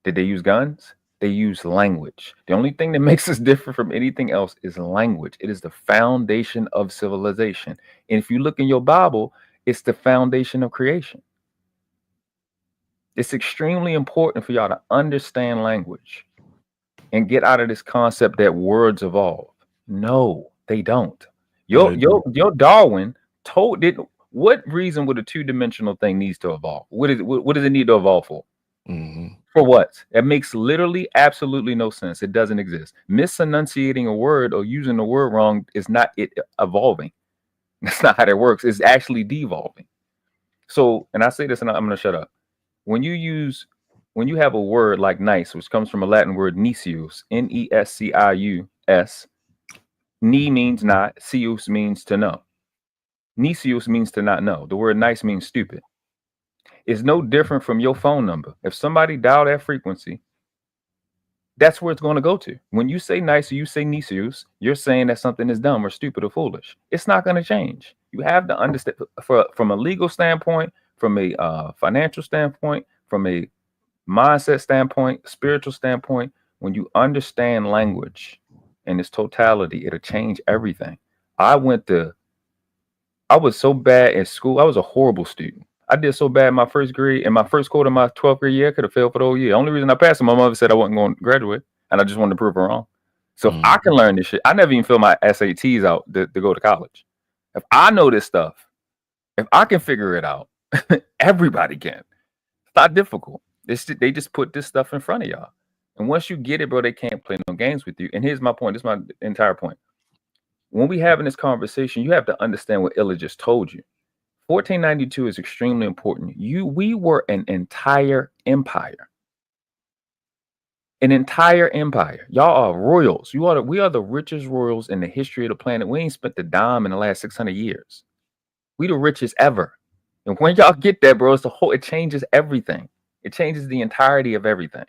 Speaker 13: Did they use guns? They use language. The only thing that makes us different from anything else is language. It is the foundation of civilization. And if you look in your Bible, it's the foundation of creation. It's extremely important for y'all to understand language and get out of this concept that words evolve. No, they don't. Your Darwin told it. What reason would a two-dimensional thing needs to evolve? What does it need to evolve for? For what? It makes literally absolutely no sense. It doesn't exist. Misenunciating a word or using the word wrong is not it evolving. That's not how that works. It's actually devolving. So, and I say this, and I'm going to shut up. When you have a word like nice, which comes from a Latin word nisius, Nesius, ni means not, sius means to know. Nisius means to not know. The word nice means stupid. It's no different from your phone number. If somebody dialed that frequency, that's where it's going to go to. When you say nice or you say nisius, you're saying that something is dumb or stupid or foolish. It's not going to change. You have to understand from a legal standpoint, from a financial standpoint, from a mindset standpoint, spiritual standpoint, when you understand language in its totality, it'll change everything. I was so bad at school. I was a horrible student. I did so bad in my first grade. In my first quarter of my 12th grade year, I could have failed for the whole year. Only reason I passed it, my mother said I wasn't going to graduate, and I just wanted to prove her wrong. So if I can learn this shit, I never even fill my SATs out to go to college. If I know this stuff, if I can figure it out, everybody can. It's not difficult. They just put this stuff in front of y'all. And once you get it, bro, they can't play no games with you. And here's my point. This is my entire point. When we having this conversation, you have to understand what Illa just told you. 1492 is extremely important. We were an entire empire. An entire empire. Y'all are royals. We are the richest royals in the history of the planet. We ain't spent the dime in the last 600 years. We the richest ever. And when y'all get that, bro, it changes everything. It changes the entirety of everything.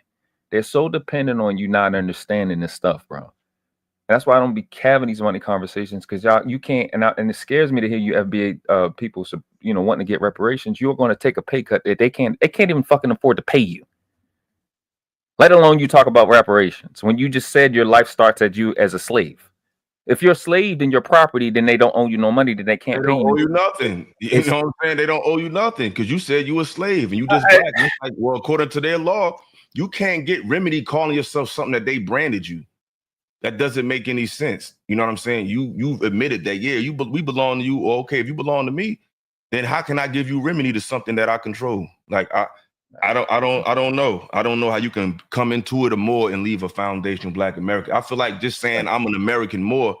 Speaker 13: They're so dependent on you not understanding this stuff, bro. And that's why I don't be having these money conversations, because you can't. And it scares me to hear you FBA people, wanting to get reparations. You're going to take a pay cut that they can't even fucking afford to pay you. Let alone you talk about reparations when you just said your life starts at you as a slave. If you're a slave in your property, then they don't owe you no money. Then they can't pay you.
Speaker 4: They don't owe you nothing. You know what I'm saying? They don't owe you nothing because you said you a slave and you just black. And it's like, well, according to their law, you can't get remedy calling yourself something that they branded you. That doesn't make any sense. You know what I'm saying? You've admitted that, yeah, we belong to you. Okay, if you belong to me, then how can I give you remedy to something that I control? Like I don't know. I don't know how you can come into it more and leave a foundation of Black America. I feel like just saying I'm an American Moor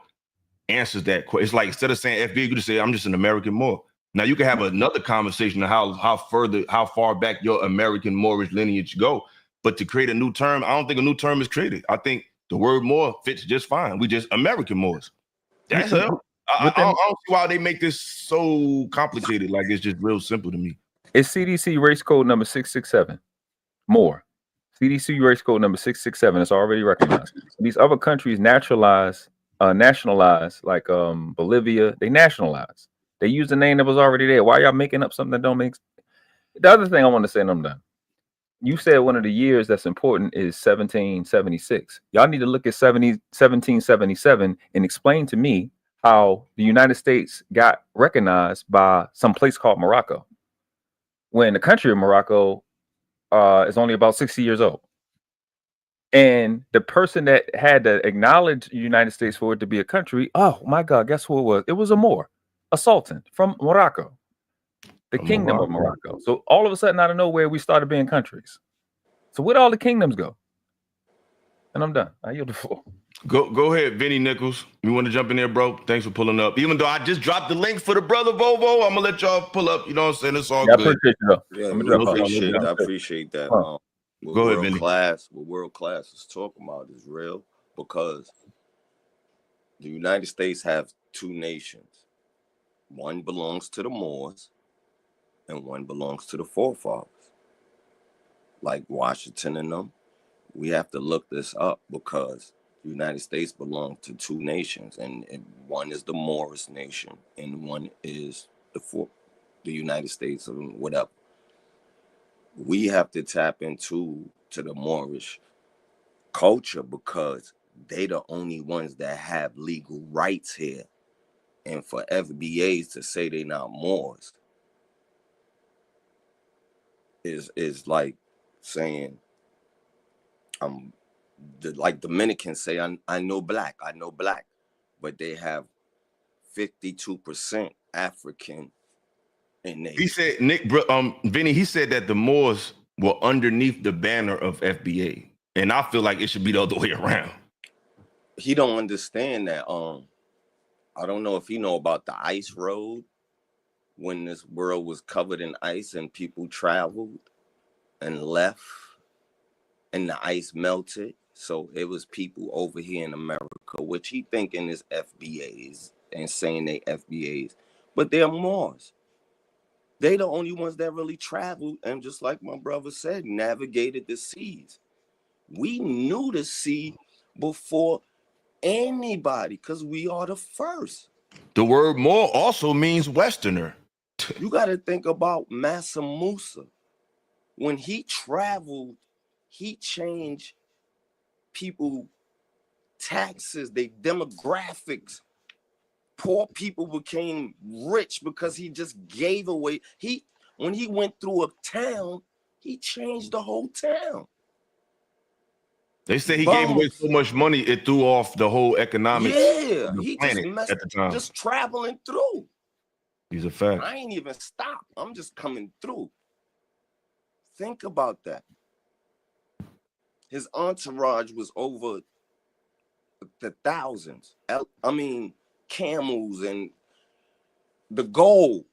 Speaker 4: answers that question. It's like instead of saying FB, you just say I'm just an American Moor. Now you can have another conversation of how far back your American Moorish lineage go. But to create a new term, I don't think a new term is created. I think the word Moor fits just fine. We just American Moors. That's it. I don't see why they make this so complicated. Like it's just real simple to me.
Speaker 13: It's CDC race code number 667. More. CDC race code number 667. It's already recognized. These other countries nationalize, like Bolivia. They nationalize. They use the name that was already there. Why y'all making up something that don't make sense? The other thing I want to say, and I'm done. You said one of the years that's important is 1776. Y'all need to look at 1777 and explain to me how the United States got recognized by some place called Morocco, when the country of Morocco is only about 60 years old. And the person that had to acknowledge the United States for it to be a country, oh my God, guess who it was? It was a Moor, a sultan from Morocco, the kingdom of Morocco. So all of a sudden, out of nowhere, we started being countries. So where'd all the kingdoms go? And I'm done. I yield the floor.
Speaker 4: Go ahead, Vinny Nichols. You want to jump in there, bro? Thanks for pulling up. Even though I just dropped the link for the brother Vovo, I'm gonna let y'all pull up. You know what I'm saying? It's all
Speaker 13: Yeah, I
Speaker 4: good.
Speaker 13: appreciate you though.
Speaker 14: Yeah,
Speaker 13: I'm gonna
Speaker 14: we
Speaker 13: drop off.
Speaker 14: I appreciate that.
Speaker 13: Huh.
Speaker 14: What
Speaker 4: Go ahead,
Speaker 14: world
Speaker 4: Vinny.
Speaker 14: class is talking about is real because the United States have two nations. One belongs to the Moors and one belongs to the forefathers. Like Washington and them. We have to look this up because the United States belongs to two nations, and one is the Moorish nation and one is the United States of whatever. We have to tap into the Moorish culture because they the only ones that have legal rights here. And for FBAs to say they not Moors is like saying like Dominicans say I know black, but they have 52% African in they.
Speaker 4: He said Vinny. He said that the Moors were underneath the banner of FBA, and I feel like it should be the other way around.
Speaker 14: He don't understand that. I don't know if he know about the ice road when this world was covered in ice and people traveled and left and the ice melted. So it was people over here in America, which he thinking is FBAs and saying they FBAs, but they're Moors. They the only ones that really traveled and just like my brother said, navigated the seas. We knew the sea before anybody because we are the first.
Speaker 4: The word Moor also means Westerner.
Speaker 14: You got to think about Mansa Musa. When he traveled, he changed people taxes, their demographics. Poor people became rich because he just gave away. When he went through a town, he changed the whole town.
Speaker 4: They say he gave away so much money it threw off the whole economics of the
Speaker 14: he
Speaker 4: planet
Speaker 14: just messed
Speaker 4: at the time.
Speaker 14: just traveling through.
Speaker 4: These are facts.
Speaker 14: I ain't even stopped. I'm just coming through. Think about that. His entourage was over the thousands. I mean, camels and the gold.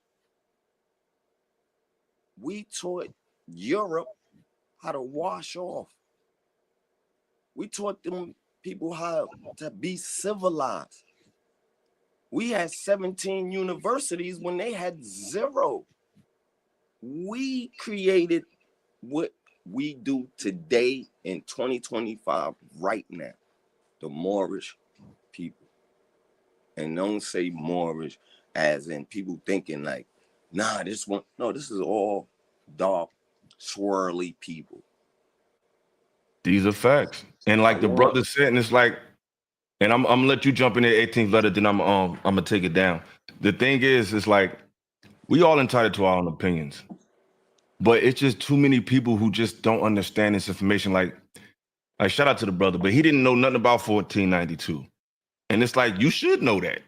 Speaker 14: We taught Europe how to wash off. We taught them people how to be civilized. We had 17 universities when they had 0. We created what we do today in 2025 right now. The Moorish people. And don't say Moorish as in people thinking like, nah, this is all dark, swirly people.
Speaker 4: These are facts. And like the brother said, and it's like, and I'm gonna let you jump in there 18th letter, then I'm gonna take it down. The thing is, it's like we all entitled to our own opinions. But it's just too many people who just don't understand this information. Like shout out to the brother, but he didn't know nothing about 1492. And it's like you should know that.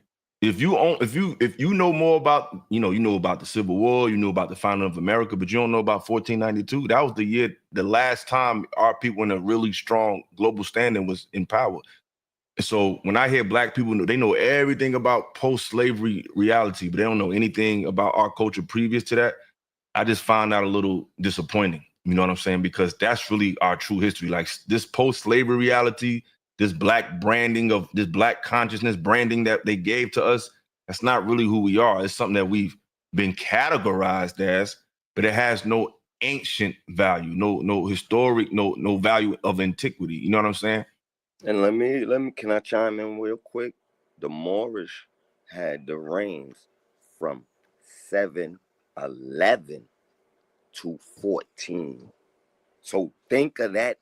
Speaker 4: If you know more about, you know about the Civil War, you know about the founding of America, but you don't know about 1492. That was the last time our people in a really strong global standing was in power. So when I hear black people, they know everything about post-slavery reality, but they don't know anything about our culture previous to that. I just find that a little disappointing. You know what I'm saying? Because that's really our true history. Like this post-slavery reality, this black branding of this black consciousness branding that they gave to us, that's not really who we are. It's something that we've been categorized as, but it has no ancient value, no historic, no value of antiquity. You know what I'm saying?
Speaker 14: And let me can I chime in real quick? The Moorish had the reigns from 711 to 14. So think of that.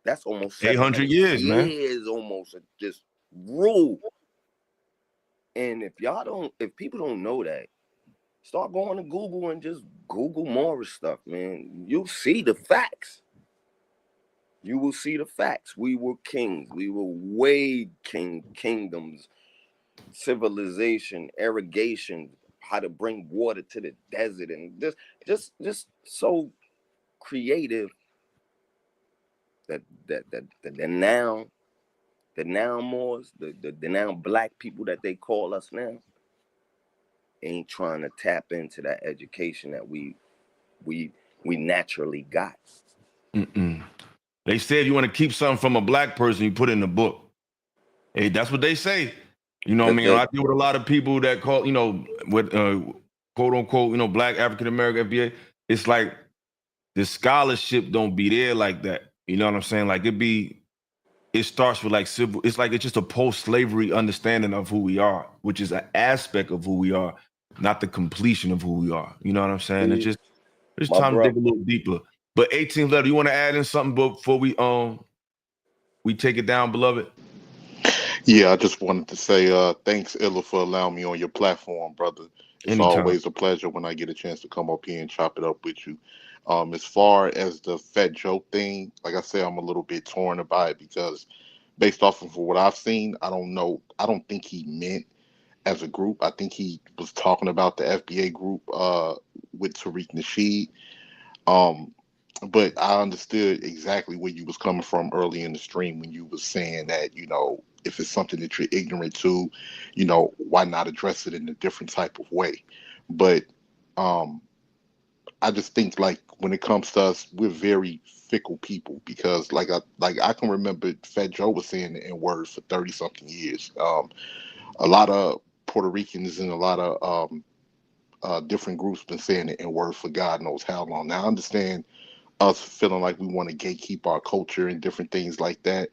Speaker 14: That's almost
Speaker 4: 800 years, man.
Speaker 14: Almost just rule. And if people don't know that, start going to Google and just Google Moorish stuff, man. You'll see the facts. You will see the facts. We were kings. We were way kingdoms, civilization, irrigation, how to bring water to the desert, and just so creative that now the now Moors, the now black people that they call us now, ain't trying to tap into that education that we naturally got.
Speaker 4: They said you want to keep something from a black person, you put it in the book. Hey, that's what they say. You know what I mean? I deal with a lot of people that call, you know, with quote unquote, you know, black African American FBA. It's like the scholarship don't be there like that. You know what I'm saying? Like it starts with like civil, it's like it's just a post-slavery understanding of who we are, which is an aspect of who we are, not the completion of who we are. You know what I'm saying? It's time to dig a little deeper. But 18th letter, you want to add in something before we take it down, beloved?
Speaker 12: Yeah, I just wanted to say thanks, Illa, for allowing me on your platform, brother. It's
Speaker 4: Anytime.
Speaker 12: always a pleasure when I get a chance to come up here and chop it up with you. As far as the Fat Joe thing, like I said, I'm a little bit torn about it because based off of what I've seen, I don't know. I don't think he meant as a group. I think he was talking about the FBA group with Tariq Nasheed. But I understood exactly where you was coming from early in the stream when you was saying that, you know, if it's something that you're ignorant to, you know, why not address it in a different type of way? But I just think like when it comes to us, we're very fickle people because like I can remember Fat Joe was saying the N word for 30 something years. A lot of Puerto Ricans and a lot of different groups been saying the N word for God knows how long. Now I understand us feeling like we want to gatekeep our culture and different things like that.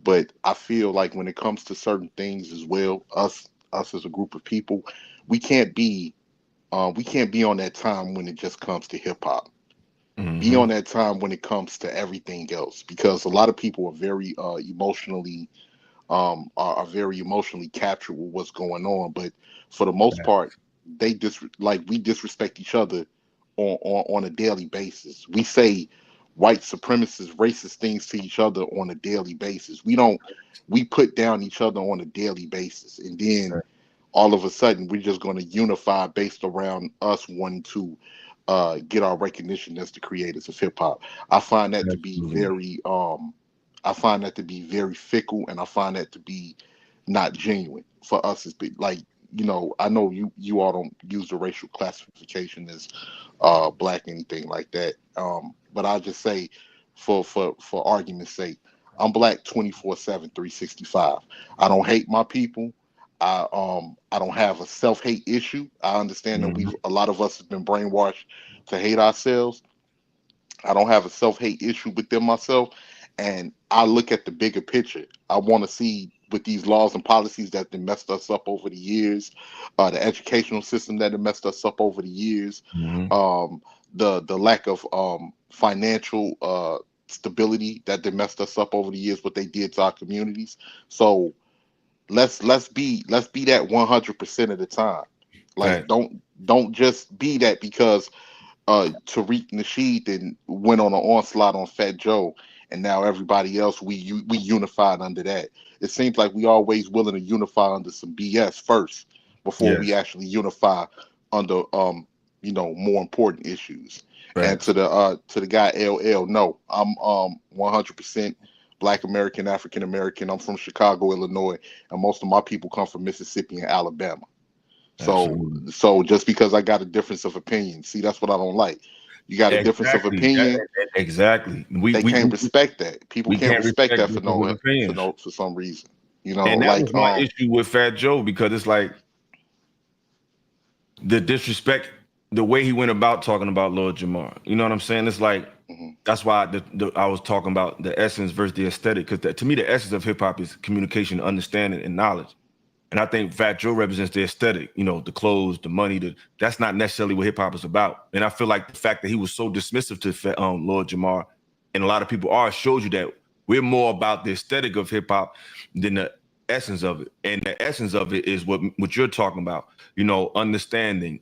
Speaker 12: But I feel like when it comes to certain things as well, us as a group of people, we can't be on that time when it just comes to hip hop. Be on that time when it comes to everything else, because a lot of people are very emotionally are very emotionally captured with what's going on. But for the most part, we disrespect each other on a daily basis. We say white supremacist, racist things to each other on a daily basis. We put down each other on a daily basis, and then all of a sudden we're just going to unify based around us wanting to get our recognition as the creators of hip hop. I find that to be very fickle, and I find that to be not genuine for us as like, you know, I know you all don't use the racial classification as black, anything like that. But I'll just say for argument's sake, I'm black 24/7, 365. I don't hate my people. I don't have a self-hate issue. I understand that a lot of us have been brainwashed to hate ourselves. I don't have a self-hate issue within myself. And I look at the bigger picture. I want to see with these laws and policies that have messed us up over the years, the educational system that have messed us up over the years, the lack of financial stability that they messed us up over the years, what they did to our communities. So let's be that 100% of the time. Like don't just be that because Tariq Nasheed then went on an onslaught on Fat Joe, and now everybody else we unified under that. It seems like we always willing to unify under some BS first before we actually unify under you know, more important issues. And to the guy LL, no, I'm 100% Black American, African American. I'm from Chicago, Illinois, and most of my people come from Mississippi and Alabama. So just because I got a difference of opinion, see, that's what I don't like. You got a difference of opinion.
Speaker 4: Exactly.
Speaker 12: They can't respect that. People can't respect that for some reason. You know,
Speaker 4: and that
Speaker 12: like
Speaker 4: was my issue with Fat Joe, because it's like the disrespect, the way he went about talking about Lord Jamar. You know what I'm saying? It's like that's why I was talking about the essence versus the aesthetic, because to me the essence of hip hop is communication, understanding, and knowledge. And I think Fat Joe represents the aesthetic, you know, the clothes, the money. That's not necessarily what hip hop is about. And I feel like the fact that he was so dismissive to Lord Jamar, and a lot of people shows you that we're more about the aesthetic of hip hop than the essence of it. And the essence of it is what you're talking about, you know, understanding,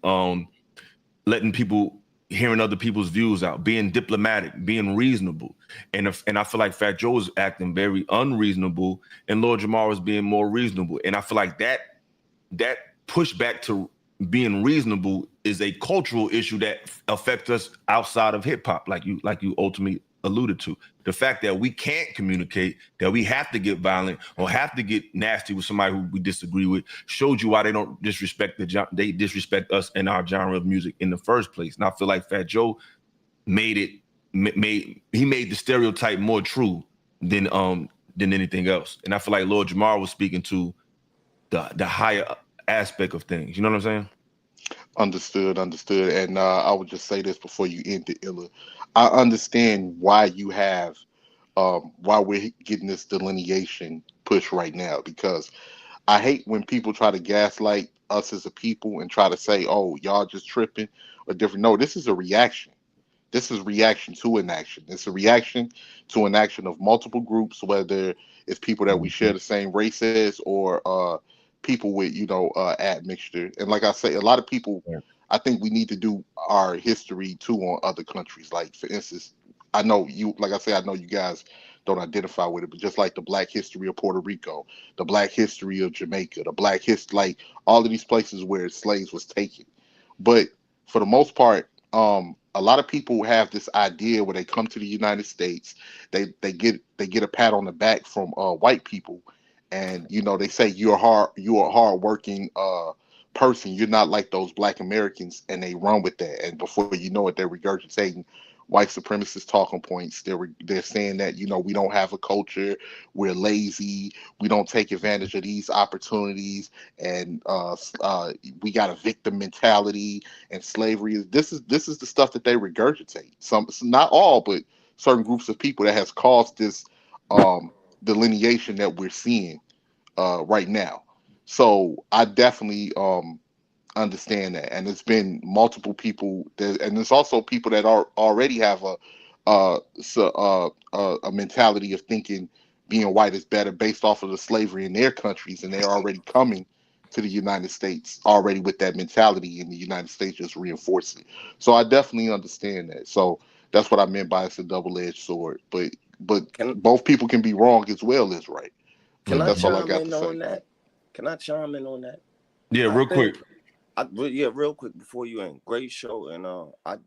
Speaker 4: letting people, hearing other people's views out, being diplomatic, being reasonable. And I feel like Fat Joe was acting very unreasonable, and Lord Jamar was being more reasonable. And I feel like that pushback to being reasonable is a cultural issue that affects us outside of hip hop, like you ultimately alluded to. The fact that we can't communicate, that we have to get violent or have to get nasty with somebody who we disagree with, showed you why they don't disrespect they disrespect us and our genre of music in the first place. And I feel like Fat Joe made the stereotype more true than anything else. And I feel like Lord Jamar was speaking to the higher aspect of things. You know what I'm saying?
Speaker 12: Understood. And I would just say this before you end it, Illa. I understand why you have why we're getting this delineation push right now, because I hate when people try to gaslight us as a people and try to say, oh, y'all just tripping or different. No, this is a reaction. This is reaction to an action. It's a reaction to an action of multiple groups, whether it's people that we share the same race as or people with, admixture. And like I say, a lot of people, I think we need to do our history too on other countries. Like, for instance, I know you guys don't identify with it, but just like the Black history of Puerto Rico, the Black history of Jamaica, the Black history, like all of these places where slaves was taken. But for the most part, a lot of people have this idea where they come to the United States, they get a pat on the back from white people, and they say you're a hardworking person. You're not like those Black Americans, and they run with that. And before you know it, they're regurgitating white supremacist talking points. They're saying that we don't have a culture, we're lazy, we don't take advantage of these opportunities, and we got a victim mentality, and slavery is this is the stuff that they regurgitate. Not all, but certain groups of people that has caused this delineation that we're seeing right now. So I definitely understand that, and it's been multiple people and there's also people that already have a mentality of thinking being white is better based off of the slavery in their countries, and they're already coming to the United States already with that mentality, and the United States just reinforce it. So I definitely understand that. So that's what I meant by it's a double-edged sword, but both people can be wrong as well as right.
Speaker 14: Can I
Speaker 12: That's all I
Speaker 14: chime
Speaker 12: got
Speaker 14: in
Speaker 12: to say.
Speaker 14: on that? Can I chime in on that?
Speaker 4: Yeah, real quick.
Speaker 14: Real quick before you end. Great show, and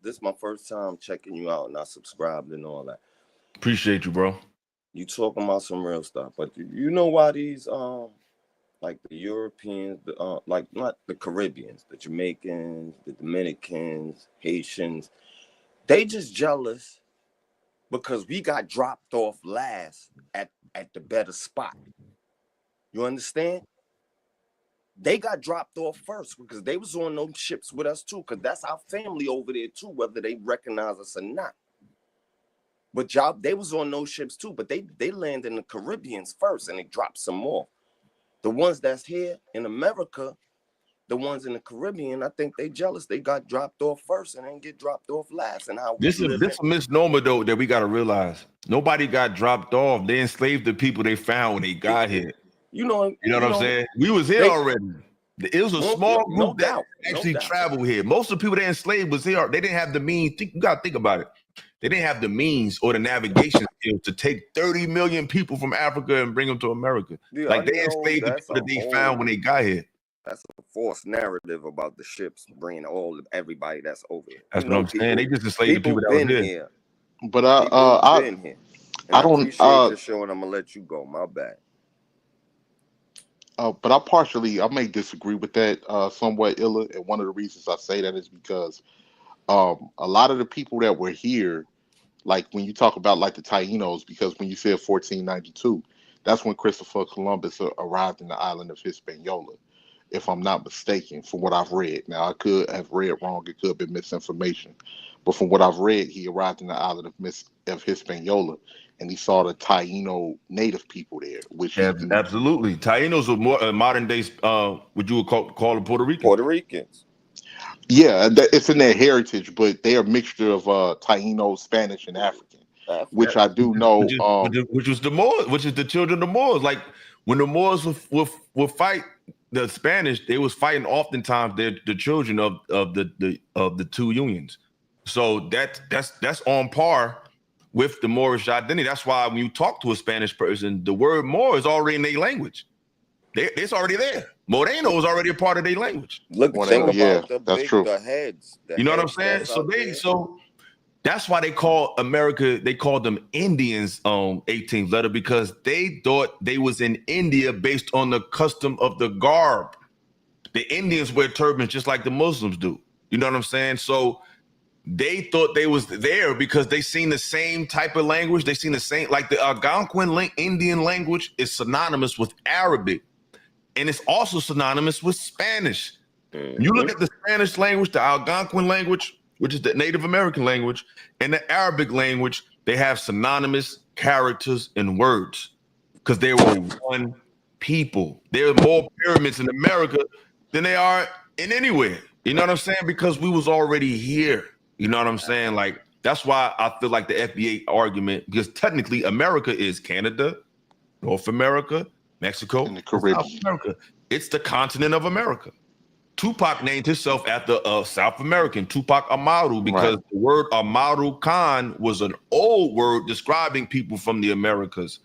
Speaker 14: this is my first time checking you out, and I subscribed and all that.
Speaker 4: Appreciate you, bro.
Speaker 14: You talking about some real stuff, but you know why these like the Europeans, like not the Caribbeans, the Jamaicans, the Dominicans, Haitians, they just jealous because we got dropped off last at the better spot. You understand? They got dropped off first because they was on those ships with us too, because that's our family over there too, whether they recognize us or not. But they was on those ships too, but they landed in the Caribbeans first, and they dropped some more. The ones that's here in America, the ones in the Caribbean, I think they jealous. They got dropped off first and then get dropped off last. And how
Speaker 4: this is a misnomer though that we got to realize. Nobody got dropped off. They enslaved the people they found when they got here. You know what I'm saying? We was here already. It was a small group that actually traveled here. Most of the people that enslaved was here. They didn't have the means. You got to think about it. They didn't have the means or the navigation skills to take 30 million people from Africa and bring them to America.
Speaker 14: Yeah,
Speaker 4: like they enslaved the people that they found when they got here.
Speaker 14: That's a false narrative about the ships bringing everybody that's over here.
Speaker 4: That's what I'm saying. They just enslaved the people that was here.
Speaker 14: But I been here. And I don't appreciate your show, and I'm gonna let you go. My bad.
Speaker 12: But I may disagree with that somewhat, Illa. And one of the reasons I say that is because a lot of the people that were here, like when you talk about like the Taínos, because when you said 1492, that's when Christopher Columbus arrived in the island of Hispaniola, if I'm not mistaken, from what I've read. Now, I could have read wrong. It could have been misinformation. But from what I've read, he arrived in the island of Hispaniola, and he saw the Taíno native people there. Which
Speaker 4: absolutely. Taínos are more modern days, what you would call the Puerto Ricans.
Speaker 14: Puerto Ricans.
Speaker 12: Yeah, it's in their heritage, but they're a mixture of Taíno, Spanish, and African, which I do know.
Speaker 4: Which was the Moors, which is the children of the Moors. Like when the Moors would fight the Spanish, they was fighting oftentimes the children of the two unions. So that's on par with the Moorish identity. That's why when you talk to a Spanish person, the word Moor is already in their language. It's already there. Moreno is already a part of their language.
Speaker 14: Look, think about
Speaker 12: the
Speaker 14: heads.
Speaker 4: You know what I'm saying? So That's why they call America, they called them Indians 18th letter, because they thought they was in India based on the custom of the garb. The Indians wear turbans just like the Muslims do. You know what I'm saying? So they thought they was there because they seen the same type of language. They seen the same, like the Algonquin Indian language is synonymous with Arabic. And it's also synonymous with Spanish. You look at the Spanish language, the Algonquin language, which is the Native American language, and the Arabic language, they have synonymous characters and words because they were one people. There are more pyramids in America than they are in anywhere. You know what I'm saying? Because we was already here. You know what I'm saying? Like, that's why I feel like the FBA argument, because technically America is Canada, North America, Mexico, and the Caribbean. South America. It's the continent of America. Tupac named himself after a South American, Tupac Amaru, because the word Amaru Khan was an old word describing people from the Americas.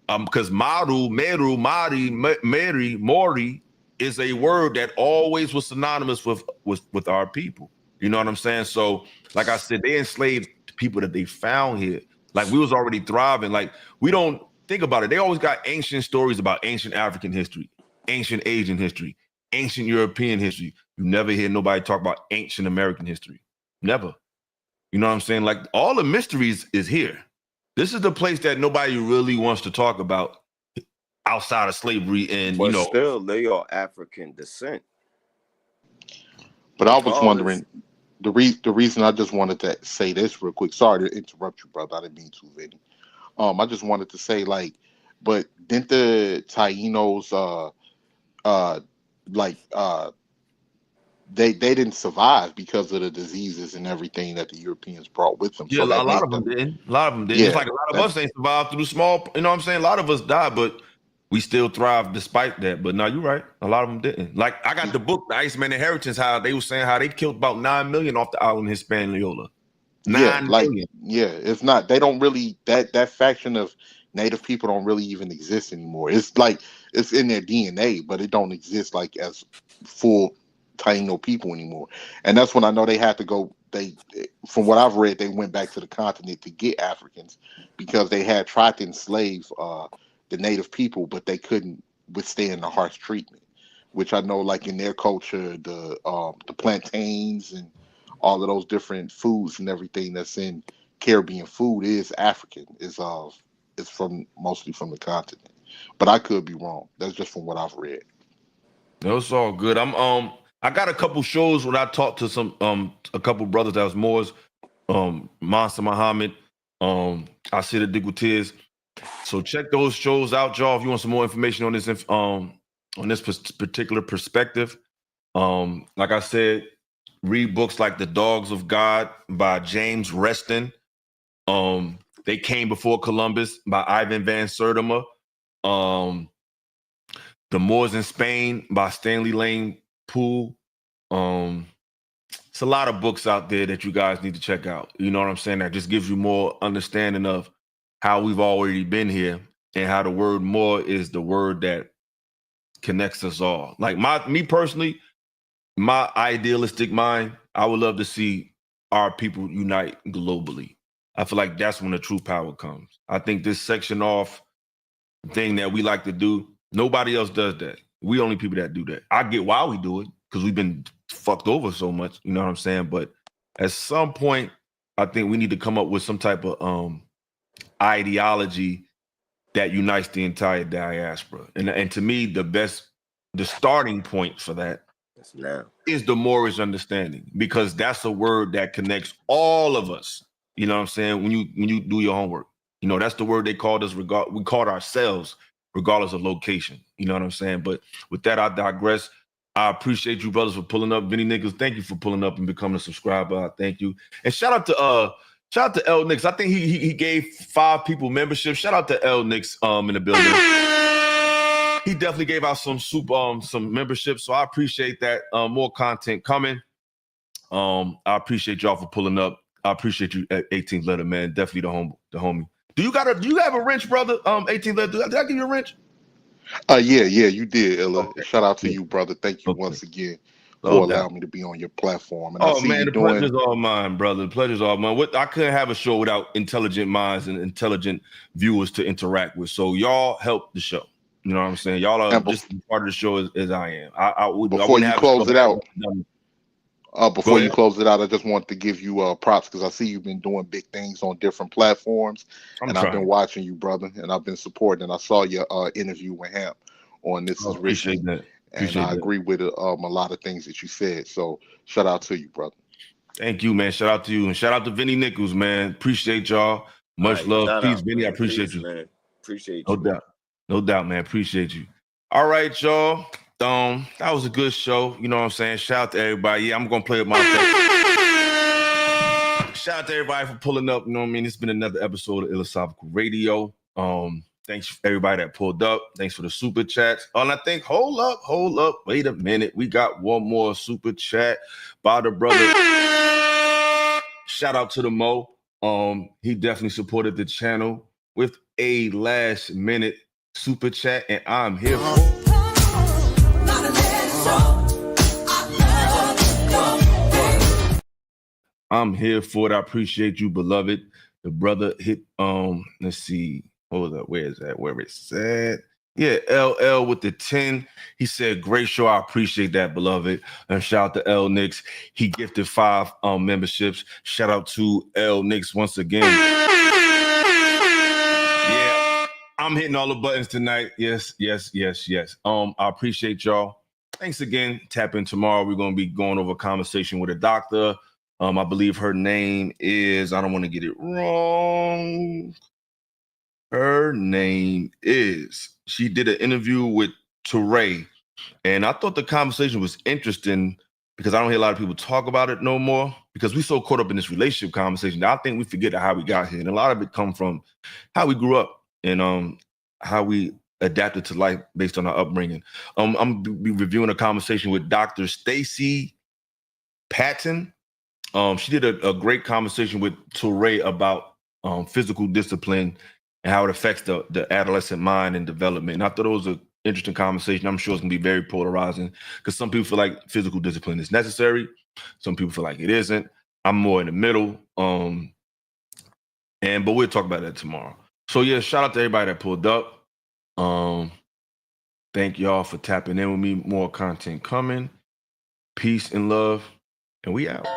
Speaker 4: Because Maru, Meru, Mari, Mary, Mori is a word that always was synonymous with our people. You know what I'm saying? So, like I said, they enslaved people that they found here. Like, we was already thriving. Like, we don't think about it. They always got ancient stories about ancient African history, ancient Asian history, ancient European history. You never hear nobody talk about ancient American history. Never. You know what I'm saying? Like, all the mysteries is here. This is the place that nobody really wants to talk about outside of slavery. And,
Speaker 14: but still, they are African descent.
Speaker 12: But I was wondering, the reason I just wanted to say this real quick. Sorry to interrupt you, brother. I didn't mean to, Vinny. I just wanted to say, like, but didn't the Tainos they didn't survive because of the diseases and everything that the Europeans brought with them.
Speaker 4: Yeah,
Speaker 12: so
Speaker 4: a lot of them didn't. A lot of them didn't.
Speaker 12: Yeah,
Speaker 4: just like a lot of us ain't survived through small, you know what I'm saying? A lot of us died, but we still thrived despite that. But no, you're right. A lot of them didn't. Like, I got the book, The Iceman Inheritance, how they were saying how they killed about 9 million off the island Hispaniola. 9 million.
Speaker 12: Yeah, it's not, they don't really, that faction of native people don't really even exist anymore. It's like, it's in their DNA, but it don't exist like as full Taino people anymore. And that's when I know they had to go, from what I've read, they went back to the continent to get Africans because they had tried to enslave the native people, but they couldn't withstand the harsh treatment, which I know, like, in their culture, the plantains and all of those different foods and everything that's in Caribbean food is African. It's from mostly from the continent, but I could be wrong. That's just from what I've read.
Speaker 4: No, it's all good. I got a couple shows when I talked to a couple brothers that was Moors, Monster Muhammad, Asida Digutiz. So check those shows out, y'all, if you want some more information on this particular perspective. Like I said, read books like The Dogs of God by James Reston. They Came Before Columbus by Ivan Van Sertima. The Moors in Spain by Stanley Lane Poole. It's a lot of books out there that you guys need to check out. You know what I'm saying? That just gives you more understanding of how we've already been here and how the word Moor is the word that connects us all. Like, me personally, my idealistic mind, I would love to see our people unite globally. I feel like that's when the true power comes. I think this section off thing that we like to do, nobody else does that. We only people that do that. I get why we do it, because we've been fucked over so much, you know what I'm saying? But at some point, I think we need to come up with some type of ideology that unites the entire diaspora. And to me, the starting point for that is the Moorish understanding, because that's a word that connects all of us. You know what I'm saying? When you do your homework, you know, that's the word they called us. We called ourselves regardless of location. You know what I'm saying? But with that, I digress. I appreciate you brothers for pulling up. Vinny Nichols, thank you for pulling up and becoming a subscriber. I thank you. And shout out to L Nix. I think he gave 5 people membership. Shout out to L Nix in the building. He definitely gave out some membership. So I appreciate that. More content coming. I appreciate y'all for pulling up. I appreciate you at 18th letter, man. Definitely the homie. Do you have a wrench, brother? 18th letter. Did I give you a wrench?
Speaker 12: Yeah, you did, Illa. Okay. Shout out to you, brother. Thank you once again for allowing me to be on your platform. And I
Speaker 4: Oh
Speaker 12: see
Speaker 4: man,
Speaker 12: you
Speaker 4: the
Speaker 12: doing.
Speaker 4: pleasure's all mine, brother. The pleasure's all mine. I couldn't have a show without intelligent minds and intelligent viewers to interact with. So y'all help the show. You know what I'm saying? Y'all are just as part of the show as I am.
Speaker 12: Before you close it out,
Speaker 4: before
Speaker 12: you close it out, I just want to give you props because I see you've been doing big things on different platforms, I've been watching you, brother, and I've been supporting. And I saw your interview with Hamp on This Is Risky, and I agree with a lot of things that you said. So shout out to you, brother.
Speaker 4: Thank you, man. Shout out to you, and shout out to Vinny Nichols, man. Appreciate y'all. Much love. Peace, Vinny. I appreciate you.
Speaker 14: Man. Appreciate
Speaker 4: you. No doubt, man. Appreciate you. All right, y'all. That was a good show. You know what I'm saying? Shout out to everybody. Yeah, I'm gonna play with my effects. Shout out to everybody for pulling up. You know what I mean? It's been another episode of Illosophical Radio. Thanks for everybody that pulled up. Thanks for the super chats. And I think, hold up. Wait a minute. We got one more super chat by the brother. Shout out to the Mo. He definitely supported the channel with a last minute super chat, and I'm here for it. I'm here for it. I appreciate you, beloved. The brother hit, let's see. Hold up. Where is that? Where it's at? Yeah, LL with the 10. He said, great show. I appreciate that, beloved. And shout out to L Nix. He gifted 5 memberships. Shout out to L Nix once again. Yeah, I'm hitting all the buttons tonight. Yes. I appreciate y'all. Thanks again. Tap in tomorrow. We're going to be going over a conversation with a doctor. I believe her name is, I don't want to get it wrong. Her name is, she did an interview with Teray, and I thought the conversation was interesting because I don't hear a lot of people talk about it no more because we so caught up in this relationship conversation that I think we forget how we got here. And a lot of it come from how we grew up and how we adapted to life based on our upbringing. I'm going to be reviewing a conversation with Dr. Stacy Patton. She did a great conversation with Teray about physical discipline and how it affects the adolescent mind and development. And I thought it was an interesting conversation. I'm sure it's going to be very polarizing because some people feel like physical discipline is necessary. Some people feel like it isn't. I'm more in the middle. But we'll talk about that tomorrow. So yeah, shout out to everybody that pulled up. Thank y'all for tapping in with me. More content coming. Peace and love. And we out.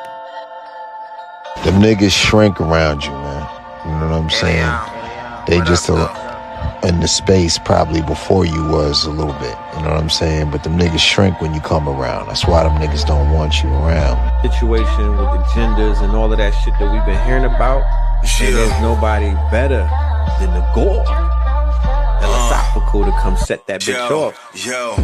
Speaker 1: Them niggas shrink around you, man. You know what I'm saying? They just in the space probably before you was a little bit. You know what I'm saying? But them niggas shrink when you come around. That's why them niggas don't want you around.
Speaker 2: Situation with the genders and all of that shit that we've been hearing about. And there's nobody better than the gore. Illasophical to come set that bitch off.
Speaker 3: Yo.